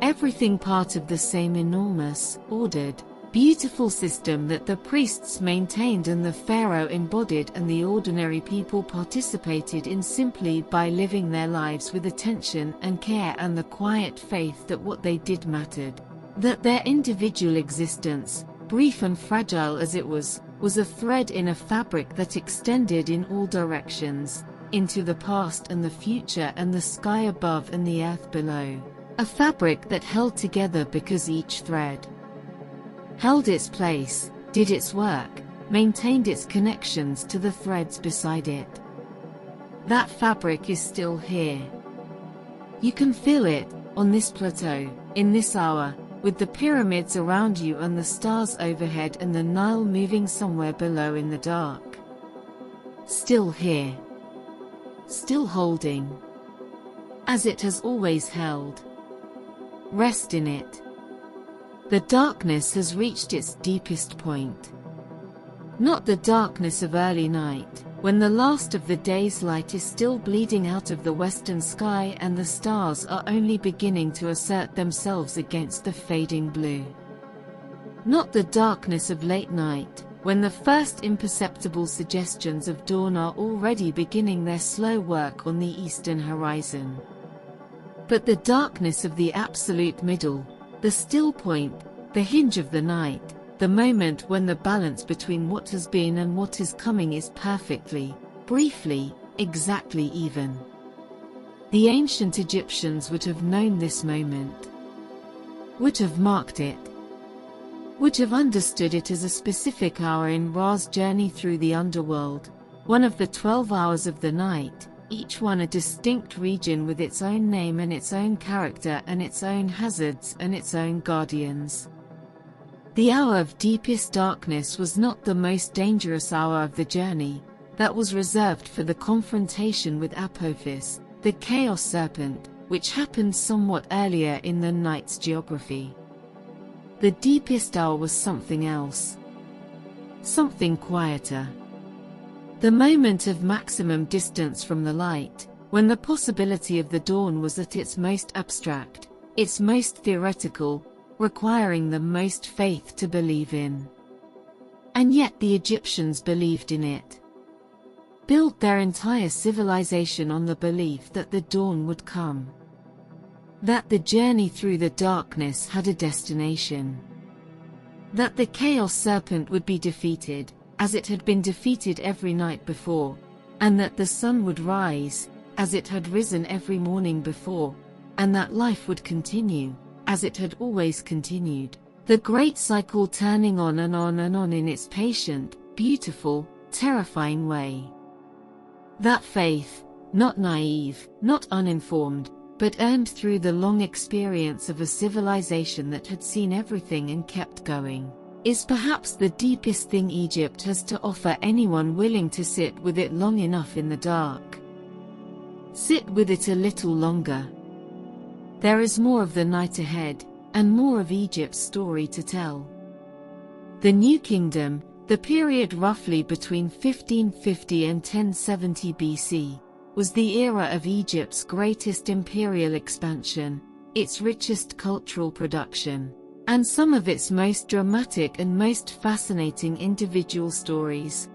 Everything part of the same enormous, ordered, beautiful system that the priests maintained and the pharaoh embodied and the ordinary people participated in simply by living their lives with attention and care and the quiet faith that what they did mattered, that their individual existence, brief and fragile as it was a thread in a fabric that extended in all directions, into the past and the future and the sky above and the earth below, a fabric that held together because each thread held its place, did its work, maintained its connections to the threads beside it. That fabric is still here. You can feel it, on this plateau, in this hour, with the pyramids around you and the stars overhead and the Nile moving somewhere below in the dark. Still here. Still holding. As it has always held. Rest in it. The darkness has reached its deepest point. Not the darkness of early night, when the last of the day's light is still bleeding out of the western sky and the stars are only beginning to assert themselves against the fading blue. Not the darkness of late night, when the first imperceptible suggestions of dawn are already beginning their slow work on the eastern horizon. But the darkness of the absolute middle, the still point, the hinge of the night, the moment when the balance between what has been and what is coming is perfectly, briefly, exactly even. The ancient Egyptians would have known this moment, would have marked it, would have understood it as a specific hour in Ra's journey through the underworld, one of the 12 hours of the night, each one a distinct region with its own name and its own character and its own hazards and its own guardians. The hour of deepest darkness was not the most dangerous hour of the journey, that was reserved for the confrontation with Apophis, the chaos serpent, which happened somewhat earlier in the night's geography. The deepest hour was something else. Something quieter. The moment of maximum distance from the light, when the possibility of the dawn was at its most abstract, its most theoretical, requiring the most faith to believe in. And yet the Egyptians believed in it. Built their entire civilization on the belief that the dawn would come. That the journey through the darkness had a destination. That the chaos serpent would be defeated, as it had been defeated every night before, and that the sun would rise, as it had risen every morning before, and that life would continue, as it had always continued, the great cycle turning on and on and on in its patient, beautiful, terrifying way. That faith, not naive, not uninformed, but earned through the long experience of a civilization that had seen everything and kept going, is perhaps the deepest thing Egypt has to offer anyone willing to sit with it long enough in the dark. Sit with it a little longer. There is more of the night ahead, and more of Egypt's story to tell. The New Kingdom, the period roughly between 1550 and 1070 BC, was the era of Egypt's greatest imperial expansion, its richest cultural production, and some of its most dramatic and most fascinating individual stories.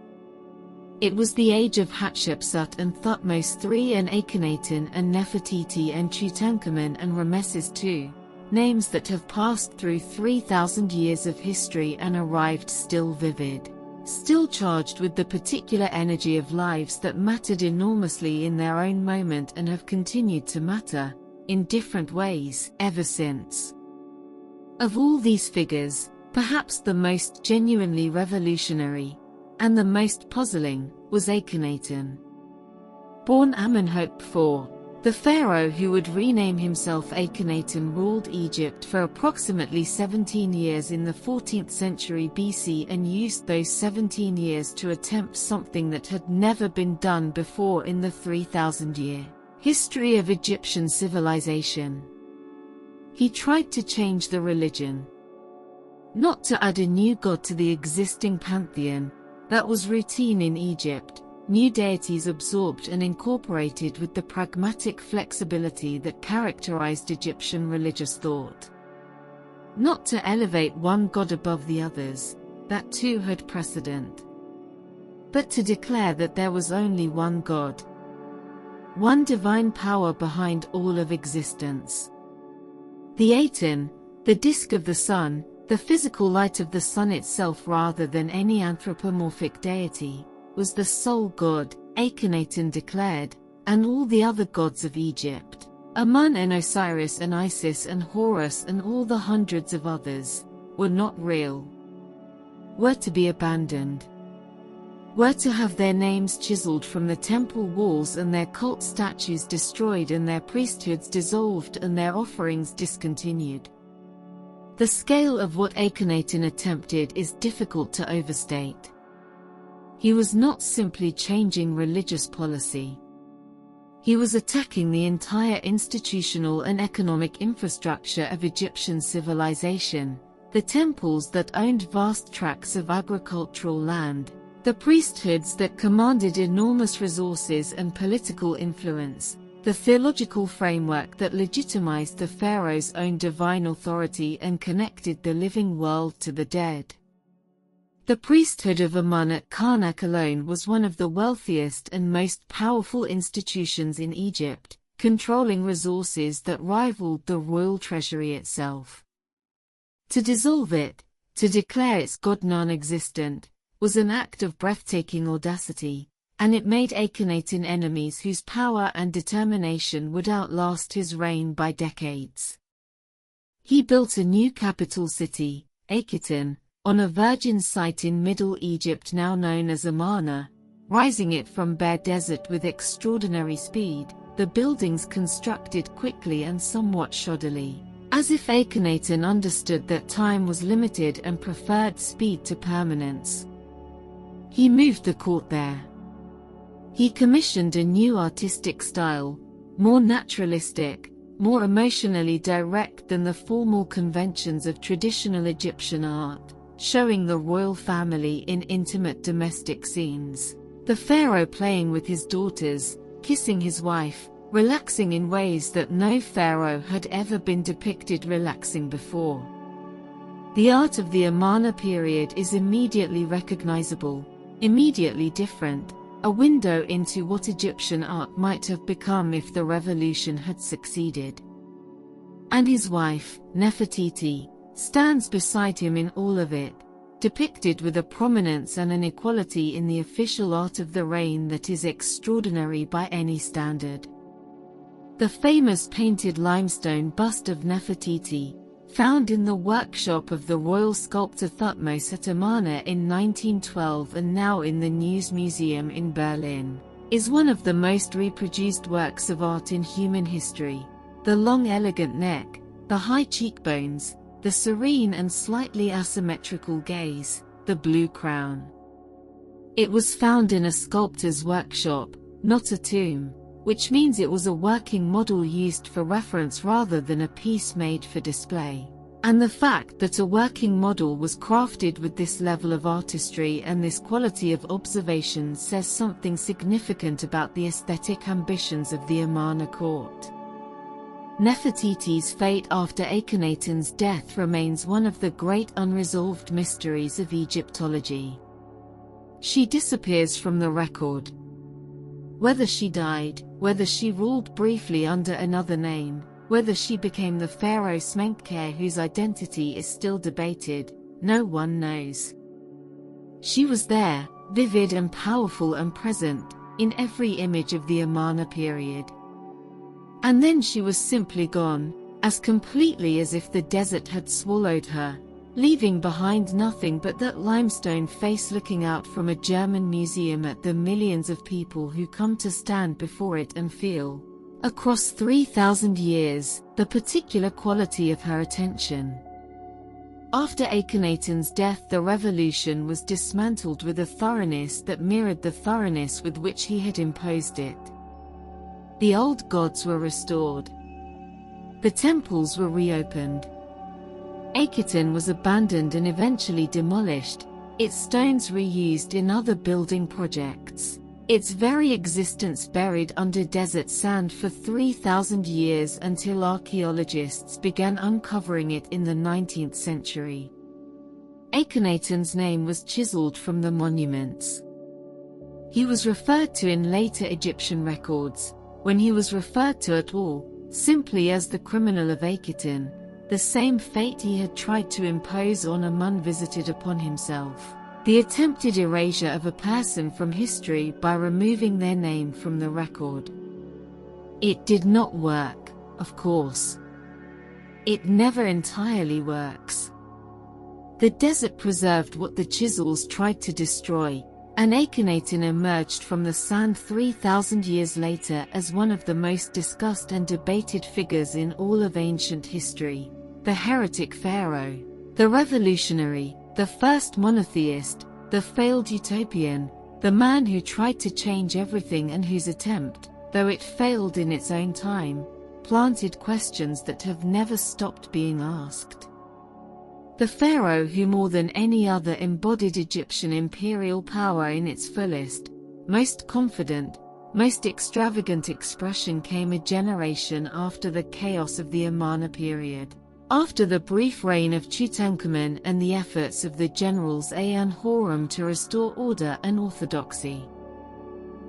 It was the age of Hatshepsut and Thutmose III and Akhenaten and Nefertiti and Tutankhamun and Ramesses II, names that have passed through 3,000 years of history and arrived still vivid, still charged with the particular energy of lives that mattered enormously in their own moment and have continued to matter, in different ways, ever since. Of all these figures, perhaps the most genuinely revolutionary, and the most puzzling, was Akhenaten. Born Amenhotep IV, the pharaoh who would rename himself Akhenaten ruled Egypt for approximately 17 years in the 14th century BC and used those 17 years to attempt something that had never been done before in the 3,000-year history of Egyptian civilization. He tried to change the religion. Not to add a new god to the existing pantheon, that was routine in Egypt, new deities absorbed and incorporated with the pragmatic flexibility that characterized Egyptian religious thought. Not to elevate one god above the others, that too had precedent. But to declare that there was only one God. One divine power behind all of existence. The Aten, the disk of the sun, the physical light of the sun itself rather than any anthropomorphic deity, was the sole god, Akhenaten declared, and all the other gods of Egypt, Amun and Osiris and Isis and Horus and all the hundreds of others, were not real. Were to be abandoned. Were to have their names chiseled from the temple walls and their cult statues destroyed and their priesthoods dissolved and their offerings discontinued. The scale of what Akhenaten attempted is difficult to overstate. He was not simply changing religious policy. He was attacking the entire institutional and economic infrastructure of Egyptian civilization, the temples that owned vast tracts of agricultural land, the priesthoods that commanded enormous resources and political influence, the theological framework that legitimized the pharaoh's own divine authority and connected the living world to the dead. The priesthood of Amun at Karnak alone was one of the wealthiest and most powerful institutions in Egypt, controlling resources that rivaled the royal treasury itself. To dissolve it, to declare its god non-existent, was an act of breathtaking audacity, and it made Akhenaten enemies whose power and determination would outlast his reign by decades. He built a new capital city, Akhenaten, on a virgin site in Middle Egypt now known as Amarna, rising it from bare desert with extraordinary speed, the buildings constructed quickly and somewhat shoddily, as if Akhenaten understood that time was limited and preferred speed to permanence. He moved the court there. He commissioned a new artistic style, more naturalistic, more emotionally direct than the formal conventions of traditional Egyptian art, showing the royal family in intimate domestic scenes, the pharaoh playing with his daughters, kissing his wife, relaxing in ways that no pharaoh had ever been depicted relaxing before. The art of the Amarna period is immediately recognizable, immediately different, a window into what Egyptian art might have become if the revolution had succeeded. And his wife, Nefertiti, stands beside him in all of it, depicted with a prominence and an equality in the official art of the reign that is extraordinary by any standard. The famous painted limestone bust of Nefertiti, found in the workshop of the royal sculptor Thutmose at Amarna in 1912 and now in the News Museum in Berlin, is one of the most reproduced works of art in human history. The long elegant neck, the high cheekbones, the serene and slightly asymmetrical gaze, the blue crown. It was found in a sculptor's workshop, not a tomb, which means it was a working model used for reference rather than a piece made for display. And the fact that a working model was crafted with this level of artistry and this quality of observation says something significant about the aesthetic ambitions of the Amarna court. Nefertiti's fate after Akhenaten's death remains one of the great unresolved mysteries of Egyptology. She disappears from the record. Whether she died, whether she ruled briefly under another name, whether she became the pharaoh Smenkhkare whose identity is still debated, no one knows. She was there, vivid and powerful and present, in every image of the Amarna period. And then she was simply gone, as completely as if the desert had swallowed her, leaving behind nothing but that limestone face looking out from a German museum at the millions of people who come to stand before it and feel, across 3,000 years, the particular quality of her attention. After Akhenaten's death, the revolution was dismantled with a thoroughness that mirrored the thoroughness with which he had imposed it. The old gods were restored. The temples were reopened. Akhenaten was abandoned and eventually demolished, its stones reused in other building projects, its very existence buried under desert sand for 3,000 years until archaeologists began uncovering it in the 19th century. Akhenaten's name was chiseled from the monuments. He was referred to in later Egyptian records, when he was referred to at all, simply as the criminal of Akhenaten, the same fate he had tried to impose on Amun visited upon himself, the attempted erasure of a person from history by removing their name from the record. It did not work, of course. It never entirely works. The desert preserved what the chisels tried to destroy, and Akhenaten emerged from the sand 3,000 years later as one of the most discussed and debated figures in all of ancient history. The heretic pharaoh, the revolutionary, the first monotheist, the failed utopian, the man who tried to change everything and whose attempt, though it failed in its own time, planted questions that have never stopped being asked. The pharaoh who more than any other embodied Egyptian imperial power in its fullest, most confident, most extravagant expression came a generation after the chaos of the Amarna period. After the brief reign of Tutankhamun and the efforts of the generals An-Horam to restore order and orthodoxy.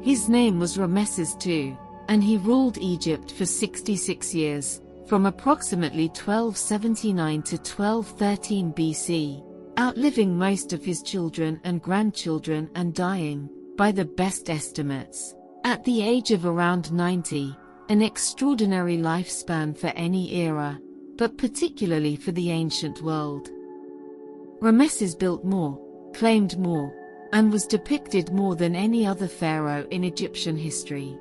His name was Ramesses II, and he ruled Egypt for 66 years, from approximately 1279 to 1213 BC, outliving most of his children and grandchildren and dying, by the best estimates, at the age of around 90, an extraordinary lifespan for any era, but particularly for the ancient world. Ramesses built more, claimed more, and was depicted more than any other pharaoh in Egyptian history.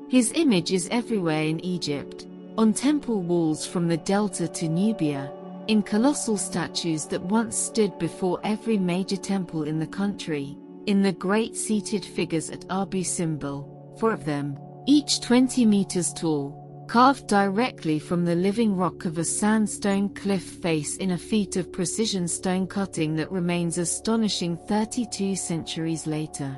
His image is everywhere in Egypt, on temple walls from the Delta to Nubia, in colossal statues that once stood before every major temple in the country, in the great seated figures at Abu Simbel, 4 of them, each 20 meters tall, carved directly from the living rock of a sandstone cliff face in a feat of precision stone cutting that remains astonishing 32 centuries later.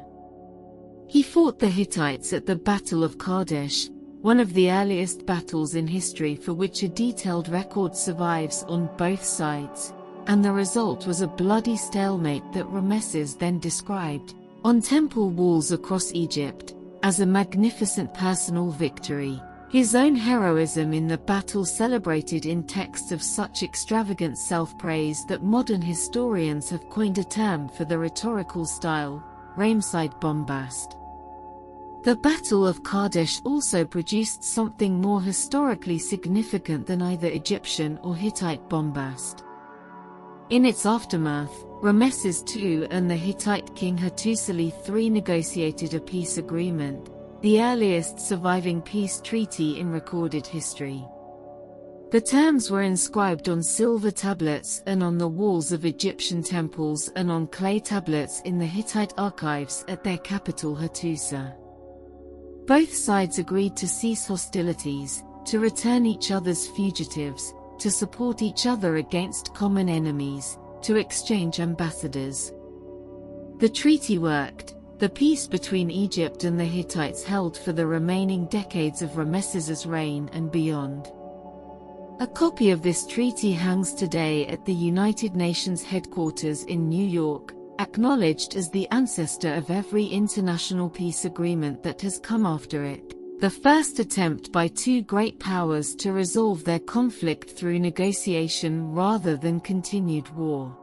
He fought the Hittites at the Battle of Kadesh, one of the earliest battles in history for which a detailed record survives on both sides, and the result was a bloody stalemate that Ramesses then described, on temple walls across Egypt, as a magnificent personal victory. His own heroism in the battle celebrated in texts of such extravagant self-praise that modern historians have coined a term for the rhetorical style, Ramesside bombast. The Battle of Kadesh also produced something more historically significant than either Egyptian or Hittite bombast. In its aftermath, Ramesses II and the Hittite king Hattusili III negotiated a peace agreement, the earliest surviving peace treaty in recorded history. The terms were inscribed on silver tablets and on the walls of Egyptian temples and on clay tablets in the Hittite archives at their capital Hattusa. Both sides agreed to cease hostilities, to return each other's fugitives, to support each other against common enemies, to exchange ambassadors. The treaty worked. The peace between Egypt and the Hittites held for the remaining decades of Ramesses's reign and beyond. A copy of this treaty hangs today at the United Nations headquarters in New York, acknowledged as the ancestor of every international peace agreement that has come after it, the first attempt by two great powers to resolve their conflict through negotiation rather than continued war.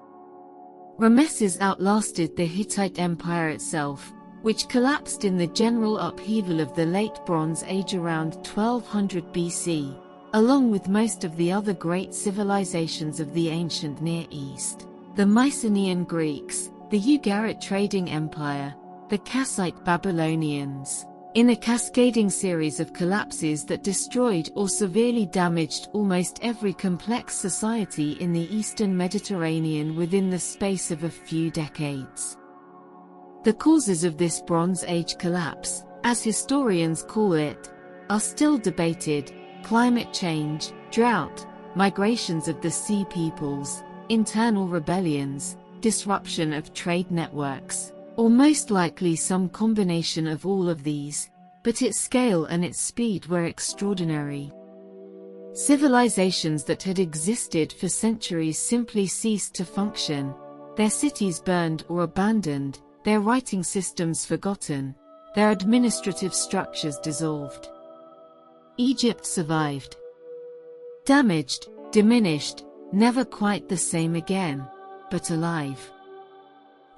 Ramesses outlasted the Hittite Empire itself, which collapsed in the general upheaval of the Late Bronze Age around 1200 BC, along with most of the other great civilizations of the ancient Near East, the Mycenaean Greeks, the Ugarit trading empire, the Kassite Babylonians, in a cascading series of collapses that destroyed or severely damaged almost every complex society in the Eastern Mediterranean within the space of a few decades. The causes of this Bronze Age collapse, as historians call it, are still debated: climate change, drought, migrations of the sea peoples, internal rebellions, disruption of trade networks, or most likely some combination of all of these, but its scale and its speed were extraordinary. Civilizations that had existed for centuries simply ceased to function, their cities burned or abandoned, their writing systems forgotten, their administrative structures dissolved. Egypt survived. Damaged, diminished, never quite the same again, but alive.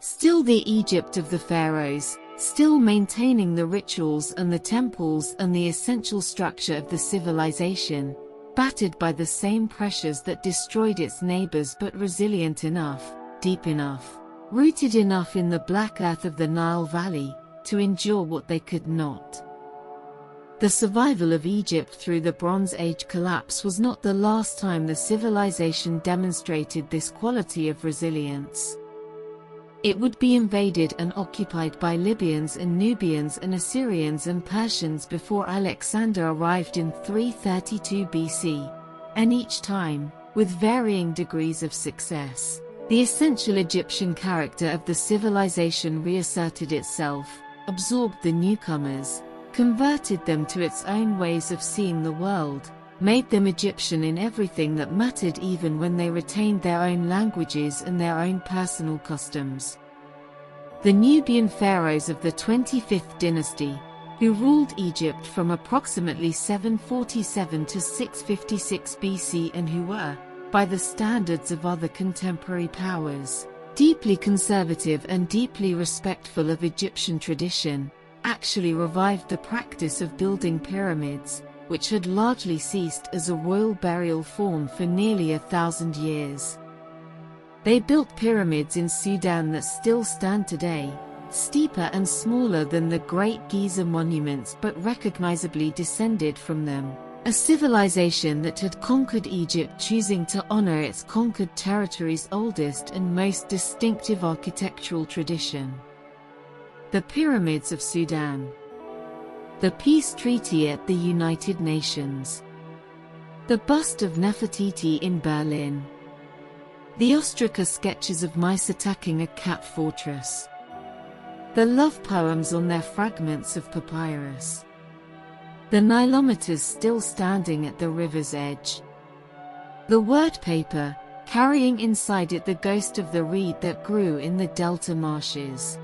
Still the Egypt of the pharaohs, still maintaining the rituals and the temples and the essential structure of the civilization, battered by the same pressures that destroyed its neighbors, but resilient enough, deep enough, rooted enough in the black earth of the Nile Valley, to endure what they could not. The survival of Egypt through the Bronze Age collapse was not the last time the civilization demonstrated this quality of resilience. It would be invaded and occupied by Libyans and Nubians and Assyrians and Persians before Alexander arrived in 332 BC, and each time, with varying degrees of success, the essential Egyptian character of the civilization reasserted itself, absorbed the newcomers, converted them to its own ways of seeing the world, made them Egyptian in everything that mattered, even when they retained their own languages and their own personal customs. The Nubian pharaohs of the 25th dynasty, who ruled Egypt from approximately 747 to 656 BC and who were, by the standards of other contemporary powers, deeply conservative and deeply respectful of Egyptian tradition, actually revived the practice of building pyramids, which had largely ceased as a royal burial form for nearly 1,000 years. They built pyramids in Sudan that still stand today, steeper and smaller than the great Giza monuments but recognizably descended from them, a civilization that had conquered Egypt, choosing to honor its conquered territory's oldest and most distinctive architectural tradition. The Pyramids of Sudan. The Peace Treaty at the United Nations. The Bust of Nefertiti in Berlin. The Ostraka sketches of mice attacking a cat fortress. The love poems on their fragments of papyrus. The Nilometers still standing at the river's edge. The word paper, carrying inside it the ghost of the reed that grew in the delta marshes.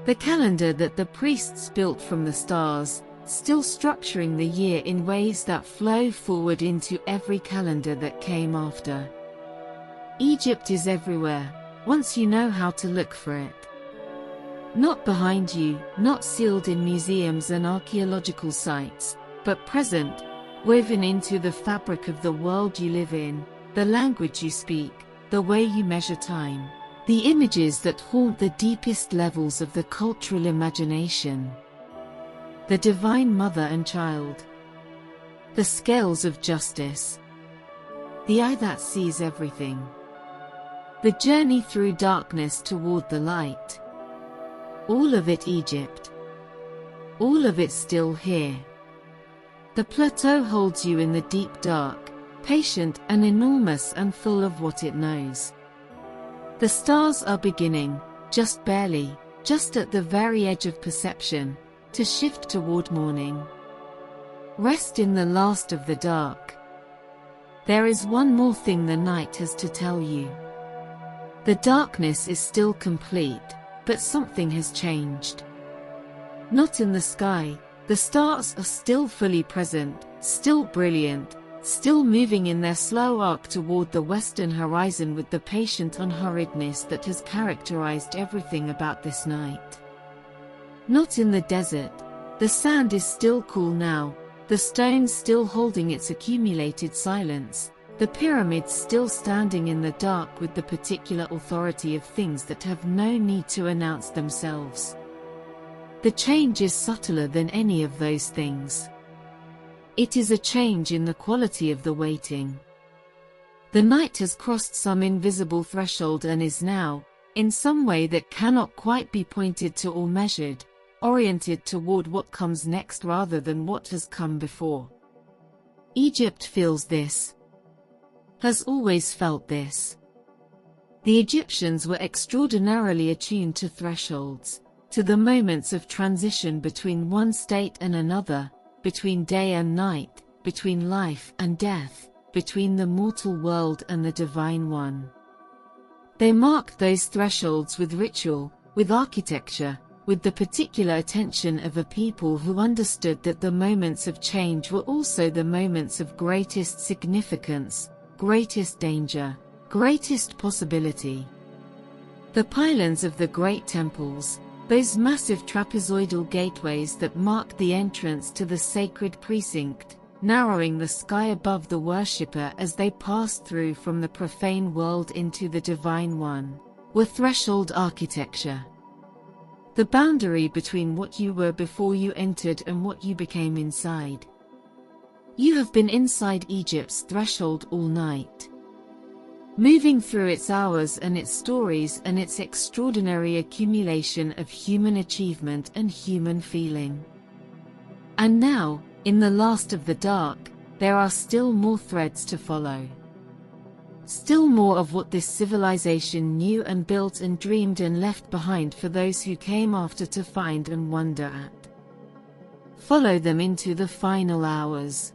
The calendar that the priests built from the stars, still structuring the year in ways that flow forward into every calendar that came after. Egypt is everywhere, once you know how to look for it. Not behind you, not sealed in museums and archaeological sites, but present, woven into the fabric of the world you live in, the language you speak, the way you measure time, the images that haunt the deepest levels of the cultural imagination. The divine mother and child. The scales of justice. The eye that sees everything. The journey through darkness toward the light. All of it Egypt. All of it still here. The plateau holds you in the deep dark, patient and enormous and full of what it knows. The stars are beginning, just barely, just at the very edge of perception, to shift toward morning. Rest in the last of the dark. There is one more thing the night has to tell you. The darkness is still complete, but something has changed. Not in the sky, the stars are still fully present, still brilliant, still moving in their slow arc toward the western horizon with the patient unhurriedness that has characterized everything about this night. Not in the desert, the sand is still cool now, the stones still holding its accumulated silence, the pyramids still standing in the dark with the particular authority of things that have no need to announce themselves. The change is subtler than any of those things. It is a change in the quality of the waiting. The night has crossed some invisible threshold and is now, in some way that cannot quite be pointed to or measured, oriented toward what comes next rather than what has come before. Egypt feels this. Has always felt this. The Egyptians were extraordinarily attuned to thresholds, to the moments of transition between one state and another, between day and night, between life and death, between the mortal world and the divine one. They marked those thresholds with ritual, with architecture, with the particular attention of a people who understood that the moments of change were also the moments of greatest significance, greatest danger, greatest possibility. The pylons of the great temples, those massive trapezoidal gateways that marked the entrance to the sacred precinct, narrowing the sky above the worshipper as they passed through from the profane world into the divine one, were threshold architecture. The boundary between what you were before you entered and what you became inside. You have been inside Egypt's threshold all night, moving through its hours and its stories and its extraordinary accumulation of human achievement and human feeling. And now, in the last of the dark, there are still more threads to follow. Still more of what this civilization knew and built and dreamed and left behind for those who came after to find and wonder at. Follow them into the final hours.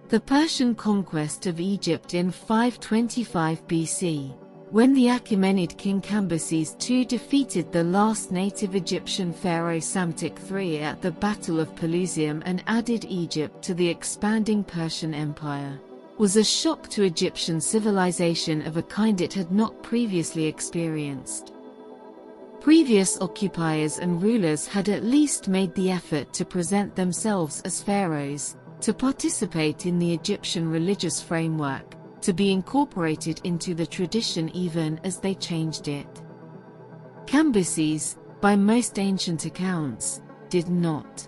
The Persian conquest of Egypt in 525 BC, when the Achaemenid king Cambyses II defeated the last native Egyptian pharaoh Psamtik III at the Battle of Pelusium and added Egypt to the expanding Persian Empire, was a shock to Egyptian civilization of a kind it had not previously experienced. Previous occupiers and rulers had at least made the effort to present themselves as pharaohs, to participate in the Egyptian religious framework, to be incorporated into the tradition even as they changed it. Cambyses, by most ancient accounts, did not.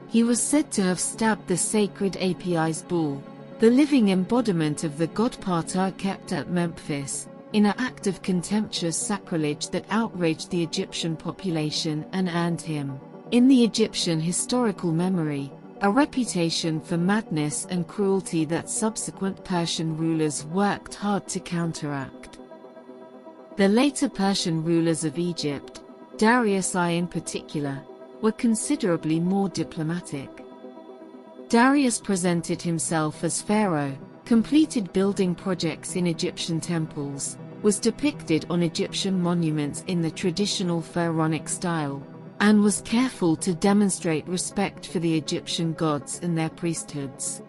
He was said to have stabbed the sacred Apis bull, the living embodiment of the god Ptah kept at Memphis, in an act of contemptuous sacrilege that outraged the Egyptian population and earned him, in the Egyptian historical memory, a reputation for madness and cruelty that subsequent Persian rulers worked hard to counteract. The later Persian rulers of Egypt, Darius I in particular, were considerably more diplomatic. Darius presented himself as pharaoh, completed building projects in Egyptian temples, was depicted on Egyptian monuments in the traditional pharaonic style, and was careful to demonstrate respect for the Egyptian gods and their priesthoods.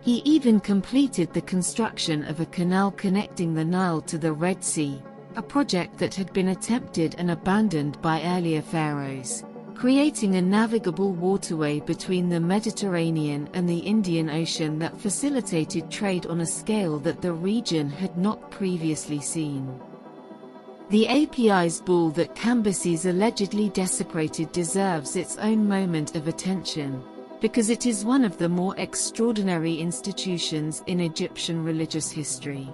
He even completed the construction of a canal connecting the Nile to the Red Sea, a project that had been attempted and abandoned by earlier pharaohs, creating a navigable waterway between the Mediterranean and the Indian Ocean that facilitated trade on a scale that the region had not previously seen. The Apis bull that Cambyses allegedly desecrated deserves its own moment of attention, because it is one of the more extraordinary institutions in Egyptian religious history.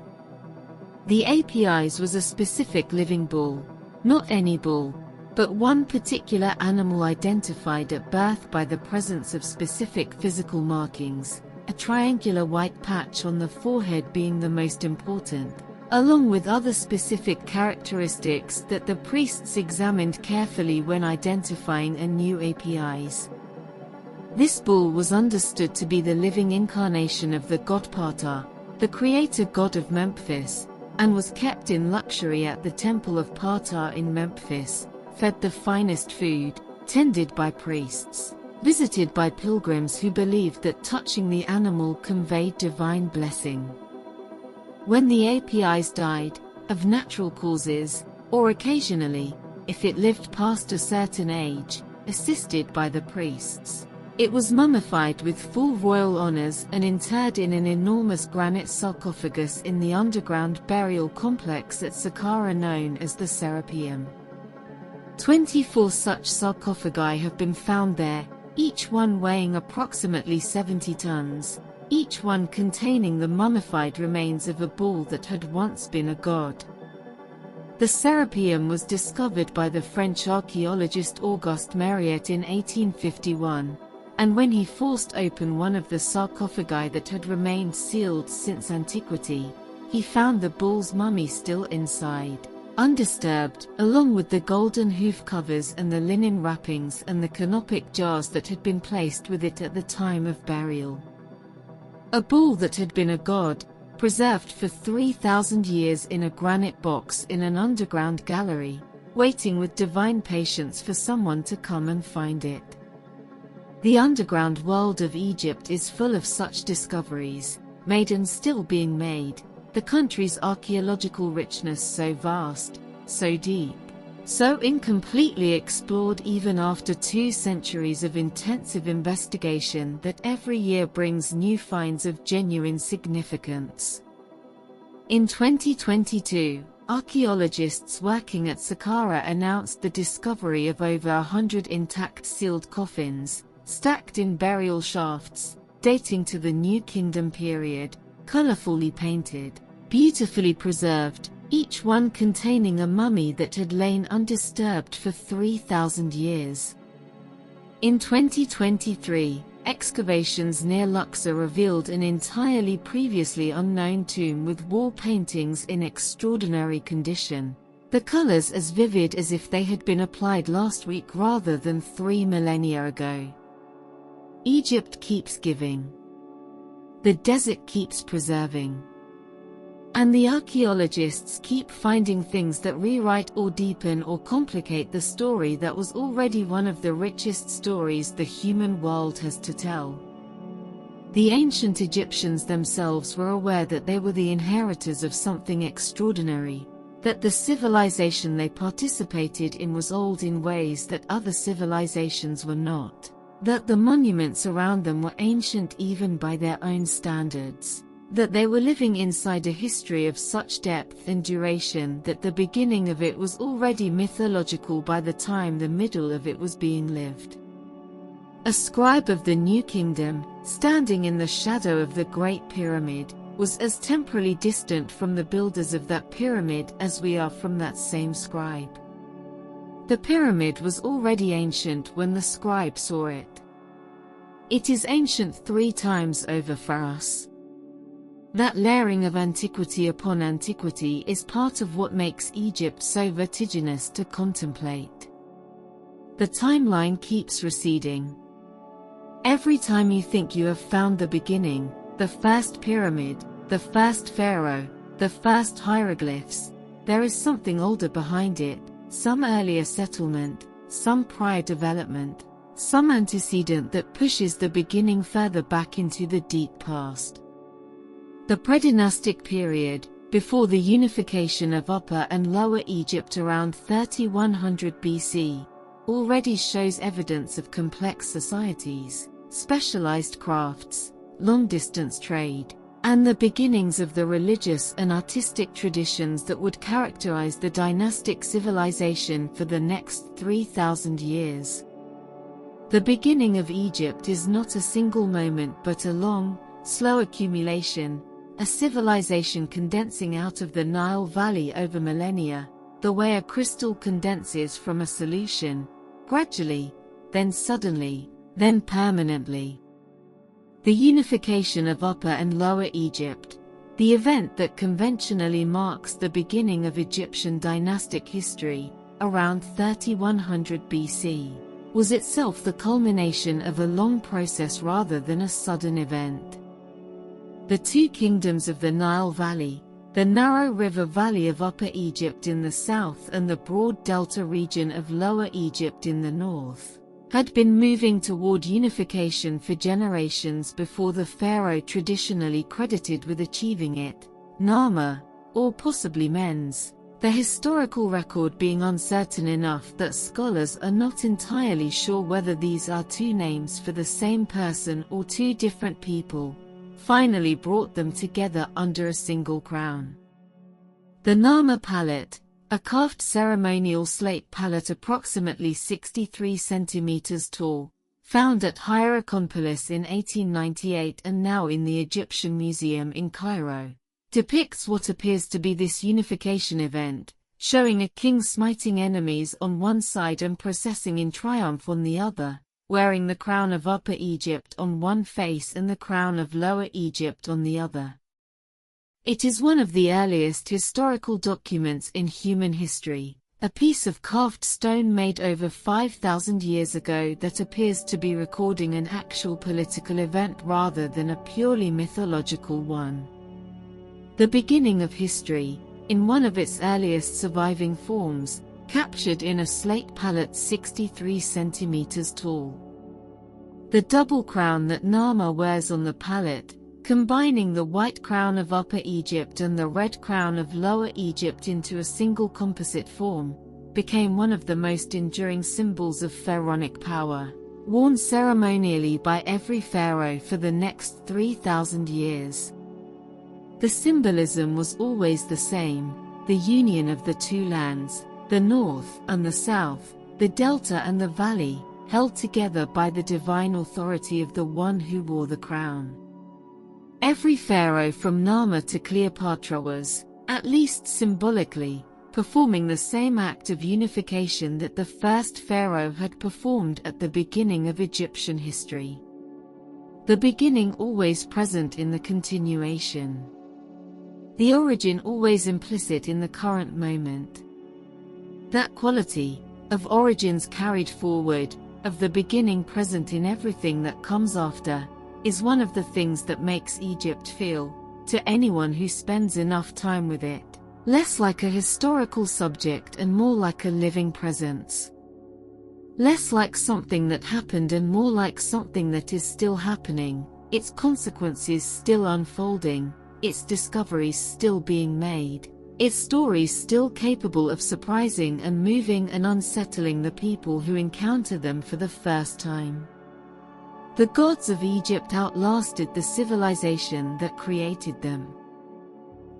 The Apis was a specific living bull, not any bull, but one particular animal identified at birth by the presence of specific physical markings, a triangular white patch on the forehead being the most important, along with other specific characteristics that the priests examined carefully when identifying a new Apis. This bull was understood to be the living incarnation of the god Ptah, the creator god of Memphis, and was kept in luxury at the temple of Ptah in Memphis, fed the finest food, tended by priests, visited by pilgrims who believed that touching the animal conveyed divine blessing. When the Apis died, of natural causes, or occasionally, if it lived past a certain age, assisted by the priests, it was mummified with full royal honors and interred in an enormous granite sarcophagus in the underground burial complex at Saqqara known as the Serapeum. 24 such sarcophagi have been found there, each one weighing approximately 70 tons, each one containing the mummified remains of a bull that had once been a god. The Serapeum was discovered by the French archaeologist Auguste Mariette in 1851. And when he forced open one of the sarcophagi that had remained sealed since antiquity, he found the bull's mummy still inside, undisturbed, along with the golden hoof covers and the linen wrappings and the canopic jars that had been placed with it at the time of burial. A bull that had been a god, preserved for 3,000 years in a granite box in an underground gallery, waiting with divine patience for someone to come and find it. The underground world of Egypt is full of such discoveries, made and still being made, the country's archaeological richness so vast, so deep, so incompletely explored even after 2 centuries of intensive investigation that every year brings new finds of genuine significance. In 2022, archaeologists working at Saqqara announced the discovery of over 100 intact sealed coffins, stacked in burial shafts, dating to the New Kingdom period, colorfully painted, beautifully preserved, each one containing a mummy that had lain undisturbed for 3,000 years. In 2023, excavations near Luxor revealed an entirely previously unknown tomb with wall paintings in extraordinary condition, the colors as vivid as if they had been applied last week rather than 3 millennia ago. Egypt keeps giving. The desert keeps preserving. And the archaeologists keep finding things that rewrite or deepen or complicate the story that was already one of the richest stories the human world has to tell. The ancient Egyptians themselves were aware that they were the inheritors of something extraordinary, that the civilization they participated in was old in ways that other civilizations were not, that the monuments around them were ancient even by their own standards, that they were living inside a history of such depth and duration that the beginning of it was already mythological by the time the middle of it was being lived. A scribe of the New Kingdom, standing in the shadow of the Great Pyramid, was as temporally distant from the builders of that pyramid as we are from that same scribe. The pyramid was already ancient when the scribe saw it. It is ancient 3 times over for us. That layering of antiquity upon antiquity is part of what makes Egypt so vertiginous to contemplate. The timeline keeps receding. Every time you think you have found the beginning, the first pyramid, the first pharaoh, the first hieroglyphs, there is something older behind it, some earlier settlement, some prior development, some antecedent that pushes the beginning further back into the deep past. The predynastic period, before the unification of Upper and Lower Egypt around 3100 BC, already shows evidence of complex societies, specialized crafts, long-distance trade, and the beginnings of the religious and artistic traditions that would characterize the dynastic civilization for the next 3,000 years. The beginning of Egypt is not a single moment but a long, slow accumulation, a civilization condensing out of the Nile Valley over millennia, the way a crystal condenses from a solution, gradually, then suddenly, then permanently. The unification of Upper and Lower Egypt, the event that conventionally marks the beginning of Egyptian dynastic history, around 3100 BC, was itself the culmination of a long process rather than a sudden event. The two kingdoms of the Nile Valley, the narrow river valley of Upper Egypt in the south and the broad delta region of Lower Egypt in the north, had been moving toward unification for generations before the pharaoh traditionally credited with achieving it, Narmer, or possibly Mens, the historical record being uncertain enough that scholars are not entirely sure whether these are two names for the same person or two different people, finally brought them together under a single crown. The Narmer palette, a carved ceremonial slate palette approximately 63 centimeters tall, found at Hierakonpolis in 1898 and now in the Egyptian Museum in Cairo, depicts what appears to be this unification event, showing a king smiting enemies on one side and processing in triumph on the other, wearing the crown of Upper Egypt on one face and the crown of Lower Egypt on the other. It is one of the earliest historical documents in human history, a piece of carved stone made over 5,000 years ago that appears to be recording an actual political event rather than a purely mythological one. The beginning of history, in one of its earliest surviving forms, captured in a slate palette 63 centimeters tall. The double crown that Narmer wears on the palette, combining the white crown of Upper Egypt and the red crown of Lower Egypt into a single composite form, became one of the most enduring symbols of pharaonic power, worn ceremonially by every pharaoh for the next 3,000 years. The symbolism was always the same, the union of the two lands, the north and the south, the delta and the valley, held together by the divine authority of the one who wore the crown. Every pharaoh from Narmer to Cleopatra was, at least symbolically, performing the same act of unification that the first pharaoh had performed at the beginning of Egyptian history. The beginning always present in the continuation. The origin always implicit in the current moment. That quality, of origins carried forward, of the beginning present in everything that comes after, is one of the things that makes Egypt feel, to anyone who spends enough time with it, less like a historical subject and more like a living presence. Less like something that happened and more like something that is still happening, its consequences still unfolding, its discoveries still being made, its stories still capable of surprising and moving and unsettling the people who encounter them for the first time. The gods of Egypt outlasted the civilization that created them.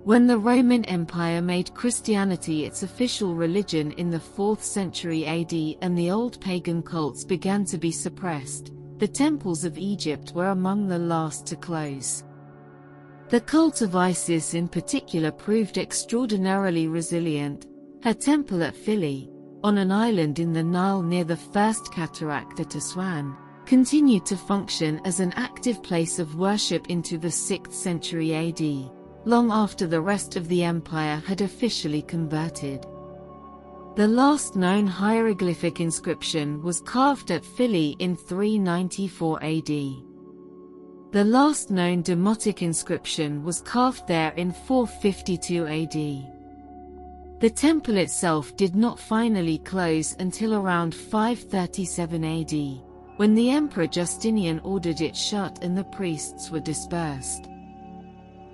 When the Roman Empire made Christianity its official religion in the 4th century AD and the old pagan cults began to be suppressed, the temples of Egypt were among the last to close. The cult of Isis in particular proved extraordinarily resilient. Her temple at Philae, on an island in the Nile near the first cataract at Aswan, continued to function as an active place of worship into the 6th century AD, long after the rest of the empire had officially converted. The last known hieroglyphic inscription was carved at Philae in 394 AD. The last known Demotic inscription was carved there in 452 AD. The temple itself did not finally close until around 537 AD, when the Emperor Justinian ordered it shut and the priests were dispersed.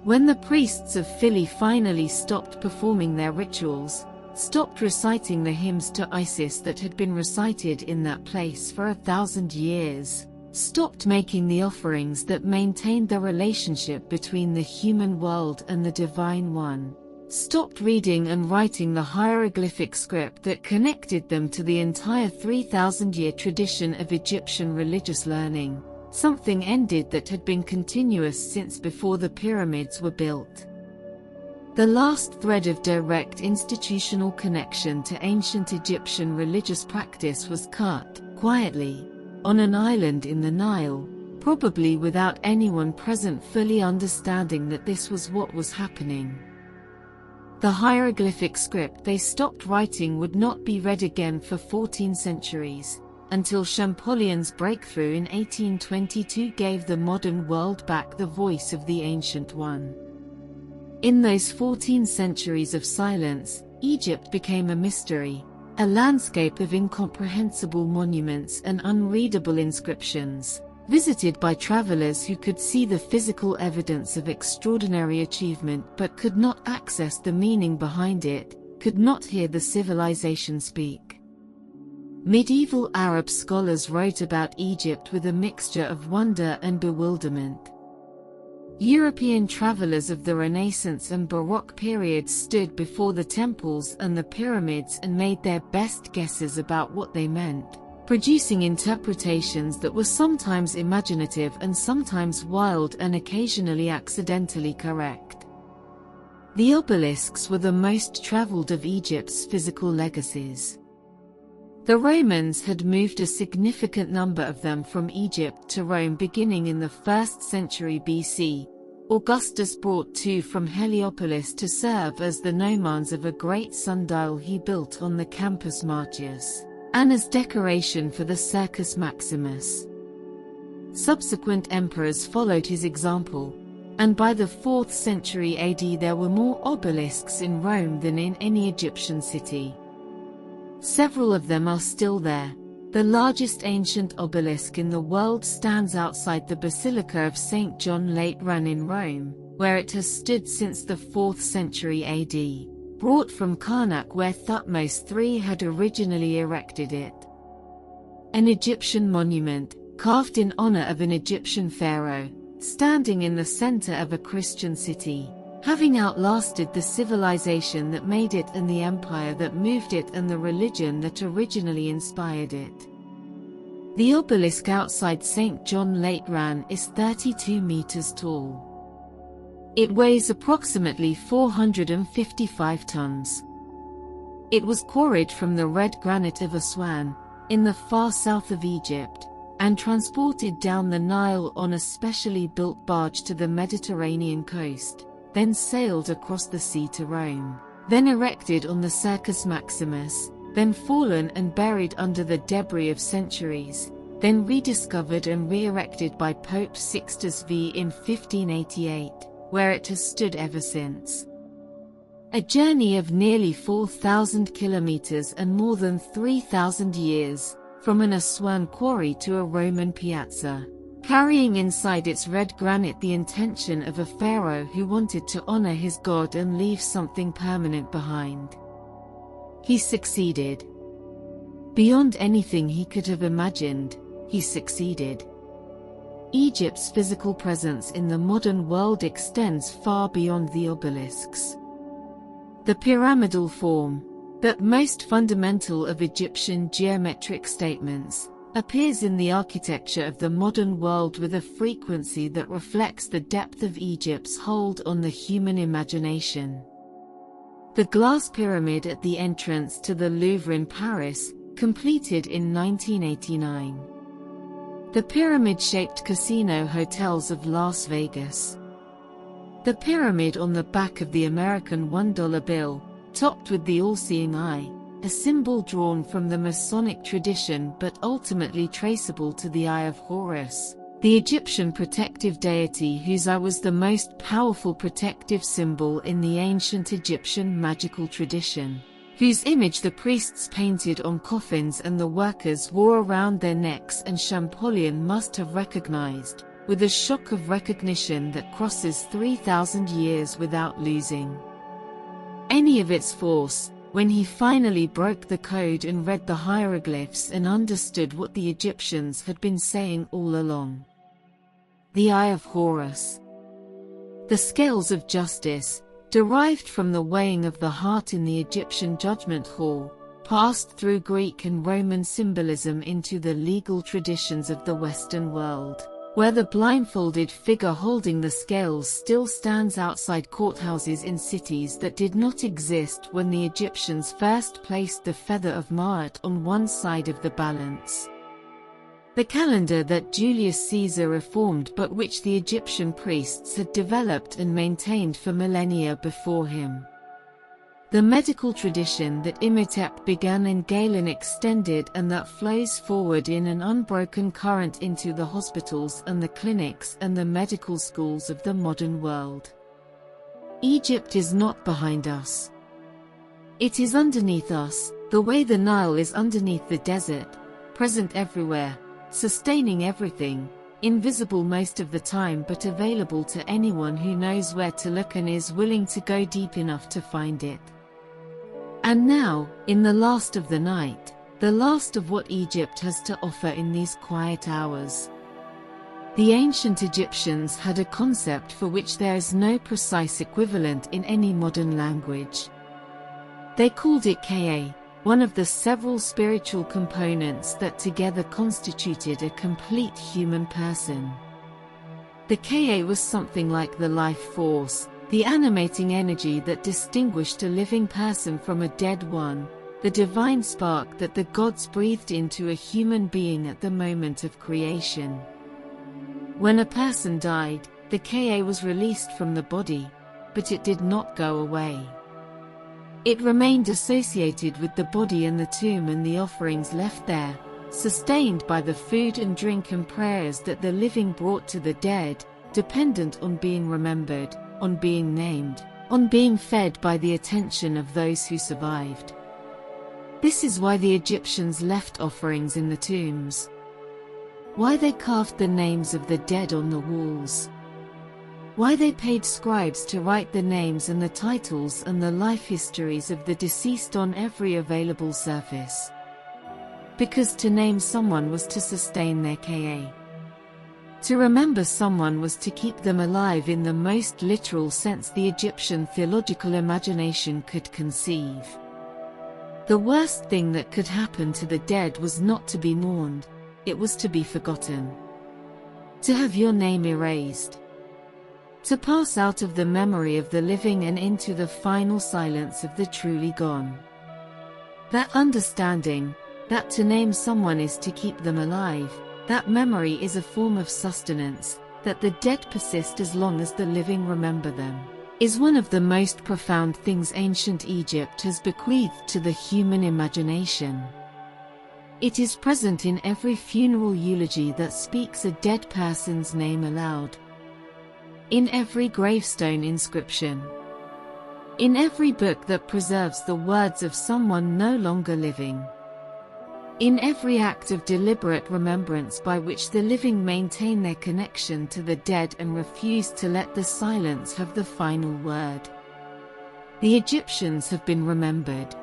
When the priests of Philly finally stopped performing their rituals, stopped reciting the hymns to Isis that had been recited in that place for 1,000 years, stopped making the offerings that maintained the relationship between the human world and the Divine One, stopped reading and writing the hieroglyphic script that connected them to the entire 3,000-year tradition of Egyptian religious learning, something ended that had been continuous since before the pyramids were built. The last thread of direct institutional connection to ancient Egyptian religious practice was cut, quietly, on an island in the Nile, probably without anyone present fully understanding that this was what was happening. The hieroglyphic script they stopped writing would not be read again for 14 centuries, until Champollion's breakthrough in 1822 gave the modern world back the voice of the Ancient One. In those 14 centuries of silence, Egypt became a mystery, a landscape of incomprehensible monuments and unreadable inscriptions, visited by travelers who could see the physical evidence of extraordinary achievement but could not access the meaning behind it, could not hear the civilization speak. Medieval Arab scholars wrote about Egypt with a mixture of wonder and bewilderment. European travelers of the Renaissance and Baroque periods stood before the temples and the pyramids and made their best guesses about what they meant, producing interpretations that were sometimes imaginative and sometimes wild and occasionally accidentally correct. The obelisks were the most traveled of Egypt's physical legacies. The Romans had moved a significant number of them from Egypt to Rome beginning in the 1st century BC. Augustus brought 2 from Heliopolis to serve as the gnomons of a great sundial he built on the Campus Martius, and as decoration for the Circus Maximus. Subsequent emperors followed his example, and by the 4th century AD there were more obelisks in Rome than in any Egyptian city. Several of them are still there. The largest ancient obelisk in the world stands outside the Basilica of St. John Lateran in Rome, where it has stood since the 4th century AD, brought from Karnak where Thutmose III had originally erected it. An Egyptian monument, carved in honor of an Egyptian pharaoh, standing in the center of a Christian city, having outlasted the civilization that made it and the empire that moved it and the religion that originally inspired it. The obelisk outside St. John Lateran is 32 meters tall. It weighs approximately 455 tons. It was quarried from the red granite of Aswan, in the far south of Egypt, and transported down the Nile on a specially built barge to the Mediterranean coast, then sailed across the sea to Rome, then erected on the Circus Maximus, then fallen and buried under the debris of centuries, then rediscovered and re-erected by Pope Sixtus V in 1588, where it has stood ever since. A journey of nearly 4,000 kilometers and more than 3,000 years, from an Aswan quarry to a Roman piazza, carrying inside its red granite the intention of a pharaoh who wanted to honor his god and leave something permanent behind. He succeeded. Beyond anything he could have imagined, he succeeded. Egypt's physical presence in the modern world extends far beyond the obelisks. The pyramidal form, that most fundamental of Egyptian geometric statements, appears in the architecture of the modern world with a frequency that reflects the depth of Egypt's hold on the human imagination. The glass pyramid at the entrance to the Louvre in Paris, completed in 1989. The pyramid-shaped casino hotels of Las Vegas. The pyramid on the back of the American $1 bill, topped with the all-seeing eye, a symbol drawn from the Masonic tradition but ultimately traceable to the Eye of Horus, the Egyptian protective deity whose eye was the most powerful protective symbol in the ancient Egyptian magical tradition, whose image the priests painted on coffins and the workers wore around their necks, and Champollion must have recognized, with a shock of recognition that crosses 3,000 years without losing any of its force, when he finally broke the code and read the hieroglyphs and understood what the Egyptians had been saying all along. The Eye of Horus. The scales of justice, derived from the weighing of the heart in the Egyptian judgment hall, passed through Greek and Roman symbolism into the legal traditions of the Western world, where the blindfolded figure holding the scales still stands outside courthouses in cities that did not exist when the Egyptians first placed the feather of Ma'at on one side of the balance. The calendar that Julius Caesar reformed but which the Egyptian priests had developed and maintained for millennia before him. The medical tradition that Imhotep began and Galen extended, and that flows forward in an unbroken current into the hospitals and the clinics and the medical schools of the modern world. Egypt is not behind us. It is underneath us, the way the Nile is underneath the desert, present everywhere, sustaining everything, invisible most of the time but available to anyone who knows where to look and is willing to go deep enough to find it. And now, in the last of the night, the last of what Egypt has to offer in these quiet hours, the ancient Egyptians had a concept for which there is no precise equivalent in any modern language. They called it Ka, one of the several spiritual components that together constituted a complete human person. The Ka was something like the life force, the animating energy that distinguished a living person from a dead one, the divine spark that the gods breathed into a human being at the moment of creation. When a person died, the Ka was released from the body, but it did not go away. It remained associated with the body and the tomb and the offerings left there, sustained by the food and drink and prayers that the living brought to the dead, dependent on being remembered, on being named, on being fed by the attention of those who survived. This is why the Egyptians left offerings in the tombs. Why they carved the names of the dead on the walls. Why they paid scribes to write the names and the titles and the life histories of the deceased on every available surface. Because to name someone was to sustain their Ka. To remember someone was to keep them alive in the most literal sense the Egyptian theological imagination could conceive. The worst thing that could happen to the dead was not to be mourned, it was to be forgotten. To have your name erased. To pass out of the memory of the living and into the final silence of the truly gone. That understanding, that to name someone is to keep them alive, that memory is a form of sustenance, that the dead persist as long as the living remember them, is one of the most profound things ancient Egypt has bequeathed to the human imagination. It is present in every funeral eulogy that speaks a dead person's name aloud, in every gravestone inscription, in every book that preserves the words of someone no longer living, in every act of deliberate remembrance by which the living maintain their connection to the dead and refuse to let the silence have the final word. The Egyptians have been remembered.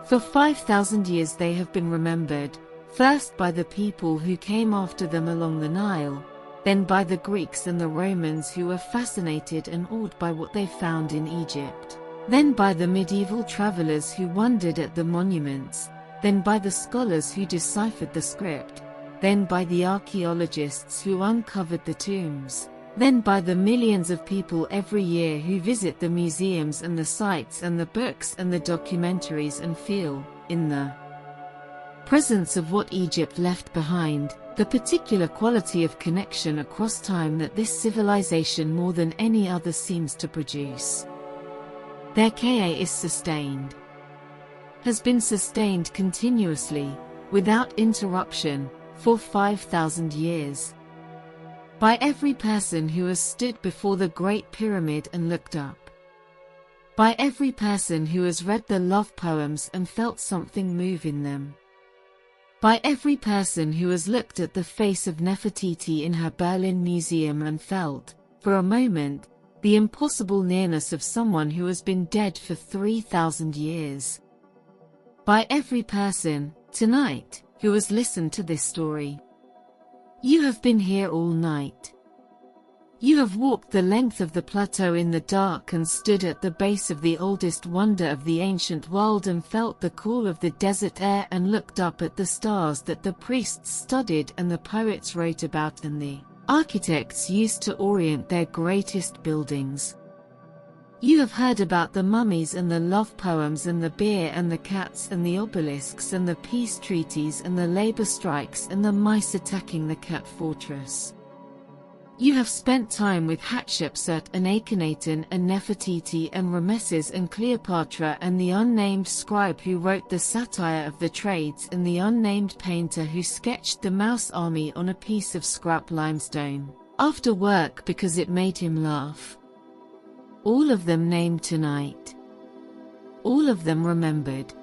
For 5,000 years they have been remembered, first by the people who came after them along the Nile, then by the Greeks and the Romans who were fascinated and awed by what they found in Egypt, then by the medieval travelers who wondered at the monuments, then by the scholars who deciphered the script, then by the archaeologists who uncovered the tombs, then by the millions of people every year who visit the museums and the sites and the books and the documentaries and feel, in the presence of what Egypt left behind, the particular quality of connection across time that this civilization more than any other seems to produce. Their Ka is sustained, has been sustained continuously, without interruption, for 5,000 years. By every person who has stood before the Great Pyramid and looked up. By every person who has read the love poems and felt something move in them. By every person who has looked at the face of Nefertiti in her Berlin museum and felt, for a moment, the impossible nearness of someone who has been dead for 3,000 years. By every person, tonight, who has listened to this story. You have been here all night. You have walked the length of the plateau in the dark and stood at the base of the oldest wonder of the ancient world and felt the cool of the desert air and looked up at the stars that the priests studied and the poets wrote about and the architects used to orient their greatest buildings. You have heard about the mummies and the love poems and the beer and the cats and the obelisks and the peace treaties and the labor strikes and the mice attacking the cat fortress. You have spent time with Hatshepsut and Akhenaten and Nefertiti and Rameses and Cleopatra and the unnamed scribe who wrote the satire of the trades and the unnamed painter who sketched the mouse army on a piece of scrap limestone, after work because it made him laugh. All of them named tonight. All of them remembered.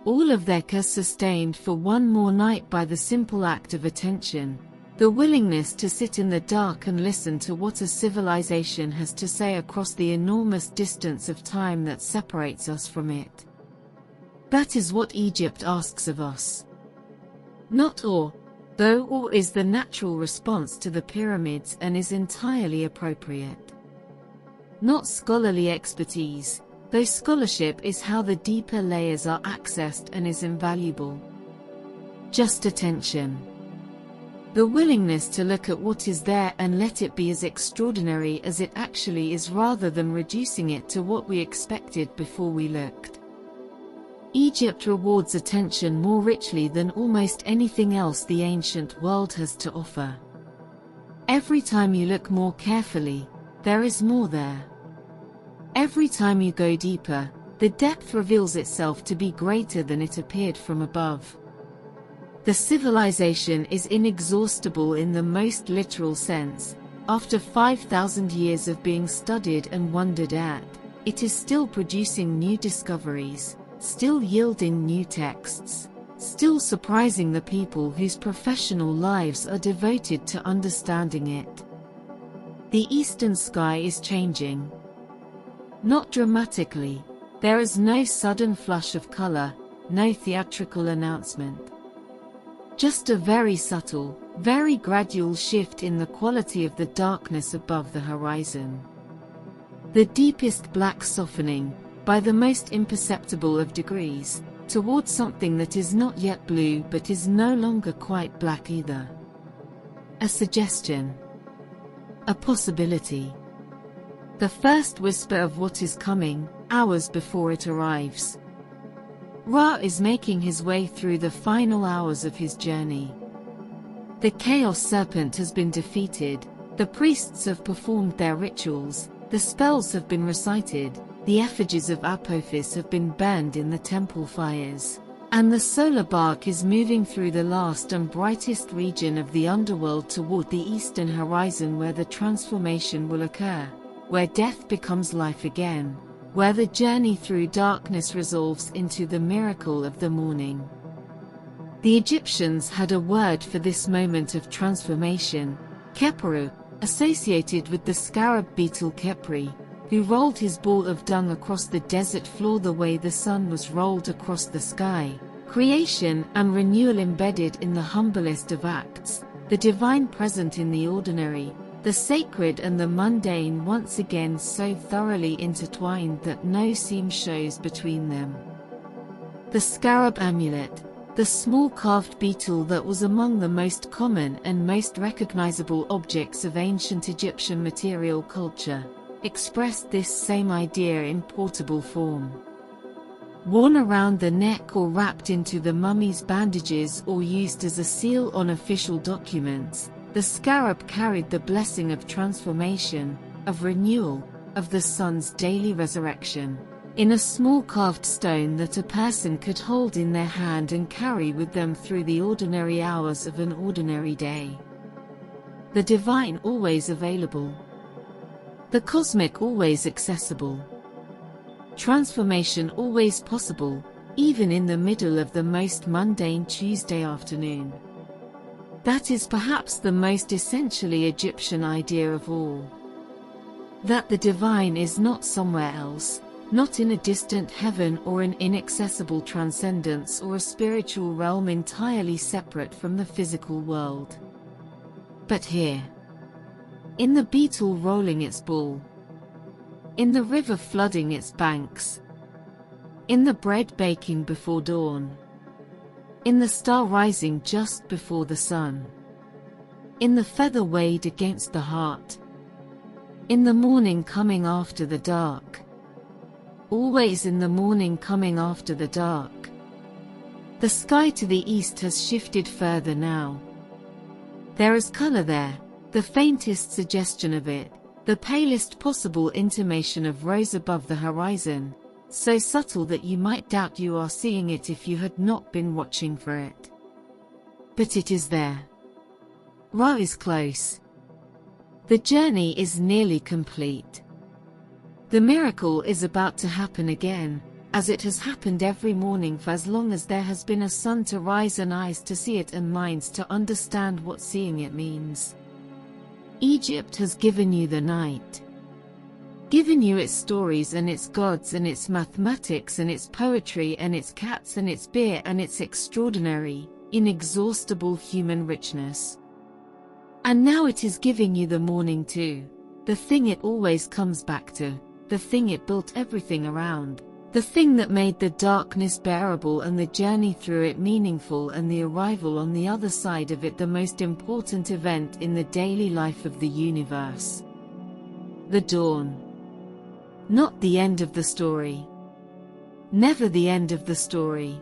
All of their cause sustained for one more night by the simple act of attention. The willingness to sit in the dark and listen to what a civilization has to say across the enormous distance of time that separates us from it. That is what Egypt asks of us. Not awe, though awe is the natural response to the pyramids and is entirely appropriate. Not scholarly expertise, though scholarship is how the deeper layers are accessed and is invaluable. Just attention. The willingness to look at what is there and let it be as extraordinary as it actually is rather than reducing it to what we expected before we looked. Egypt rewards attention more richly than almost anything else the ancient world has to offer. Every time you look more carefully, there is more there. Every time you go deeper, the depth reveals itself to be greater than it appeared from above. The civilization is inexhaustible in the most literal sense. After 5,000 years of being studied and wondered at, it is still producing new discoveries, still yielding new texts, still surprising the people whose professional lives are devoted to understanding it. The eastern sky is changing. Not dramatically. There is no sudden flush of color, no theatrical announcement. Just a very subtle, very gradual shift in the quality of the darkness above the horizon. The deepest black softening, by the most imperceptible of degrees, towards something that is not yet blue but is no longer quite black either. A suggestion. A possibility. The first whisper of what is coming, hours before it arrives. Ra is making his way through the final hours of his journey. The Chaos Serpent has been defeated, the priests have performed their rituals, the spells have been recited, the effigies of Apophis have been burned in the temple fires, and the solar bark is moving through the last and brightest region of the underworld toward the eastern horizon where the transformation will occur, where death becomes life again, where the journey through darkness resolves into the miracle of the morning. The Egyptians had a word for this moment of transformation, Khepru, associated with the scarab beetle Khepri, who rolled his ball of dung across the desert floor the way the sun was rolled across the sky. Creation and renewal embedded in the humblest of acts, the divine present in the ordinary, the sacred and the mundane once again so thoroughly intertwined that no seam shows between them. The scarab amulet, the small carved beetle that was among the most common and most recognizable objects of ancient Egyptian material culture, expressed this same idea in portable form. Worn around the neck or wrapped into the mummy's bandages or used as a seal on official documents, the scarab carried the blessing of transformation, of renewal, of the sun's daily resurrection, in a small carved stone that a person could hold in their hand and carry with them through the ordinary hours of an ordinary day. The divine always available. The cosmic always accessible. Transformation always possible, even in the middle of the most mundane Tuesday afternoon. That is perhaps the most essentially Egyptian idea of all. That the divine is not somewhere else, not in a distant heaven or an inaccessible transcendence or a spiritual realm entirely separate from the physical world. But here. In the beetle rolling its ball. In the river flooding its banks. In the bread baking before dawn. In the star rising just before the sun. In the feather weighed against the heart. In the morning coming after the dark. Always in the morning coming after the dark. The sky to the east has shifted further now. There is color there, the faintest suggestion of it, the palest possible intimation of rose above the horizon, so subtle that you might doubt you are seeing it if you had not been watching for it. But it is there. Ra is close. The journey is nearly complete. The miracle is about to happen again, as it has happened every morning for as long as there has been a sun to rise and eyes to see it and minds to understand what seeing it means. Egypt has given you the night. Given you its stories and its gods and its mathematics and its poetry and its cats and its beer and its extraordinary, inexhaustible human richness. And now it is giving you the morning too, the thing it always comes back to, the thing it built everything around, the thing that made the darkness bearable and the journey through it meaningful and the arrival on the other side of it the most important event in the daily life of the universe. The dawn. Not the end of the story. Never the end of the story.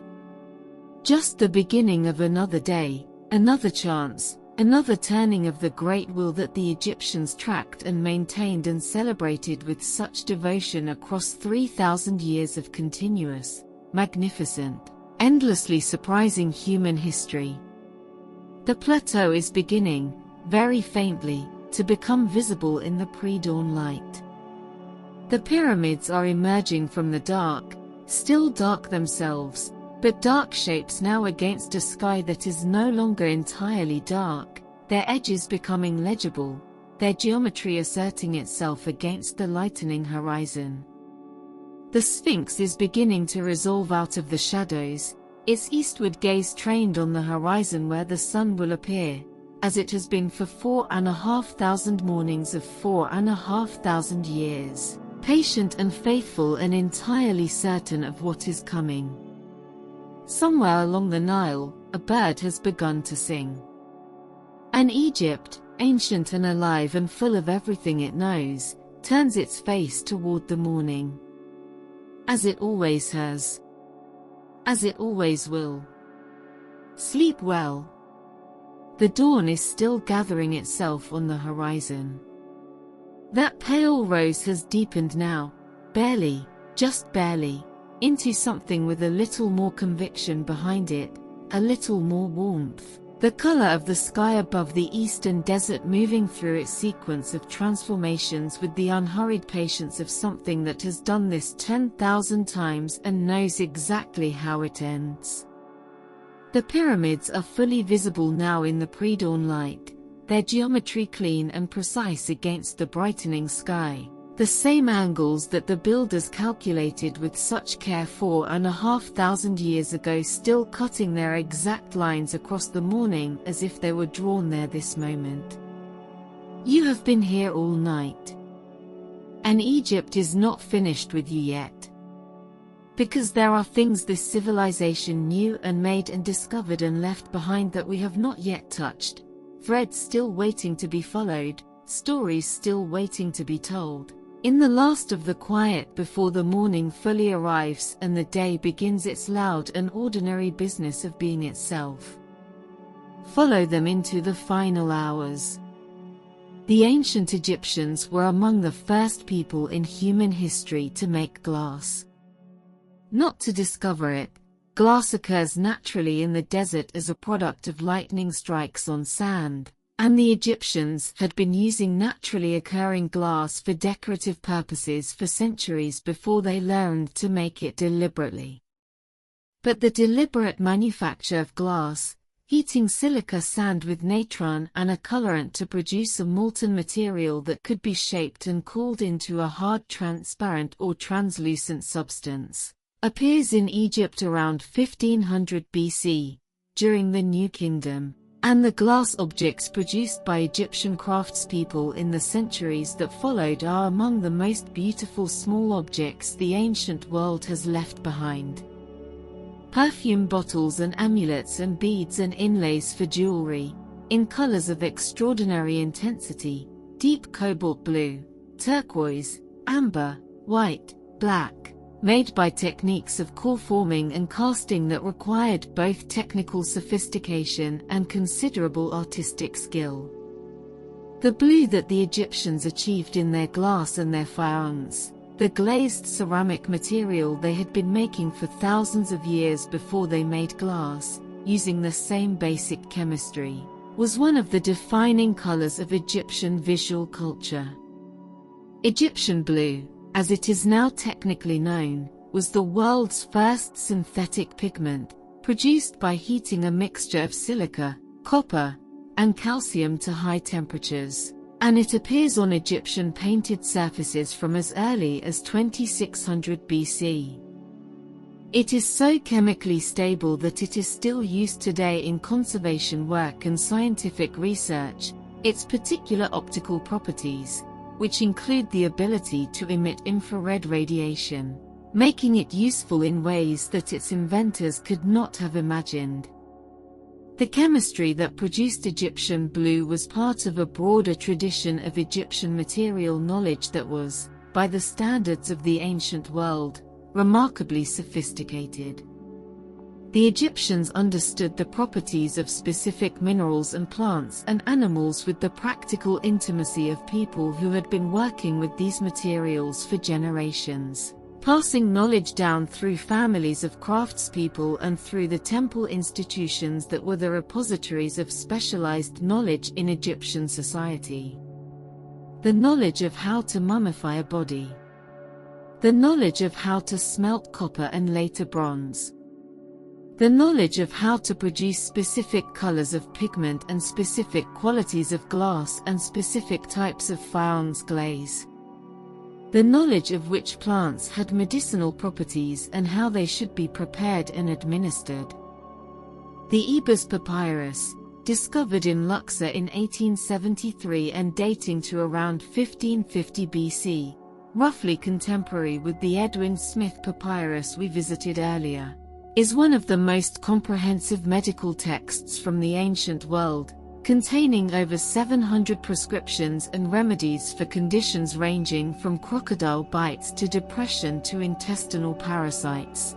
Just the beginning of another day, another chance, another turning of the great wheel that the Egyptians tracked and maintained and celebrated with such devotion across 3,000 years of continuous, magnificent, endlessly surprising human history. The plateau is beginning, very faintly, to become visible in the pre-dawn light. The pyramids are emerging from the dark, still dark themselves, but dark shapes now against a sky that is no longer entirely dark, their edges becoming legible, their geometry asserting itself against the lightening horizon. The Sphinx is beginning to resolve out of the shadows, its eastward gaze trained on the horizon where the sun will appear, as it has been for 4,500 mornings of 4,500 years, patient and faithful and entirely certain of what is coming. Somewhere along the Nile, a bird has begun to sing. And Egypt, ancient and alive and full of everything it knows, turns its face toward the morning. As it always has. As it always will. Sleep well. The dawn is still gathering itself on the horizon. That pale rose has deepened now, barely, just barely, into something with a little more conviction behind it, a little more warmth. The color of the sky above the eastern desert moving through its sequence of transformations with the unhurried patience of something that has done this 10,000 times and knows exactly how it ends. The pyramids are fully visible now in the pre-dawn light, their geometry clean and precise against the brightening sky. The same angles that the builders calculated with such care 4,500 years ago still cutting their exact lines across the morning as if they were drawn there this moment. You have been here all night. And Egypt is not finished with you yet. Because there are things this civilization knew and made and discovered and left behind that we have not yet touched, threads still waiting to be followed, stories still waiting to be told. In the last of the quiet before the morning fully arrives and the day begins its loud and ordinary business of being itself. Follow them into the final hours. The ancient Egyptians were among the first people in human history to make glass. Not to discover it, glass occurs naturally in the desert as a product of lightning strikes on sand, And the Egyptians had been using naturally occurring glass for decorative purposes for centuries before they learned to make it deliberately. But the deliberate manufacture of glass, heating silica sand with natron and a colorant to produce a molten material that could be shaped and cooled into a hard transparent or translucent substance, appears in Egypt around 1500 BC, during the New Kingdom, and the glass objects produced by Egyptian craftspeople in the centuries that followed are among the most beautiful small objects the ancient world has left behind. Perfume bottles and amulets and beads and inlays for jewelry, in colors of extraordinary intensity, deep cobalt blue, turquoise, amber, white, black, made by techniques of core forming and casting that required both technical sophistication and considerable artistic skill. The blue that the Egyptians achieved in their glass and their faience, the glazed ceramic material they had been making for thousands of years before they made glass, using the same basic chemistry, was one of the defining colors of Egyptian visual culture. Egyptian blue, as it is now technically known, was the world's first synthetic pigment, produced by heating a mixture of silica, copper, and calcium to high temperatures, and it appears on Egyptian painted surfaces from as early as 2600 BC. It is so chemically stable that it is still used today in conservation work and scientific research. Its particular optical properties, which include the ability to emit infrared radiation, making it useful in ways that its inventors could not have imagined. The chemistry that produced Egyptian blue was part of a broader tradition of Egyptian material knowledge that was, by the standards of the ancient world, remarkably sophisticated. The Egyptians understood the properties of specific minerals and plants and animals with the practical intimacy of people who had been working with these materials for generations, passing knowledge down through families of craftspeople and through the temple institutions that were the repositories of specialized knowledge in Egyptian society. The knowledge of how to mummify a body. The knowledge of how to smelt copper and later bronze. The knowledge of how to produce specific colors of pigment and specific qualities of glass and specific types of faience glaze. The knowledge of which plants had medicinal properties and how they should be prepared and administered. The Ebers papyrus, discovered in Luxor in 1873 and dating to around 1550 BC, roughly contemporary with the Edwin Smith papyrus we visited earlier, is one of the most comprehensive medical texts from the ancient world, containing over 700 prescriptions and remedies for conditions ranging from crocodile bites to depression to intestinal parasites.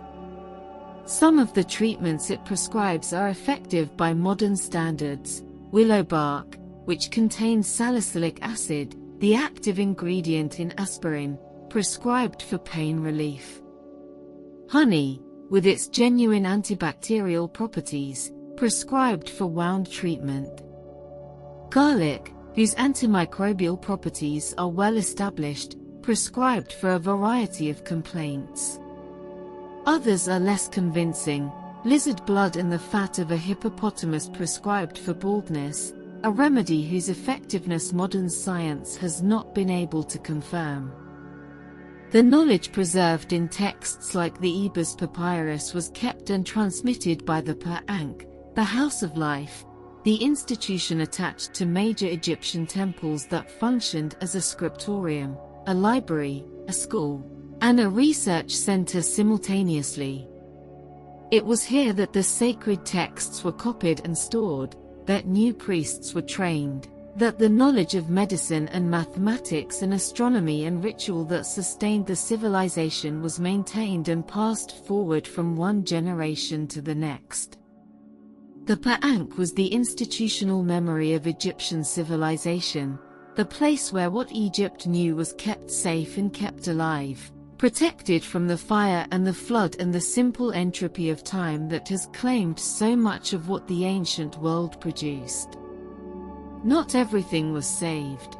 Some of the treatments it prescribes are effective by modern standards. Willow bark, which contains salicylic acid, the active ingredient in aspirin, prescribed for pain relief. Honey, with its genuine antibacterial properties, prescribed for wound treatment. Garlic, whose antimicrobial properties are well established, prescribed for a variety of complaints. Others are less convincing. Lizard blood and the fat of a hippopotamus prescribed for baldness, a remedy whose effectiveness modern science has not been able to confirm. The knowledge preserved in texts like the Ebers papyrus was kept and transmitted by the Per-Ankh, the House of Life, the institution attached to major Egyptian temples that functioned as a scriptorium, a library, a school, and a research center simultaneously. It was here that the sacred texts were copied and stored, that new priests were trained, that the knowledge of medicine and mathematics and astronomy and ritual that sustained the civilization was maintained and passed forward from one generation to the next. The Per-Ankh was the institutional memory of Egyptian civilization, the place where what Egypt knew was kept safe and kept alive, protected from the fire and the flood and the simple entropy of time that has claimed so much of what the ancient world produced. Not everything was saved.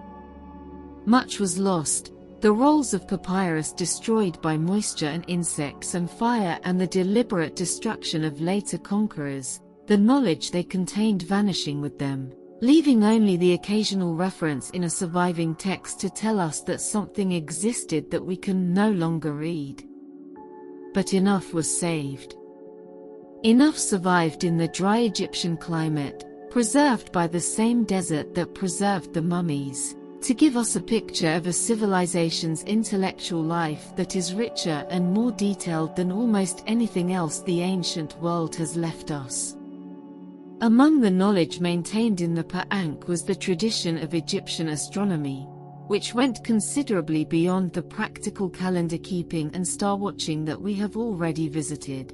Much was lost, the rolls of papyrus destroyed by moisture and insects and fire and the deliberate destruction of later conquerors, the knowledge they contained vanishing with them, leaving only the occasional reference in a surviving text to tell us that something existed that we can no longer read. But enough was saved. Enough survived in the dry Egyptian climate, preserved by the same desert that preserved the mummies, to give us a picture of a civilization's intellectual life that is richer and more detailed than almost anything else the ancient world has left us. Among the knowledge maintained in the Pa'ank was the tradition of Egyptian astronomy, which went considerably beyond the practical calendar keeping and star watching that we have already visited.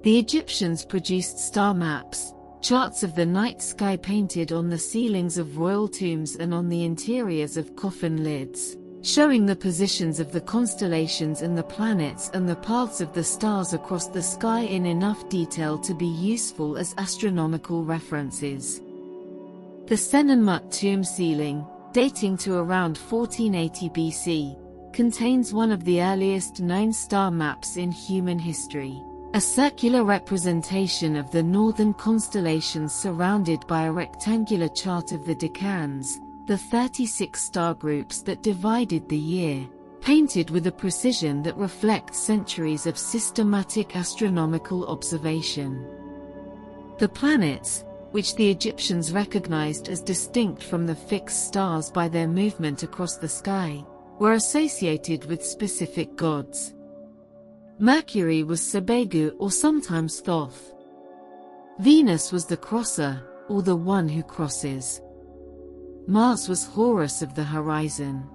The Egyptians produced star maps, charts of the night sky painted on the ceilings of royal tombs and on the interiors of coffin lids, showing the positions of the constellations and the planets and the paths of the stars across the sky in enough detail to be useful as astronomical references. The Senenmut tomb ceiling, dating to around 1480 BC, contains one of the earliest known star maps in human history. A circular representation of the northern constellations surrounded by a rectangular chart of the decans, the 36 star groups that divided the year, painted with a precision that reflects centuries of systematic astronomical observation. The planets, which the Egyptians recognized as distinct from the fixed stars by their movement across the sky, were associated with specific gods. Mercury was Sebegu or sometimes Thoth. Venus was the crosser, or the one who crosses. Mars was Horus of the horizon.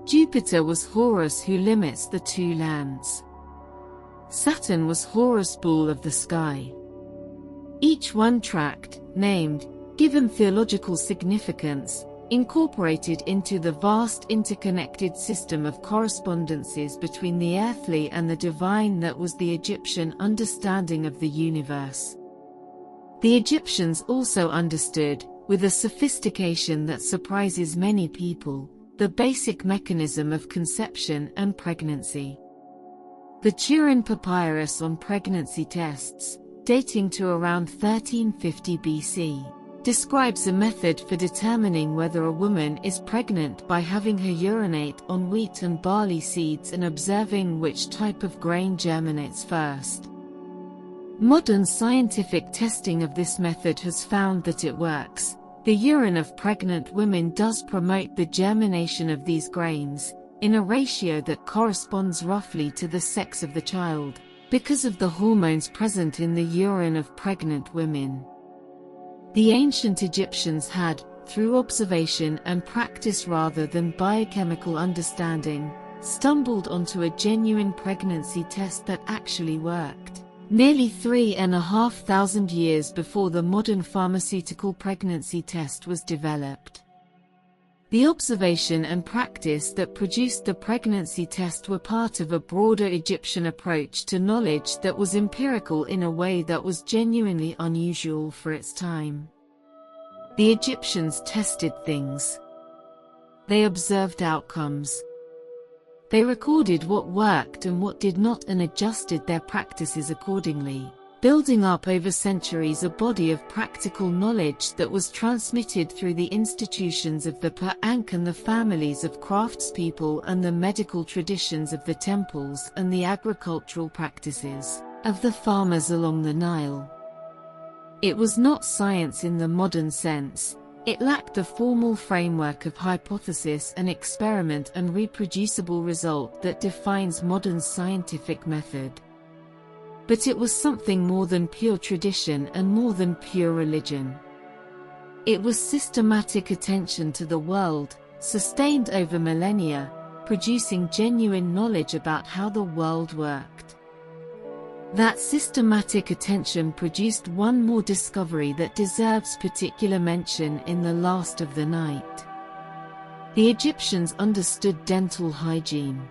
Jupiter was Horus who limits the two lands. Saturn was Horus Bull of the sky. Each one tracked, named, given theological significance, incorporated into the vast interconnected system of correspondences between the earthly and the divine that was the Egyptian understanding of the universe. The Egyptians also understood, with a sophistication that surprises many people, the basic mechanism of conception and pregnancy. The Turin Papyrus on pregnancy tests, dating to around 1350 BC, describes a method for determining whether a woman is pregnant by having her urinate on wheat and barley seeds and observing which type of grain germinates first. Modern scientific testing of this method has found that it works. The urine of pregnant women does promote the germination of these grains, in a ratio that corresponds roughly to the sex of the child, because of the hormones present in the urine of pregnant women. The ancient Egyptians had, through observation and practice rather than biochemical understanding, stumbled onto a genuine pregnancy test that actually worked, nearly 3,500 years before the modern pharmaceutical pregnancy test was developed. The observation and practice that produced the pregnancy test were part of a broader Egyptian approach to knowledge that was empirical in a way that was genuinely unusual for its time. The Egyptians tested things. They observed outcomes. They recorded what worked and what did not and adjusted their practices accordingly, building up over centuries a body of practical knowledge that was transmitted through the institutions of the Pa'ank and the families of craftspeople and the medical traditions of the temples and the agricultural practices of the farmers along the Nile. It was not science in the modern sense. It lacked the formal framework of hypothesis and experiment and reproducible result that defines modern scientific method. But it was something more than pure tradition and more than pure religion. It was systematic attention to the world, sustained over millennia, producing genuine knowledge about how the world worked. That systematic attention produced one more discovery that deserves particular mention in the last of the night. The Egyptians understood dental hygiene.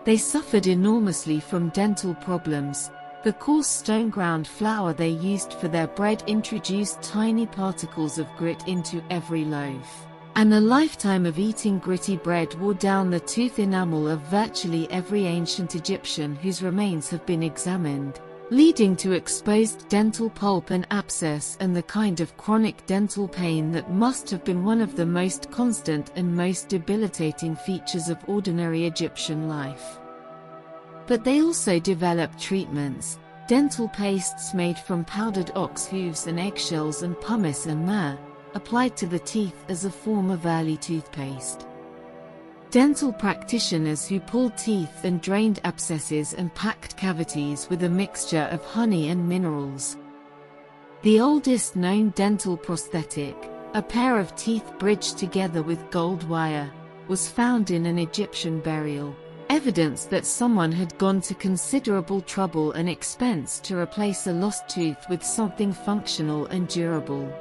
They suffered enormously from dental problems, The coarse stone-ground flour they used for their bread introduced tiny particles of grit into every loaf, and a lifetime of eating gritty bread wore down the tooth enamel of virtually every ancient Egyptian whose remains have been examined, leading to exposed dental pulp and abscess and the kind of chronic dental pain that must have been one of the most constant and most debilitating features of ordinary Egyptian life. But they also developed treatments, dental pastes made from powdered ox hooves and eggshells and pumice and myrrh, applied to the teeth as a form of early toothpaste. Dental practitioners who pulled teeth and drained abscesses and packed cavities with a mixture of honey and minerals. The oldest known dental prosthetic, a pair of teeth bridged together with gold wire, was found in an Egyptian burial, evidence that someone had gone to considerable trouble and expense to replace a lost tooth with something functional and durable.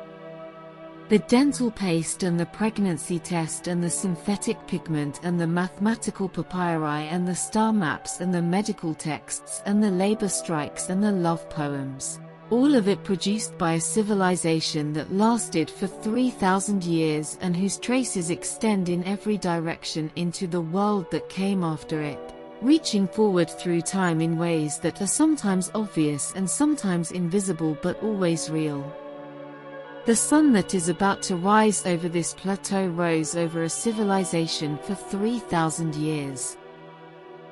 The dental paste and the pregnancy test and the synthetic pigment and the mathematical papyri and the star maps and the medical texts and the labor strikes and the love poems, all of it produced by a civilization that lasted for 3,000 years and whose traces extend in every direction into the world that came after it, reaching forward through time in ways that are sometimes obvious and sometimes invisible but always real. The sun that is about to rise over this plateau rose over a civilization for 3,000 years.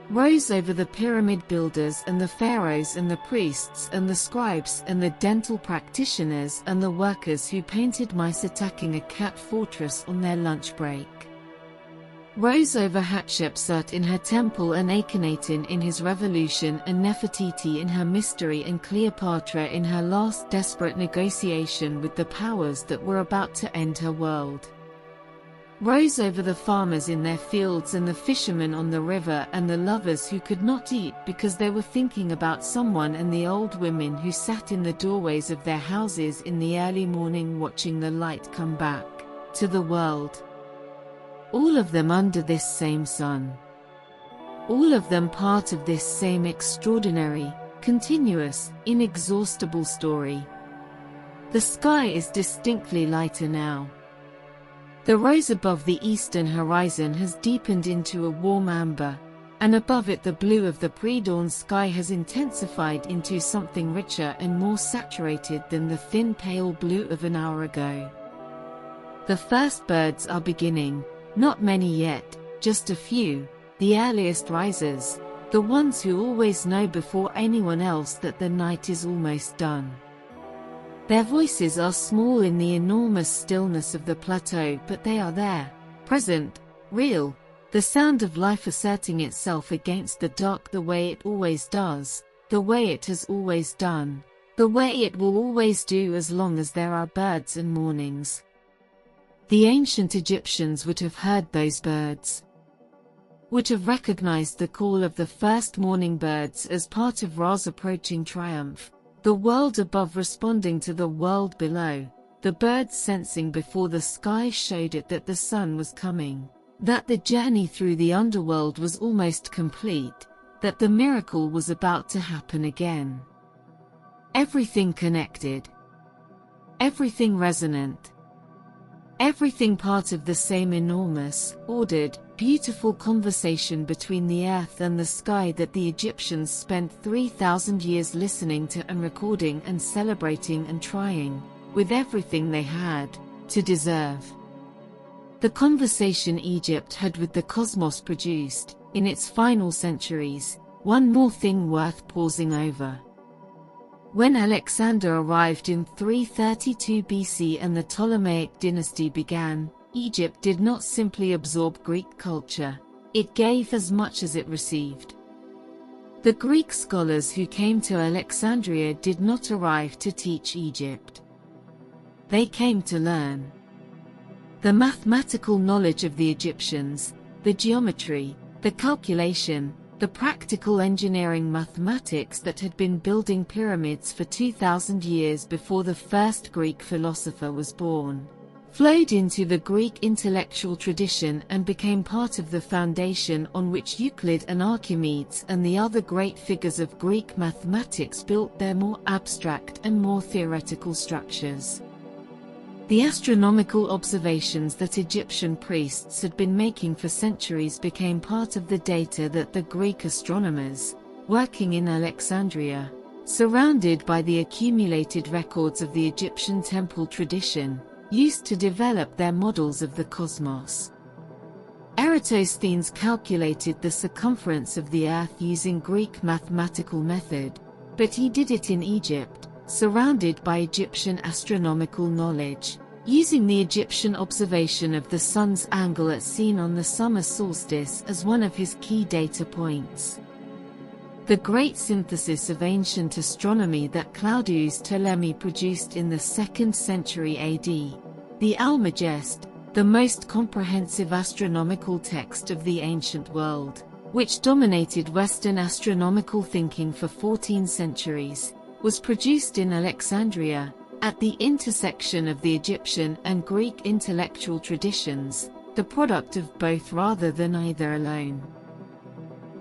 Rose over the pyramid builders and the pharaohs and the priests and the scribes and the dental practitioners and the workers who painted mice attacking a cat fortress on their lunch break. Rose over Hatshepsut in her temple and Akhenaten in his revolution and Nefertiti in her mystery and Cleopatra in her last desperate negotiation with the powers that were about to end her world. Rose over the farmers in their fields and the fishermen on the river and the lovers who could not eat because they were thinking about someone and the old women who sat in the doorways of their houses in the early morning watching the light come back to the world. All of them under this same sun. All of them part of this same extraordinary, continuous, inexhaustible story. The sky is distinctly lighter now. The rose above the eastern horizon has deepened into a warm amber, and above it the blue of the pre-dawn sky has intensified into something richer and more saturated than the thin pale blue of an hour ago. The first birds are beginning. Not many yet, just a few, the earliest risers, the ones who always know before anyone else that the night is almost done. Their voices are small in the enormous stillness of the plateau, but they are there, present, real, the sound of life asserting itself against the dark the way it always does, the way it has always done, the way it will always do as long as there are birds and mornings. The ancient Egyptians would have heard those birds, would have recognized the call of the first morning birds as part of Ra's approaching triumph, the world above responding to the world below, the birds sensing before the sky showed it that the sun was coming, that the journey through the underworld was almost complete, that the miracle was about to happen again. Everything connected, everything resonant. Everything part of the same enormous, ordered, beautiful conversation between the earth and the sky that the Egyptians spent 3,000 years listening to and recording and celebrating and trying, with everything they had, to deserve. The conversation Egypt had with the cosmos produced, in its final centuries, one more thing worth pausing over. When Alexander arrived in 332 BC and the Ptolemaic dynasty began, Egypt did not simply absorb Greek culture, it gave as much as it received. The Greek scholars who came to Alexandria did not arrive to teach Egypt. They came to learn. The mathematical knowledge of the Egyptians, the geometry, the calculation, the practical engineering mathematics that had been building pyramids for 2,000 years before the first Greek philosopher was born, flowed into the Greek intellectual tradition and became part of the foundation on which Euclid and Archimedes and the other great figures of Greek mathematics built their more abstract and more theoretical structures. The astronomical observations that Egyptian priests had been making for centuries became part of the data that the Greek astronomers, working in Alexandria, surrounded by the accumulated records of the Egyptian temple tradition, used to develop their models of the cosmos. Eratosthenes calculated the circumference of the Earth using Greek mathematical method, but he did it in Egypt, surrounded by Egyptian astronomical knowledge, using the Egyptian observation of the sun's angle at seen on the summer solstice as one of his key data points. The great synthesis of ancient astronomy that Claudius Ptolemy produced in the 2nd century AD, the Almagest, the most comprehensive astronomical text of the ancient world, which dominated Western astronomical thinking for 14 centuries, was produced in Alexandria, at the intersection of the Egyptian and Greek intellectual traditions, the product of both rather than either alone.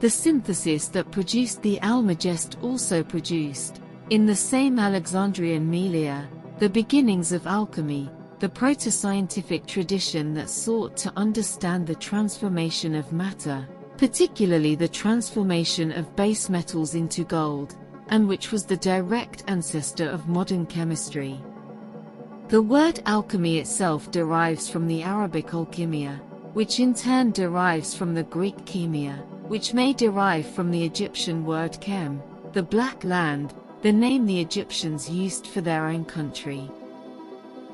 The synthesis that produced the Almagest also produced, in the same Alexandrian millennia, the beginnings of alchemy, the proto-scientific tradition that sought to understand the transformation of matter, particularly the transformation of base metals into gold, and which was the direct ancestor of modern chemistry. The word alchemy itself derives from the Arabic alchemia, which in turn derives from the Greek chemia, which may derive from the Egyptian word chem, the black land, the name the Egyptians used for their own country.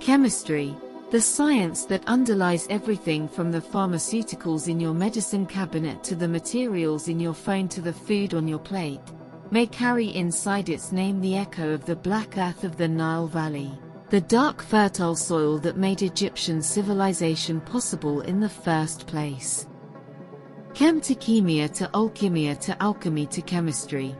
Chemistry, the science that underlies everything from the pharmaceuticals in your medicine cabinet to the materials in your phone to the food on your plate, may carry inside its name the echo of the black earth of the Nile Valley, the dark fertile soil that made Egyptian civilization possible in the first place. Chem to chemia to alchemia to alchemy to chemistry.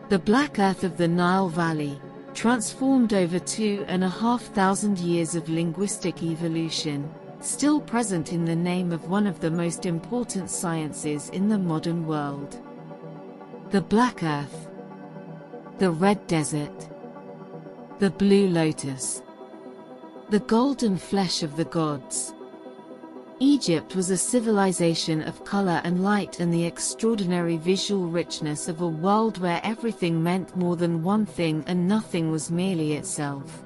The black earth of the Nile Valley, transformed over 2,500 years of linguistic evolution, still present in the name of one of the most important sciences in the modern world. The black earth, the red desert, the blue lotus, the golden flesh of the gods. Egypt was a civilization of color and light and the extraordinary visual richness of a world where everything meant more than one thing and nothing was merely itself.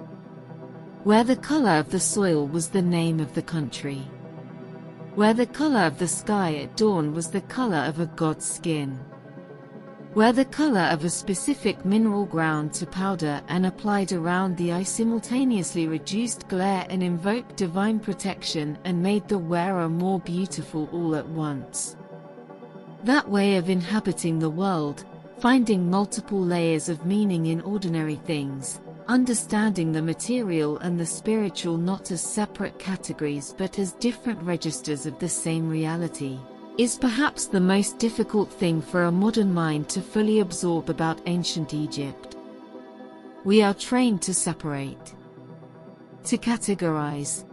Where the color of the soil was the name of the country. Where the color of the sky at dawn was the color of a god's skin. Where the color of a specific mineral ground to powder and applied around the eye simultaneously reduced glare and invoked divine protection and made the wearer more beautiful all at once. That way of inhabiting the world, finding multiple layers of meaning in ordinary things, understanding the material and the spiritual not as separate categories but as different registers of the same reality, is perhaps the most difficult thing for a modern mind to fully absorb about ancient Egypt. We are trained to separate, to categorize,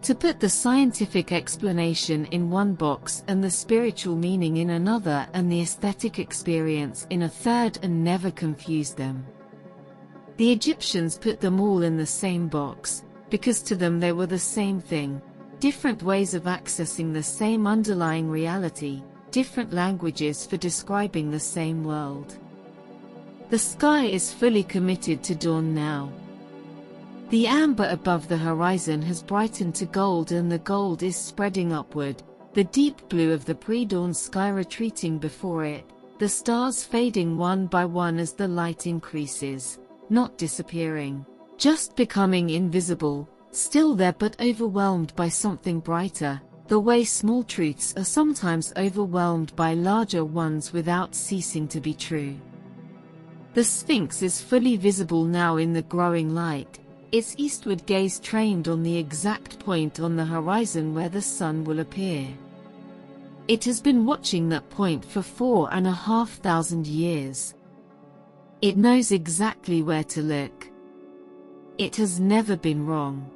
to put the scientific explanation in one box and the spiritual meaning in another and the aesthetic experience in a third and never confuse them. The Egyptians put them all in the same box, because to them they were the same thing. Different ways of accessing the same underlying reality, different languages for describing the same world. The sky is fully committed to dawn now. The amber above the horizon has brightened to gold and the gold is spreading upward, the deep blue of the pre-dawn sky retreating before it, the stars fading one by one as the light increases, not disappearing, just becoming invisible, still there but overwhelmed by something brighter, the way small truths are sometimes overwhelmed by larger ones without ceasing to be true. The Sphinx is fully visible now in the growing light, its eastward gaze trained on the exact point on the horizon where the sun will appear. It has been watching that point for 4,500 years. It knows exactly where to look. It has never been wrong.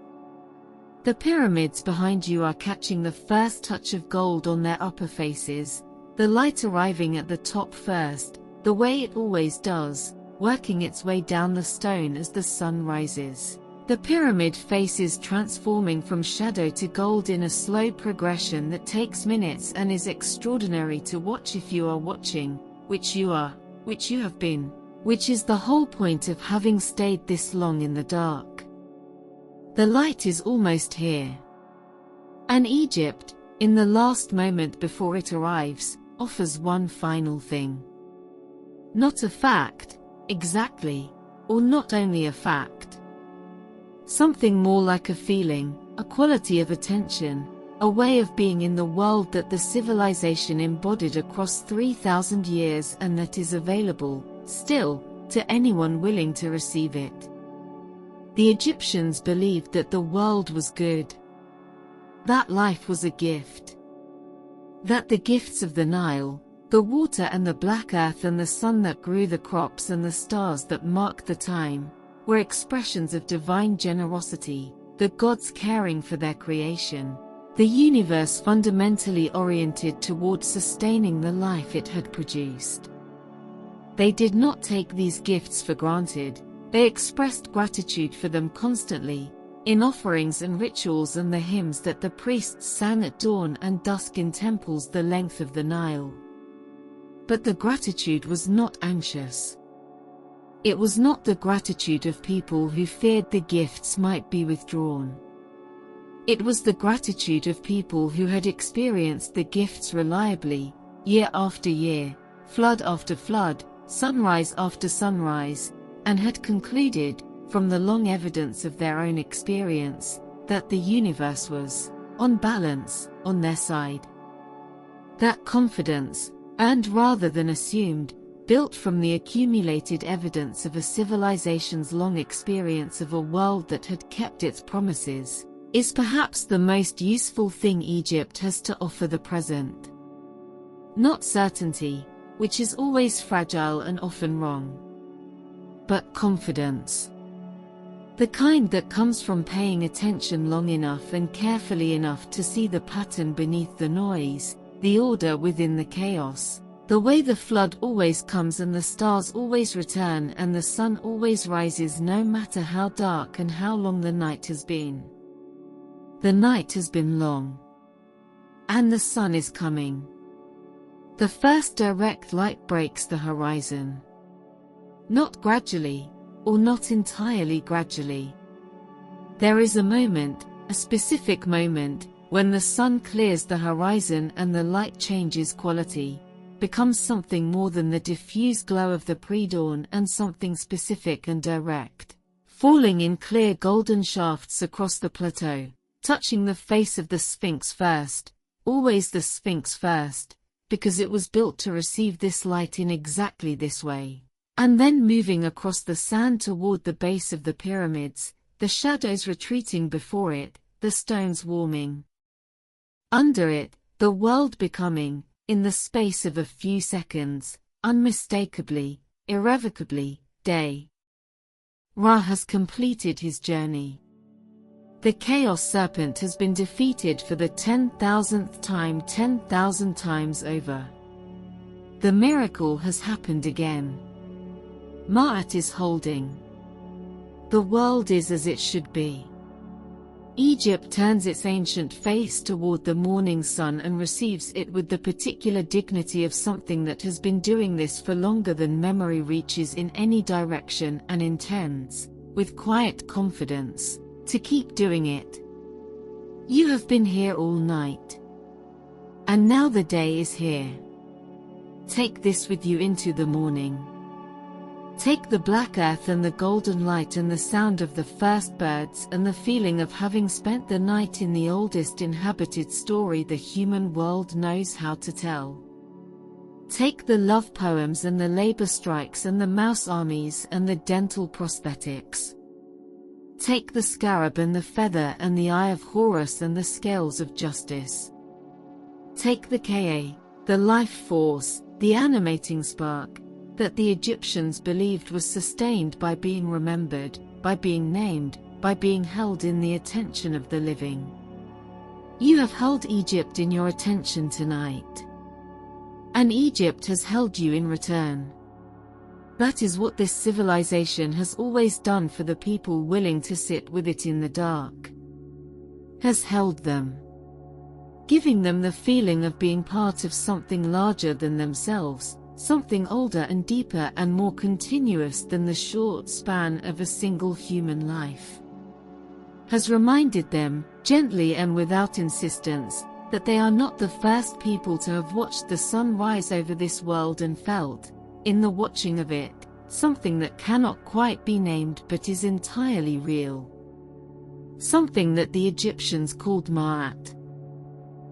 The pyramids behind you are catching the first touch of gold on their upper faces, the light arriving at the top first, the way it always does, working its way down the stone as the sun rises. The pyramid faces transforming from shadow to gold in a slow progression that takes minutes and is extraordinary to watch if you are watching, which you are, which you have been, which is the whole point of having stayed this long in the dark. The light is almost here. And Egypt, in the last moment before it arrives, offers one final thing. Not a fact, exactly, or not only a fact. Something more like a feeling, a quality of attention, a way of being in the world that the civilization embodied across 3,000 years and that is available, still, to anyone willing to receive it. The Egyptians believed that the world was good. That life was a gift. That the gifts of the Nile, the water and the black earth and the sun that grew the crops and the stars that marked the time, were expressions of divine generosity, the gods caring for their creation, the universe fundamentally oriented toward sustaining the life it had produced. They did not take these gifts for granted, they expressed gratitude for them constantly, in offerings and rituals and the hymns that the priests sang at dawn and dusk in temples the length of the Nile. But the gratitude was not anxious. It was not the gratitude of people who feared the gifts might be withdrawn. It was the gratitude of people who had experienced the gifts reliably, year after year, flood after flood, sunrise after sunrise, and had concluded, from the long evidence of their own experience, that the universe was, on balance, on their side. That confidence, earned rather than assumed, built from the accumulated evidence of a civilization's long experience of a world that had kept its promises, is perhaps the most useful thing Egypt has to offer the present. Not certainty, which is always fragile and often wrong, but confidence. The kind that comes from paying attention long enough and carefully enough to see the pattern beneath the noise, the order within the chaos, the way the flood always comes and the stars always return and the sun always rises no matter how dark and how long the night has been. The night has been long. And the sun is coming. The first direct light breaks the horizon. Not gradually, or not entirely gradually. There is a moment, a specific moment, when the sun clears the horizon and the light changes quality, becomes something more than the diffuse glow of the pre-dawn and something specific and direct, falling in clear golden shafts across the plateau, touching the face of the Sphinx first, always the Sphinx first, because it was built to receive this light in exactly this way. And then moving across the sand toward the base of the pyramids, the shadows retreating before it, the stones warming under it, the world becoming, in the space of a few seconds, unmistakably, irrevocably, day. Ra has completed his journey. The Chaos Serpent has been defeated for the 10,000th time 10,000 times over. The miracle has happened again. Ma'at is holding. The world is as it should be. Egypt turns its ancient face toward the morning sun and receives it with the particular dignity of something that has been doing this for longer than memory reaches in any direction and intends, with quiet confidence, to keep doing it. You have been here all night. And now the day is here. Take this with you into the morning. Take the black earth and the golden light and the sound of the first birds and the feeling of having spent the night in the oldest inhabited story the human world knows how to tell. Take the love poems and the labor strikes and the mouse armies and the dental prosthetics. Take the scarab and the feather and the eye of Horus and the scales of justice. Take the Ka, the life force, the animating spark, that the Egyptians believed was sustained by being remembered, by being named, by being held in the attention of the living. You have held Egypt in your attention tonight. And Egypt has held you in return. That is what this civilization has always done for the people willing to sit with it in the dark. Has held them, giving them the feeling of being part of something larger than themselves, something older and deeper and more continuous than the short span of a single human life. Has reminded them, gently and without insistence, that they are not the first people to have watched the sun rise over this world and felt, in the watching of it, something that cannot quite be named but is entirely real. Something that the Egyptians called Ma'at.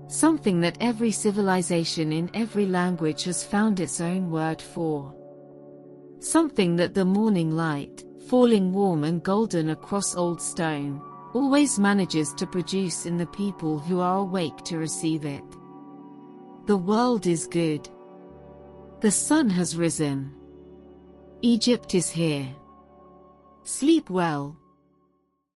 Something that every civilization in every language has found its own word for. Something that the morning light, falling warm and golden across old stone, always manages to produce in the people who are awake to receive it. The world is good. The sun has risen. Egypt is here. Sleep well.